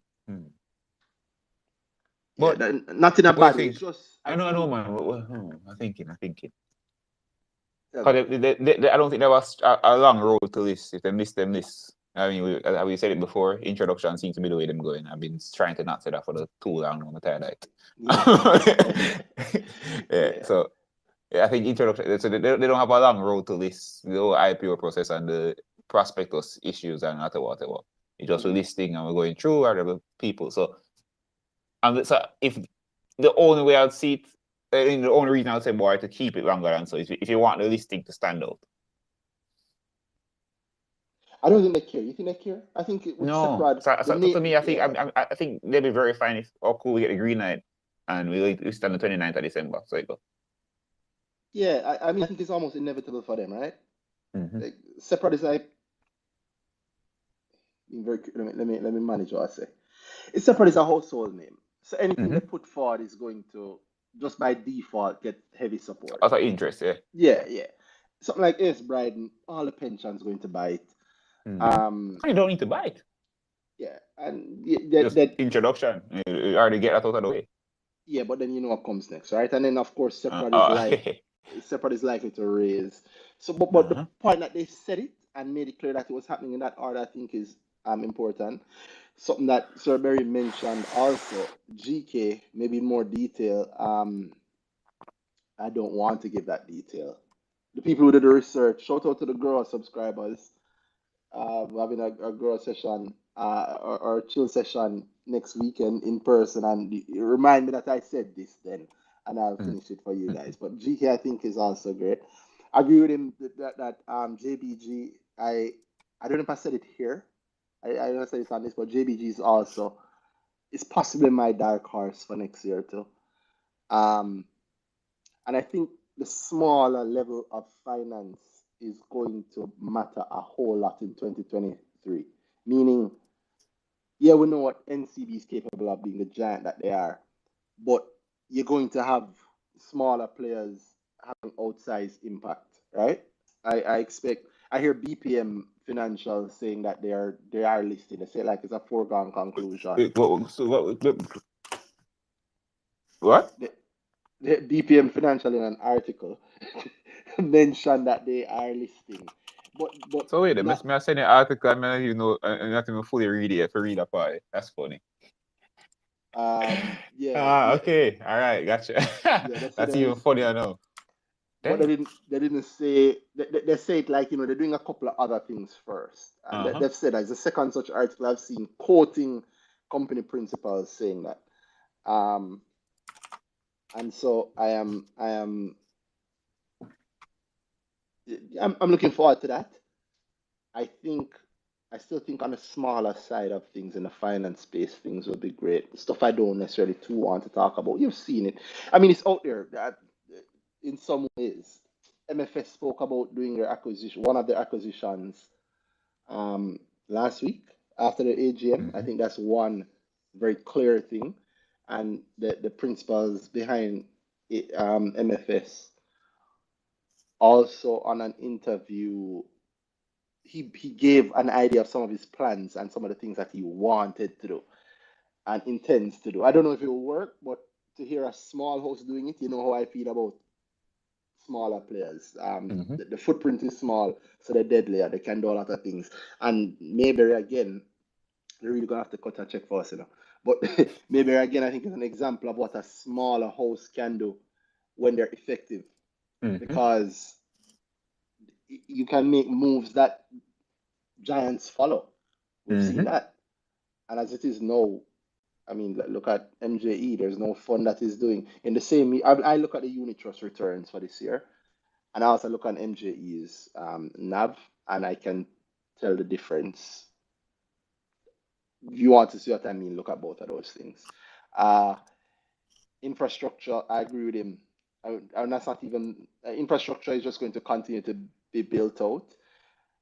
But Not in a what do you bad way. It's think? just I I know, think. man. I'm thinking. I'm thinking. Yeah, go Because on. I don't think there was a long road to this. If they miss them this. I mean, we said it before. Introduction seems to be the way them going. I've been trying to not say that for the too long now. I'm tired of it. Yeah. Yeah. So yeah, I think introduction. So they don't have a long road to this. The whole IPO process and the prospectus issues and whatever. It's just a Hmm. listing and we're going through other people. So so if the only way I'd see it, the only reason I'd say boy to keep it longer than so is if you want the listing to stand out. I don't think they care. You think they care? I think with No. separate the So to name. me, I think Yeah, I think they'd be very fine if cool we get the green light and we stand the 29th of December. So you go. yeah. I mean, I think it's almost inevitable for them, right? Mm-hmm. Like separate is like being very. Let me manage what I say. It's separate is a household name, so anything they Mm-hmm. put forward is going to just by default get heavy support. Also interest, yeah. Yeah, yeah. Something like S. Bryden, all the pensions going to buy it. Mm-hmm. Um, You don't need to buy it. yeah. And Just introduction. You already get that out of the way. yeah, but then you know what comes next, right? And then of course Uh, Separate is likely to raise. So, but the uh-huh. point that they said it and made it clear that it was happening in that order, I think is important. Something that Sir Berry mentioned also, GK, maybe in more detail. I don't want to give that detail. The people who did the research, shout out to the girl subscribers. We're having a girl session or chill session next weekend in person, and remind me that I said this then, and I'll Mm. finish it for you guys. But GK I think is also great. I agree with him that JBG. I don't know if I said it here. I don't know if I said it on this, but JBG is also is possibly my dark horse for next year too. Um, and I think the smaller level of finance is going to matter a whole lot in 2023. Meaning, yeah, we know what NCB is capable of being the giant that they are, but you're going to have smaller players having outsized impact, right? I expect. I hear BPM Financial saying that they are listed. They say like it's a foregone conclusion. What? The BPM Financial in an article mentioned that they are listing, but So wait, not. I send an article. I'm not even know. I'm not even fully read it. For read a part. That's funny. Yeah, yeah, Okay. All right. Gotcha. yeah. They said That's they're even listing, funnier now. but Damn. they didn't say they say it like they're doing a couple of other things first, and Uh-huh. they've said as the second such article I've seen quoting company principals saying that. Um, and so I'm looking forward to that. I think I still think on the smaller side of things in the finance space, things will be great. Stuff I don't necessarily too want to talk about. You've seen it. I mean, it's out there. That in some ways, MFS spoke about doing their acquisition, one of their acquisitions, last week after the AGM. I Mm-hmm. think that's one very clear thing, and the principles behind it, MFS also on an interview he gave an idea of some of his plans and some of the things that he wanted to do and intends to do. I don't know if it will work, but to hear a small host doing it, you know how I feel about smaller players. Mm-hmm. The footprint is small, so they're deadlier. They can do a lot of things. And maybe again, they're really gonna have to cut a check for us, you know. But maybe again, I think it's an example of what a smaller host can do when they're effective, Mm-hmm. because you can make moves that giants follow. We've seen Mm-hmm. that. And as it is now, I mean, look at MJE. There's no fund that is doing in the same. I look at the unit trust returns for this year, and I also look at MJE's NAV, and I can tell the difference. If you want to see what I mean, look at both of those things. Uh, Infrastructure, I agree with him. And that's not even infrastructure is just going to continue to be built out.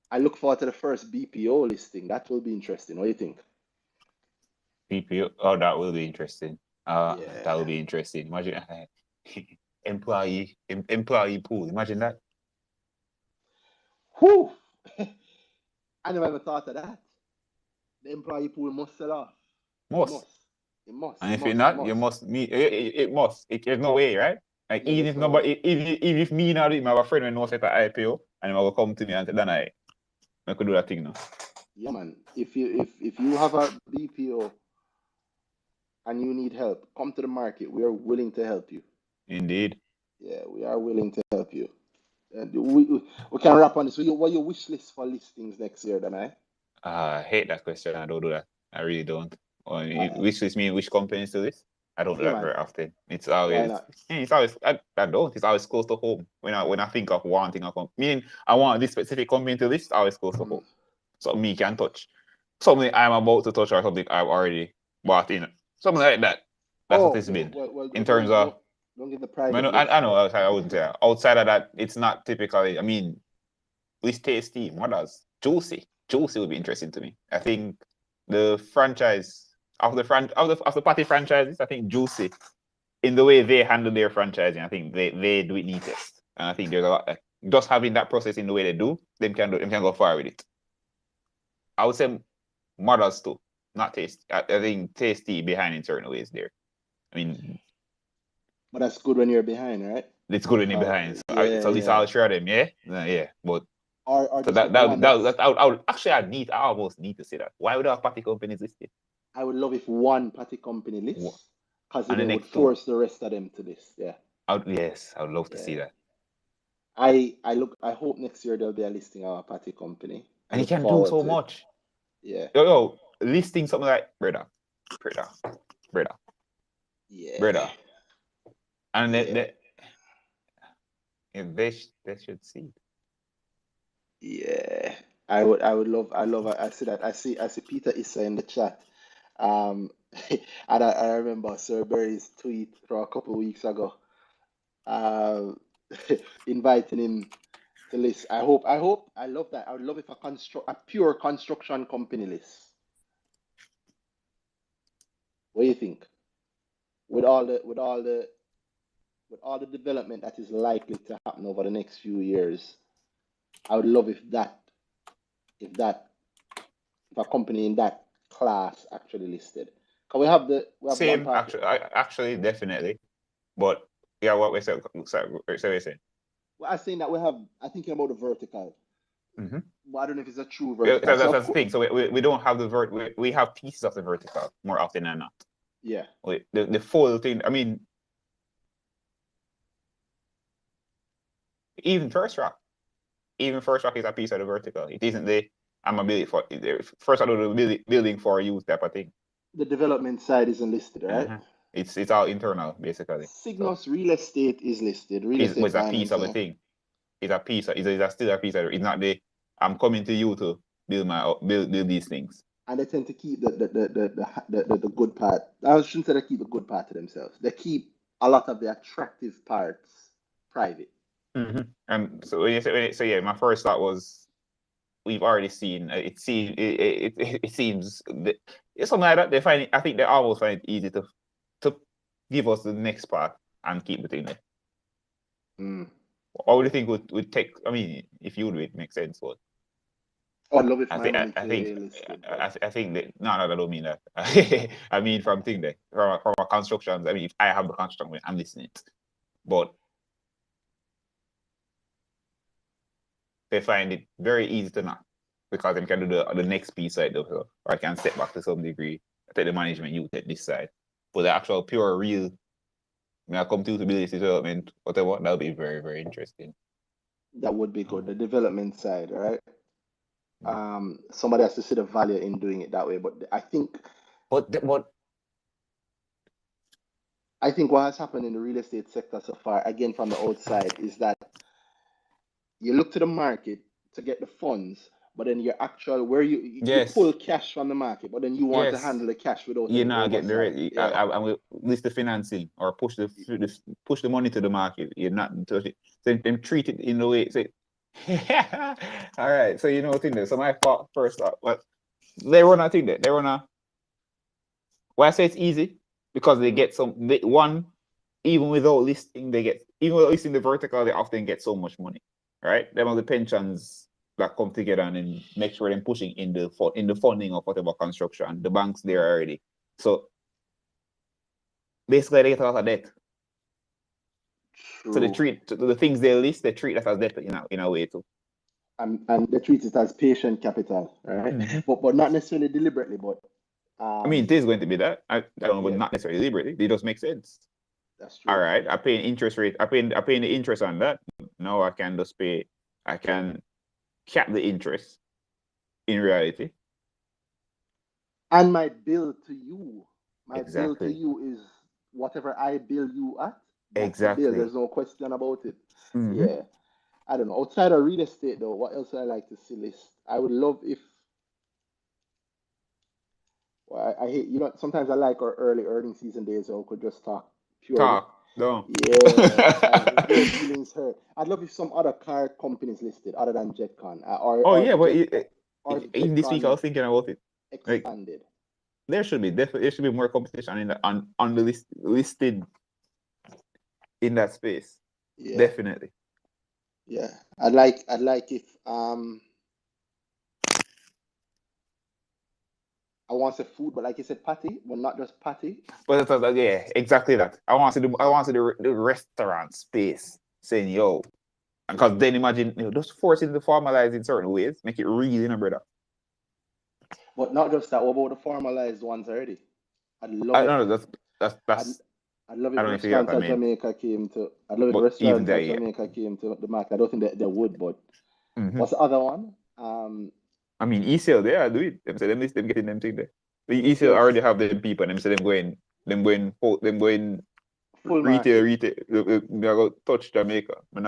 I look forward to the first BPO listing. That will be interesting. What do you think? PPO. Oh, that will be interesting. That will Yeah. be interesting. Imagine employee pool. Imagine that. Whew. I never even thought of that. The employee pool must sell off. It Must. must. It must. And It if it must. It not, you must. must meet. It must. There's no way, right? Like Yeah, even there's if no way. nobody, even if me now, I have a friend when knows at the IPO, and he will come to me and say, "Then I could do that thing now." Yeah, man. If you have a BPO and you need help, come to the market. We are willing to help you. Indeed. Yeah, we are willing to help you. And we can wrap on this. What your wish list for listings next year, then I? I hate that question. I don't do that. I really don't. Uh, Which is me, which companies do this? I don't do yeah, that man. very often. Why not? It's always, I don't. It's always close to home. When I think of wanting a company, meaning I want this specific company to list, it's always close to Mhm. home. Something me can touch. Something I'm about to touch or something I've already bought in. Something like that. That's what Oh, it's been. well, In terms of, don't give the I private know, list. I know, I wouldn't say that. Outside of that, it's not typically, I mean, with tasty, what does? Juicy. Juicy would be interesting to me. I think the franchise of the party franchises, I think Juicy, in the way they handle their franchising, I think they do it neatest. And I think there's a lot just having that process in the way they do, them can go far with it. I would say models too. not taste. I think tasty behind in certain ways there. I mean, But that's good when you're behind, right? it's good when you're behind. So, Yeah, so at least yeah. I'll try them, yeah? Yeah. But Or so just get the one I would actually I almost need to say that. Why would our party companies listed? I would love if one party company lists, because And then the it would next two. force the rest of them to list. Yeah. Yes, I would love to see Yeah. that. I hope next year there'll be a listing of a party company. I And you look can do forward so to it. much. Yeah. Yo, listing something like brother. Yeah. And Yeah. they should see. Yeah. I see that. I see Peter Issa in the chat. Um and I remember Sir Berry's tweet from a couple of weeks ago. Um inviting him to list. I love that. I would love if a pure construction company list. What do you think? With all the development that is likely to happen over the next few years, I would love if that if a company in that class actually listed. Because we have one Same, party. actually, definitely. But yeah, what we said, we saying. Well, I'm saying that I'm thinking about the vertical, Mm-hmm. but I don't know if it's a true vertical. So That's the thing. So we don't have we have pieces of the vertical more often than not. yeah, The full thing. I mean, even first rock is a piece of the vertical. It isn't the I'm a building for first I do the building for use type of thing. the development side isn't listed, right? It's all internal basically. Cygnus real estate is listed. Real estate It's a piece of a financing. thing. It's a piece. It's still a piece of it. It's not the I'm coming to you to build these things. And they tend to keep the good part. I shouldn't say they keep the good part to themselves. They keep a lot of the attractive parts private. Mm-hmm. And so yeah, my first thought was we've already seen it seems it's something like that. They find it, I think they almost find it easy to give us the next part and keep the thing there. Mm. What would you think would take? I mean, if you do it, makes sense. But I'd love if I my think money I think listed. I think that no, I don't mean that. I mean from thing there from a construction. I mean, if I have the construction, I'm listening. But they find it very easy to not because they can do the next piece side of it, or I can step back to some degree. I take the management, you take this side. But the actual pure real when I come to business development, whatever, that'll be very, very interesting. That would be good. The development side, right? Somebody has to see the value in doing it that way. But I think what has happened in the real estate sector so far, again from the outside, is that you look to the market to get the funds, but then your actual where you pull cash from the market, but then you want to handle the cash without any oversight. I will list the financing or push the money to the market. You're not touch it. So them treat it in the way. Say, all right. So you know what thing there. So my first thought, but they run a thing there. They run a. Why I say it's easy because they get even without listing, even without listing the vertical, they often get so much money, right? Them are the pensions that come together and then make sure they're pushing in the funding of whatever construction. The banks there already. So basically they get a lot of debt. True. So the things they list, they treat that as debt in a way too. And they treat it as patient capital, right? Mm-hmm. But not necessarily deliberately, but I mean, it is going to be that. I don't know, but not necessarily deliberately. It just makes sense. That's true. All right, I pay an interest rate. I pay the interest on that. Now I can just pay. I can cap the interest. In reality. And my bill to you, bill to you is whatever I bill you at. Exactly. The bill. There's no question about it. Mm-hmm. Yeah. I don't know. Outside of real estate, though, what else would I like to see list? I would love if. Well, I hate sometimes I like our early earning season days where we could just talk purely. No. Yeah. No feelings hurt. I'd love if some other car companies listed other than JetCon. Even this week I was thinking about it. Expanded. There should be more competition on the listed in that space. Yeah. Definitely. Yeah. I'd like if I want to say food, but like you said, patty, but not just patty. But yeah, exactly that. I want to see the restaurant space saying, yo, because then imagine, just force it to formalize in certain ways, make it really, brother. But not just that. What about the formalized ones already? I'd love I it. don't know. I'd, That's. I'd love I if don't know if you get restaurants what I at mean, Jamaica came to. I'd love if but even restaurants there, at yeah. Jamaica came to the market. I don't think they would, but Mm-hmm. what's the other one? I mean, ECL, they are doing it. Them say them getting them thing there. The ECL ECS already have them people, and them say them going full retail. market. They go touch Jamaica. I'm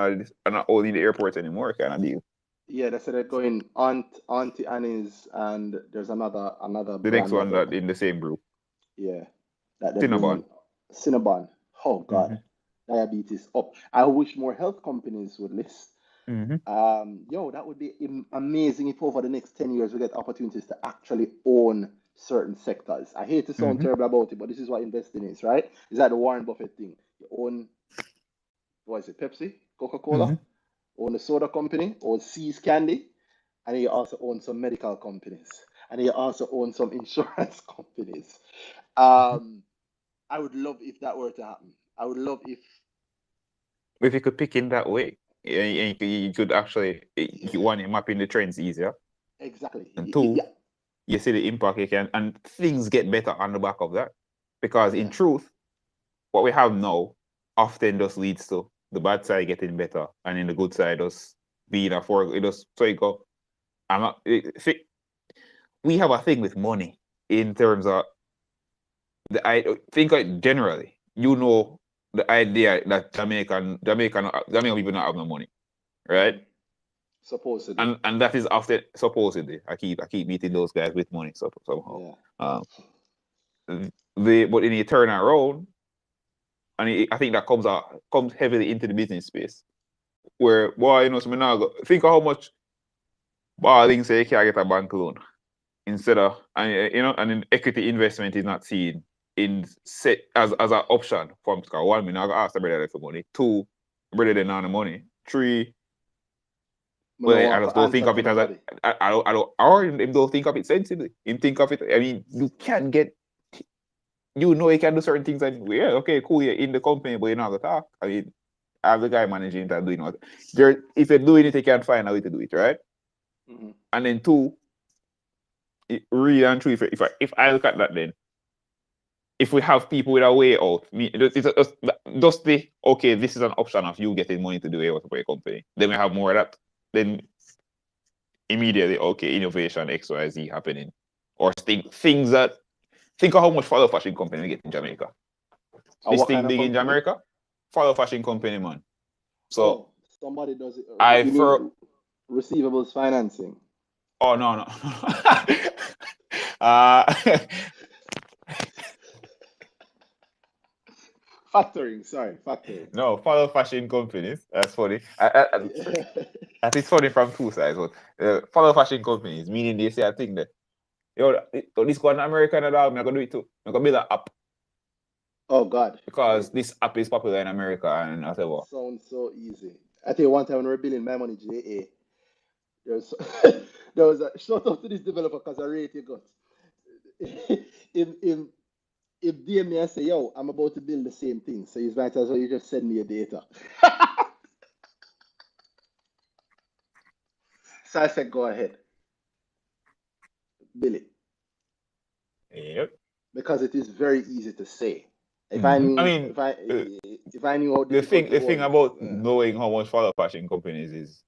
not only in the airports anymore, kind of deal. Yeah, they said they're going Auntie Annie's, and there's another The next brand that one they're that in the same group, yeah that they're Cinnabon. bringing. Cinnabon. Oh Mm-hmm. God, diabetes up. I wish more health companies would list. Mm-hmm. Yo, that would be amazing if over the next 10 years we get opportunities to actually own certain sectors. I hate to sound Mm-hmm. terrible about it, but this is what investing is, right? Is that the Warren Buffett thing? You own, what is it, Pepsi, Mm-hmm. Coca-Cola, own a soda company, own Seas Candy, and then you also own some medical companies, and then you also own some insurance companies. Um, I would love if that were to happen. I would love If you could pick in that way, you could actually, one, mapping the trends easier, exactly. and two, Yeah, you see the impact you can, and things get better on the back of that. Because in yeah, truth, what we have now often just leads to the bad side getting better, and in the good side just being a for it just so you go. I'm not. We have a thing with money in terms of I think generally, the idea that Jamaican people not have no money, right? mhm, supposedly. And that is often supposedly. I keep meeting those guys with money somehow. Yeah. Um, but in the turn around, and I think that comes heavily into the business space where boy, so me now go, think of how much balling say you can get a bank loan instead of and then equity investment is not seen in set as an option from Scar. One, me now go ask the brother for money. Two, brother they not the money. Three, I don't well, I want just to don't think answer of to it as a nobody. I don't or him don't think of it sensibly. Him think of it. I mean, you can get you can do certain things and yeah, okay, cool, you're in the company, but you're not gonna talk. I mean, I have the guy managing that doing what there if you're doing it, you can find a way to do it, right? Hmm. And then two, really and true, if I look at that then, if we have people with a way out, just the okay, this is an option of you getting money to do a for a company. Then we have more of that. Then immediately, okay, innovation XYZ happening, or things that think of how much follow fashion company we get in Jamaica. This What thing kind of big in company? Jamaica, follow fashion company, man. So Oh, somebody does it. I You for mean receivables financing? oh no uh Factoring, sorry, factoring. no follow fashion companies. That's funny. Yeah. That is funny from two sides. But follow fashion companies, meaning they say I think that this go in America and all, I'm gonna do it too. I'm gonna build an app Oh God, because this app is popular in America and whatever. sounds so easy. I tell you one time when we were building my money JA, there's there was a shout out to this developer because I rate you got. If if DM me and say, yo, I'm about to build the same thing, so it's right as well you just send me your data. So I said, go ahead, build it. Yep. Because it is very easy to say. If I I knew, mean, if I knew how the difficult thing it the thing was, about yeah, knowing how much follow fashion companies is,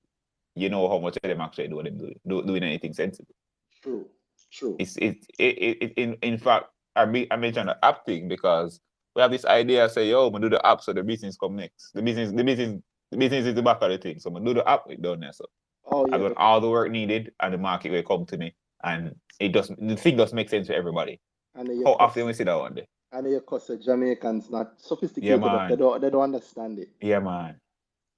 you know how much of them actually do them doing anything sensible. true, true. In fact, I mentioned the app thing because we have this idea say, yo, we do the app so the business come next. The business is the back of the thing. So we do the app, it done there. So Oh I've yeah, done all the work needed and the market will come to me. And the thing does make sense for everybody. and then your How cost, often we see that one day? and then your cost of Jamaicans not Yeah, sophisticated enough. man. They don't understand it. Yeah, man.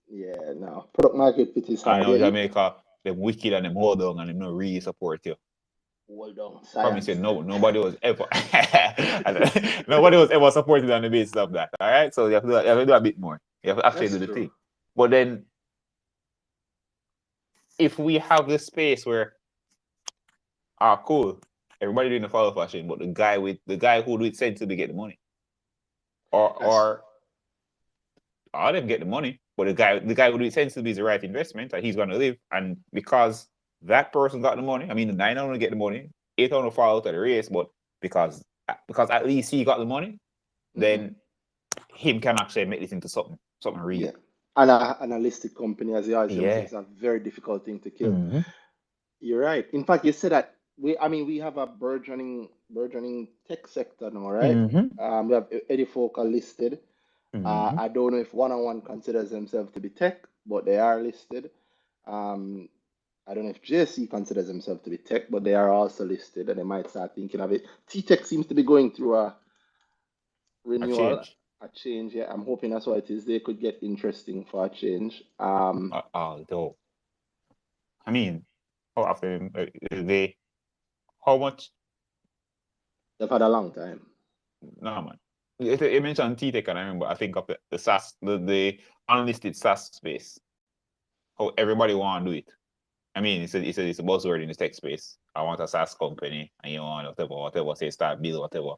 Yeah, no. Product market fit is I hard. know Yeah, Jamaica, them wicked and them hold on and them not really support you. hold on, Promise you, science. nobody was ever nobody was ever supported on the basis of that. All right, so you have to do a bit more. You have to actually That's do the true. thing. But then, if we have this space where, cool, everybody doing the follow fashion, but the guy who do it sensibly get the money. Or all of them get the money, but the guy who do it sensibly is the right investment that he's gonna live. And because that person got the money, I mean the 900 get the money, 800 fall out of the race, but because at least he got the money, then him can actually make this into something real. Yeah. And a listed company, as you always say, Yeah. it's a very difficult thing to kill. Mm-hmm. You're right. In fact, you said that we have a burgeoning tech sector now, right? Mm-hmm. We have Edifocal listed. Mm-hmm. I don't know if one considers themselves to be tech, but they are listed. I don't know if JC considers himself to be tech, but they are also listed, and they might start thinking of it. T-Tech seems to be going through a renewal, a change. Yeah, I'm hoping that's what it is. They could get interesting for a change. Although, I mean, how often how much? They've had a long time. No, man. You mentioned T-Tech, and I remember I think of the SaaS, the unlisted SaaS space. How everybody want to do it. I mean, it's a buzzword in the tech space. I want a SaaS company, and you want whatever, say start build whatever.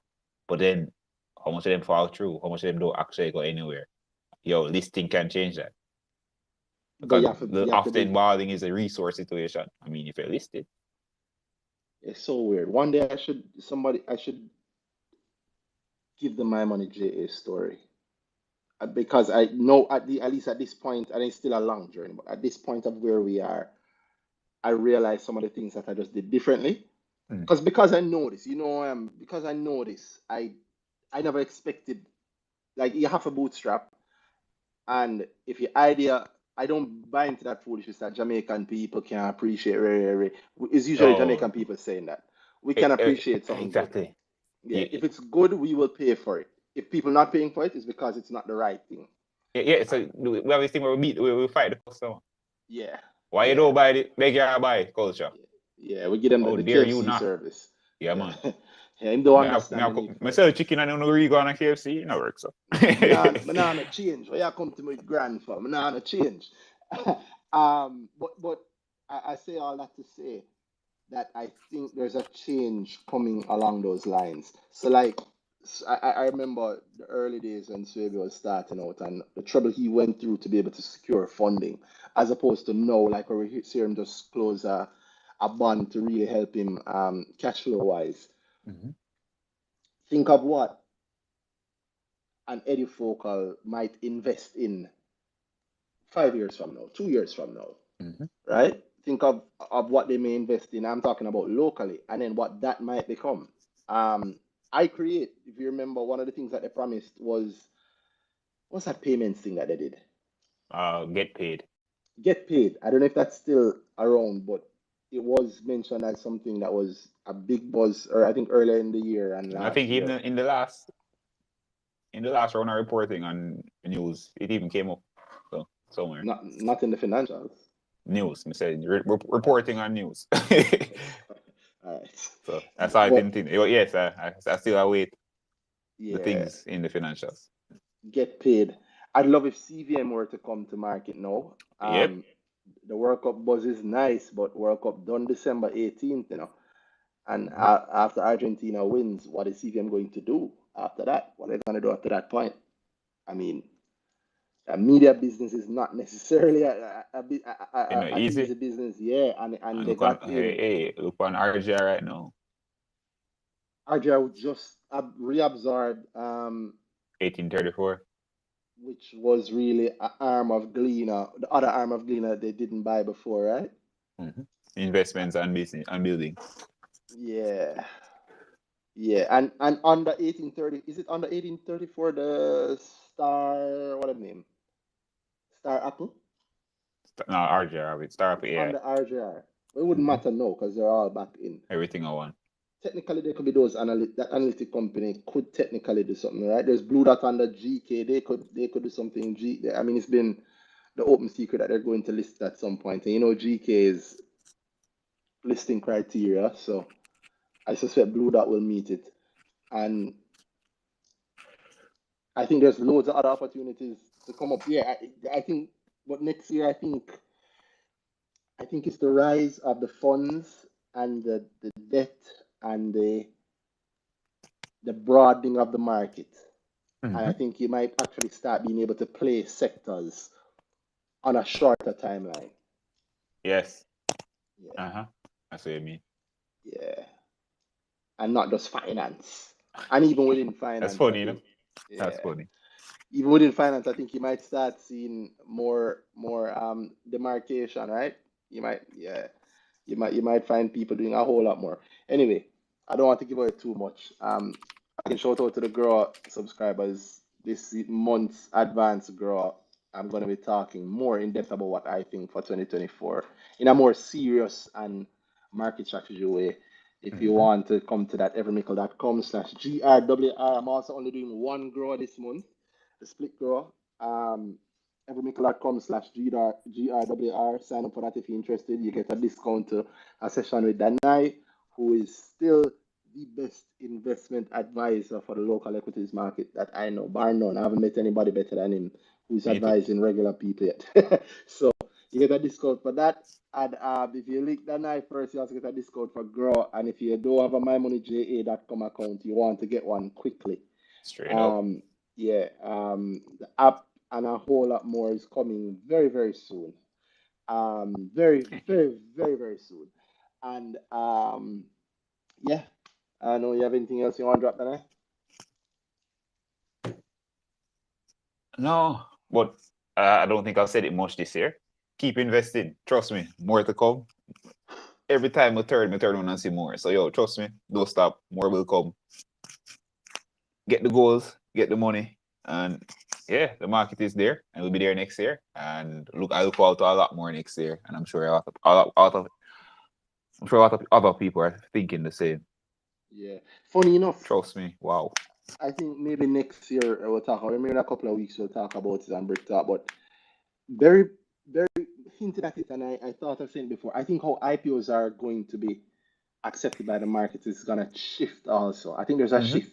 But then, how much of them fall through? How much of them don't actually go anywhere? Listing can change that. Because often balling is a resource situation. I mean, if you're listed, it's so weird. One day I should give them my money JA story. Because I know at least at this point, and it's still a long journey, but at this point of where we are, I realize some of the things that I just did differently. Because I know this, because I know this, I never expected, like, you have a bootstrap, and if your idea, I don't buy into that foolishness that Jamaican people can appreciate. It's usually Jamaican people saying that we can appreciate something exactly. Good. Yeah, if it's good, we will pay for it. If people not paying for it, it's because it's not the right thing. Yeah. So we have this thing where we fight the customer. Yeah. Why you don't buy it? They can't buy culture. Yeah, we give them the dare KFC you not? service. Yeah, man. Yeah, him don't understand. I sell chicken and I don't know where you go on a KFC. It no works so. Nah, no change. Why you come to my grandfather? Nah, no change. But I say all that to say that I think there's a change coming along those lines. So like, I remember the early days when Swebe was starting out and the trouble he went through to be able to secure funding, as opposed to now, like where we see him just close a bond to really help him cash flow wise. Think of what an Edifocal might invest in 5 years from now, 2 years from now, right? Think of what they may invest in. I'm talking about locally, and then what that might become. If you remember, one of the things that they promised was, what's that payments thing that they did? Get paid. Get paid. I don't know if that's still around, but it was mentioned as something that was a big buzz, or I think earlier in the year and last I think year. even in the last round of reporting on news, it even came up somewhere. Not in the financials. News, I said reporting on news. All right. So that's how I didn't think. Yes, I still await the things in the financials. Get paid. I'd love if CVM were to come to market now. Yep. The World Cup buzz is nice, but World Cup done December 18th, And after Argentina wins, what is CVM going to do after that? What are they going to do after that point? I mean, a media business is not necessarily an easy business, yeah. And they got look on RGR right now. RGR just reabsorbed 1834, which was really an arm of Gleaner, the other arm of Gleaner they didn't buy before, right? Investments and business and building. Yeah. And under 1830, is it under 1834 the Star, what a name? Star Apple? No, RGR, Star Apple, yeah. Under RGR. It wouldn't matter now because they're all back in. Everything I want. Technically, there could be those that analytic company could technically do something, right? There's Blue Dot under GK. They could do something. I mean, it's been the open secret that they're going to list at some point. And GK's listing criteria, so I suspect Blue Dot will meet it. And I think there's loads of other opportunities to come up. Yeah, I think, but next year, I think it's the rise of the funds and the debt and the broadening of the market. And I Mm-hmm. think you might actually start being able to play sectors on a shorter timeline. Yes. Yeah, Uh-huh. That's what you mean. yeah, and not just finance. And even within That's finance, I funny, you know? think, That's yeah, funny. even within finance, I think you might start seeing more demarcation, right? You might, yeah, you might find people doing a whole lot more. Anyway, I don't want to give away too much. I can shout out to the girl subscribers this month's advance girl. I'm going to be talking more in depth about what I think for 2024 in a more serious and market strategy way. If you Mm-hmm. want to come to that, evermickle.com/GRWR. I'm also only doing one grow this month, the split grow. Evermickle.com/GRWR. Sign up for that if you're interested. You get a discount to a session with Danai, who is still the best investment advisor for the local equities market that I know, bar none. I haven't met anybody better than him who's Me too. advising regular people yet. So you get a discount for that. And if you link Danai first, you also get a discount for Grow. And if you don't have a mymoneyja.com account, you want to get one quickly. Straight up. Um, yeah, the app and a whole lot more is coming very, very soon. Very, very, very, very soon. And yeah, I know you have anything else you want to drop there? No, but I don't think I've said it much this year. Keep investing. Trust me, more to come. Every time I turn on and see more. So yo, trust me, don't stop. More will come. Get the goals, get the money, and yeah, the market is there, and we'll be there next year. And look, I look forward to a lot more next year, and I'm sure I'm sure a lot of other people are thinking the same. Yeah. Funny enough, Trust me. Wow. I think maybe next year we'll talk, or maybe in a couple of weeks we'll talk about it and break talk. But very, very hinted at it, and I thought I've seen it before. I think how IPOs are going to be accepted by the market is gonna shift also. I think there's a Mm-hmm. shift.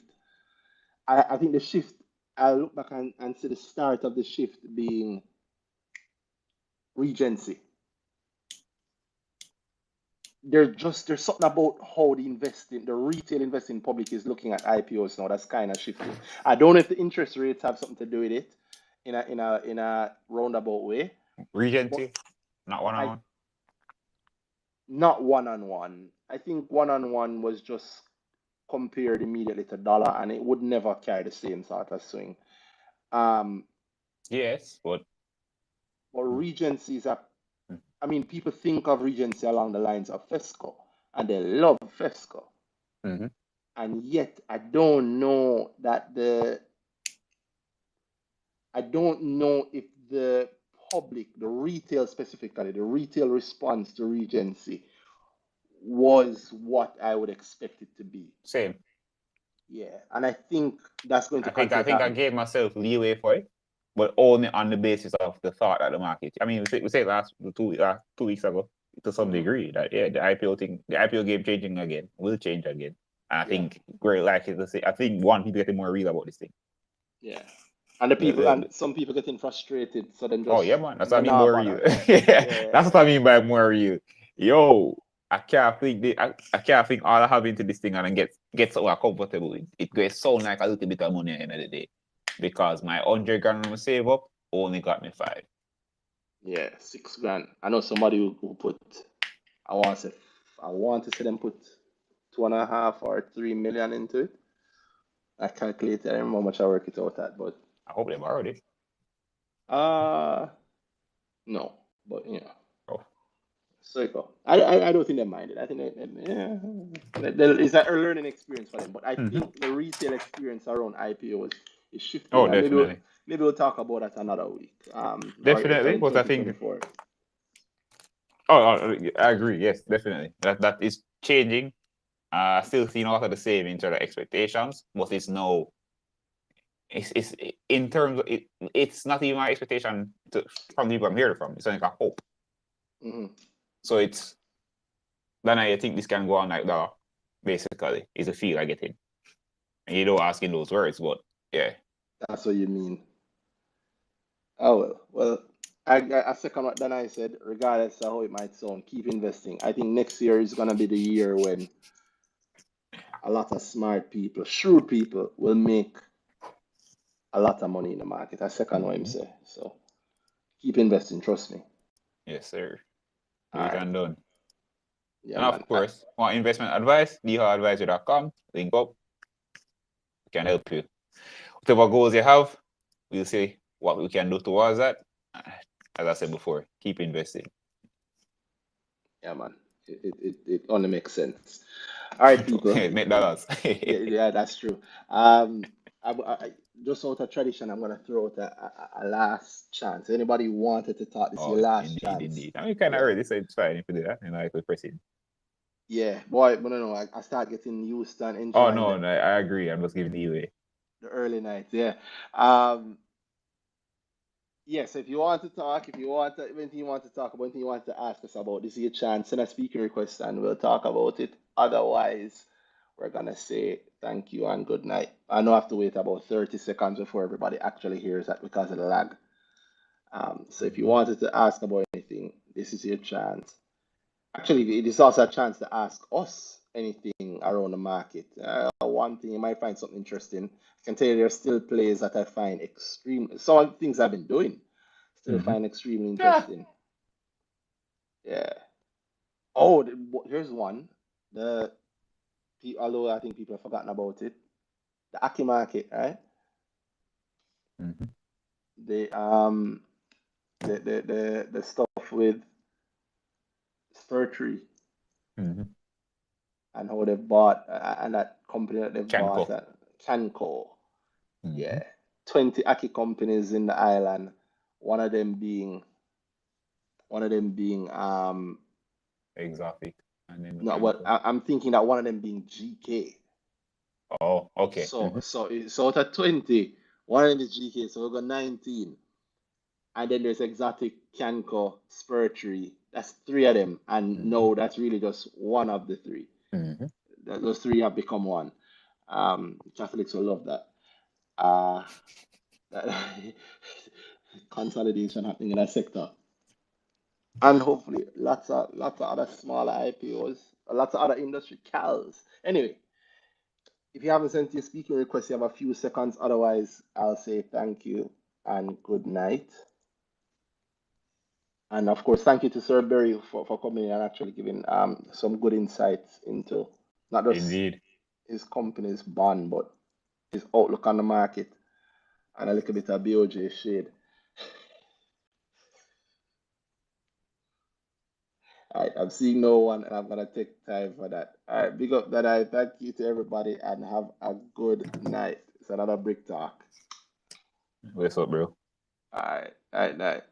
I think the shift, I'll look back and see the start of the shift being Regency. There's something about how the retail investing public is looking at IPOs now that's kind of shifting. I don't know if the interest rates have something to do with it in a roundabout way, but Regency, not one on I one. not one on one. I think one on one was just compared immediately to dollar, and it would never carry the same sort of swing. Um, Yes, but but Regency is a I mean, people think of Regency along the lines of Fesco, and they love Fesco. mm-hmm. And yet, I don't know if the public, the retail specifically, the retail response to Regency was what I would expect it to be. Same. Yeah, and I think that's going to I continue to think I happen. gave myself leeway for it, but only on the basis of the thought that the market. I mean, we say last 2 weeks ago to some Hmm. degree that yeah, the IPO thing, the IPO game changing again, will change again. And I Yeah, think we're likely to say. I think one people getting more real about this thing. yeah. And the The, people, the, and the, some people getting frustrated, so then oh yeah, just man, that's what I then mean not more real. bother. Yeah, that's what Yeah, I mean by more real. Yo, I can't think all I have into this thing and then get so comfortable with. It goes sound like a little bit of money at the end of the day. Because my 100 grand I'm save up only got me 5. yeah, 6 grand. I know somebody who put. I want to say, I want to see them put 2.5 or 3 million into it. I calculated. I don't remember how much I work it out at, but I hope they borrowed it. uh no, but Oh. so you go. I don't think they minded. I think yeah, it's a learning experience for them. But I Mm-hmm. think the retail experience around IPOs is Oh, shifting, and definitely. maybe we'll talk about that another week. Or Definitely. in But I think 2024. I agree. Yes, definitely. That is changing. Still seeing a lot of the same in terms of expectations, but it's no. It's in terms of it. It's not even my expectation from the people I'm hearing from. It's like a hope. Hmm. So it's then I think this can go on like that. Basically, is a feel I get in. And you don't ask in those words, but yeah. That's what you mean. Oh well. I second what Danai said. Regardless of how it might sound, keep investing. I think next year is gonna be the year when a lot of smart people, shrewd people will make a lot of money in the market. I second what him say. So keep investing, trust me. Yes, sir. All Do it right. and done. Yeah, And man. of course, want investment advice, dhodadvisor.com. Link up. We can help you. Whatever goals you have, we'll see what we can do towards that. As I said before, keep investing. Yeah, man. It only makes sense. All right, people. Make dollars. Yeah, that's true. Just out of tradition, I'm gonna throw out a last chance. Anybody wanted to talk? This is your Oh, last indeed, chance. indeed. I mean, kind of Yeah, early, so it's fine if you do that. And I could proceed. yeah, boy. But no. I start getting used to and Oh, enjoying no, I agree. I'm just giving you away. the early nights. Yeah. Um. Yes, if you want to talk, if you want to, anything you want to talk about, anything you want to ask us about, this is your chance. Send a speaking request and we'll talk about it. Otherwise, we're gonna say thank you and good night. I know I have to wait about 30 seconds before everybody actually hears that because of the lag. So if you wanted to ask about anything, this is your chance. Actually, it is also a chance to ask us anything around the market. One thing you might find something interesting. I can tell you there's still plays that I find extreme. Some of the things I've been doing still find extremely Yeah. interesting. Yeah. Oh, here's one. The although I think people have forgotten about it. The Aki market, right? Mm-hmm. The the stuff with Spurtree Mm-hmm. and how they've bought and that company that they've bought, Chanko. Canco. Mm-hmm. Yeah, 20 Aki companies in the island. One of them being Exotic. And then no, what Chanko. I'm thinking that one of them being GK. Oh, okay. So out of 20, one of them is GK, so we got 19. And then there's Exotic, Canco, Spurtree. That's three of them. And no, that's really just one of the three. Mm-hmm. Those three have become one. Catholics will love that. Uh, consolidation happening in that sector. And hopefully lots of other smaller IPOs, lots of other industry CALs. Anyway, if you haven't sent your speaking request, you have a few seconds. Otherwise, I'll say thank you and good night. And of course, thank you to Sir Berry for coming in and actually giving some good insights into not just Indeed. his company's bond, but his outlook on the market and a little bit of BOJ shade. All right, I'm seeing no one, and I'm gonna take time for that. All right, big up that I thank you to everybody, and have a good night. It's another Brick Talk. What's up, bro? All right, night.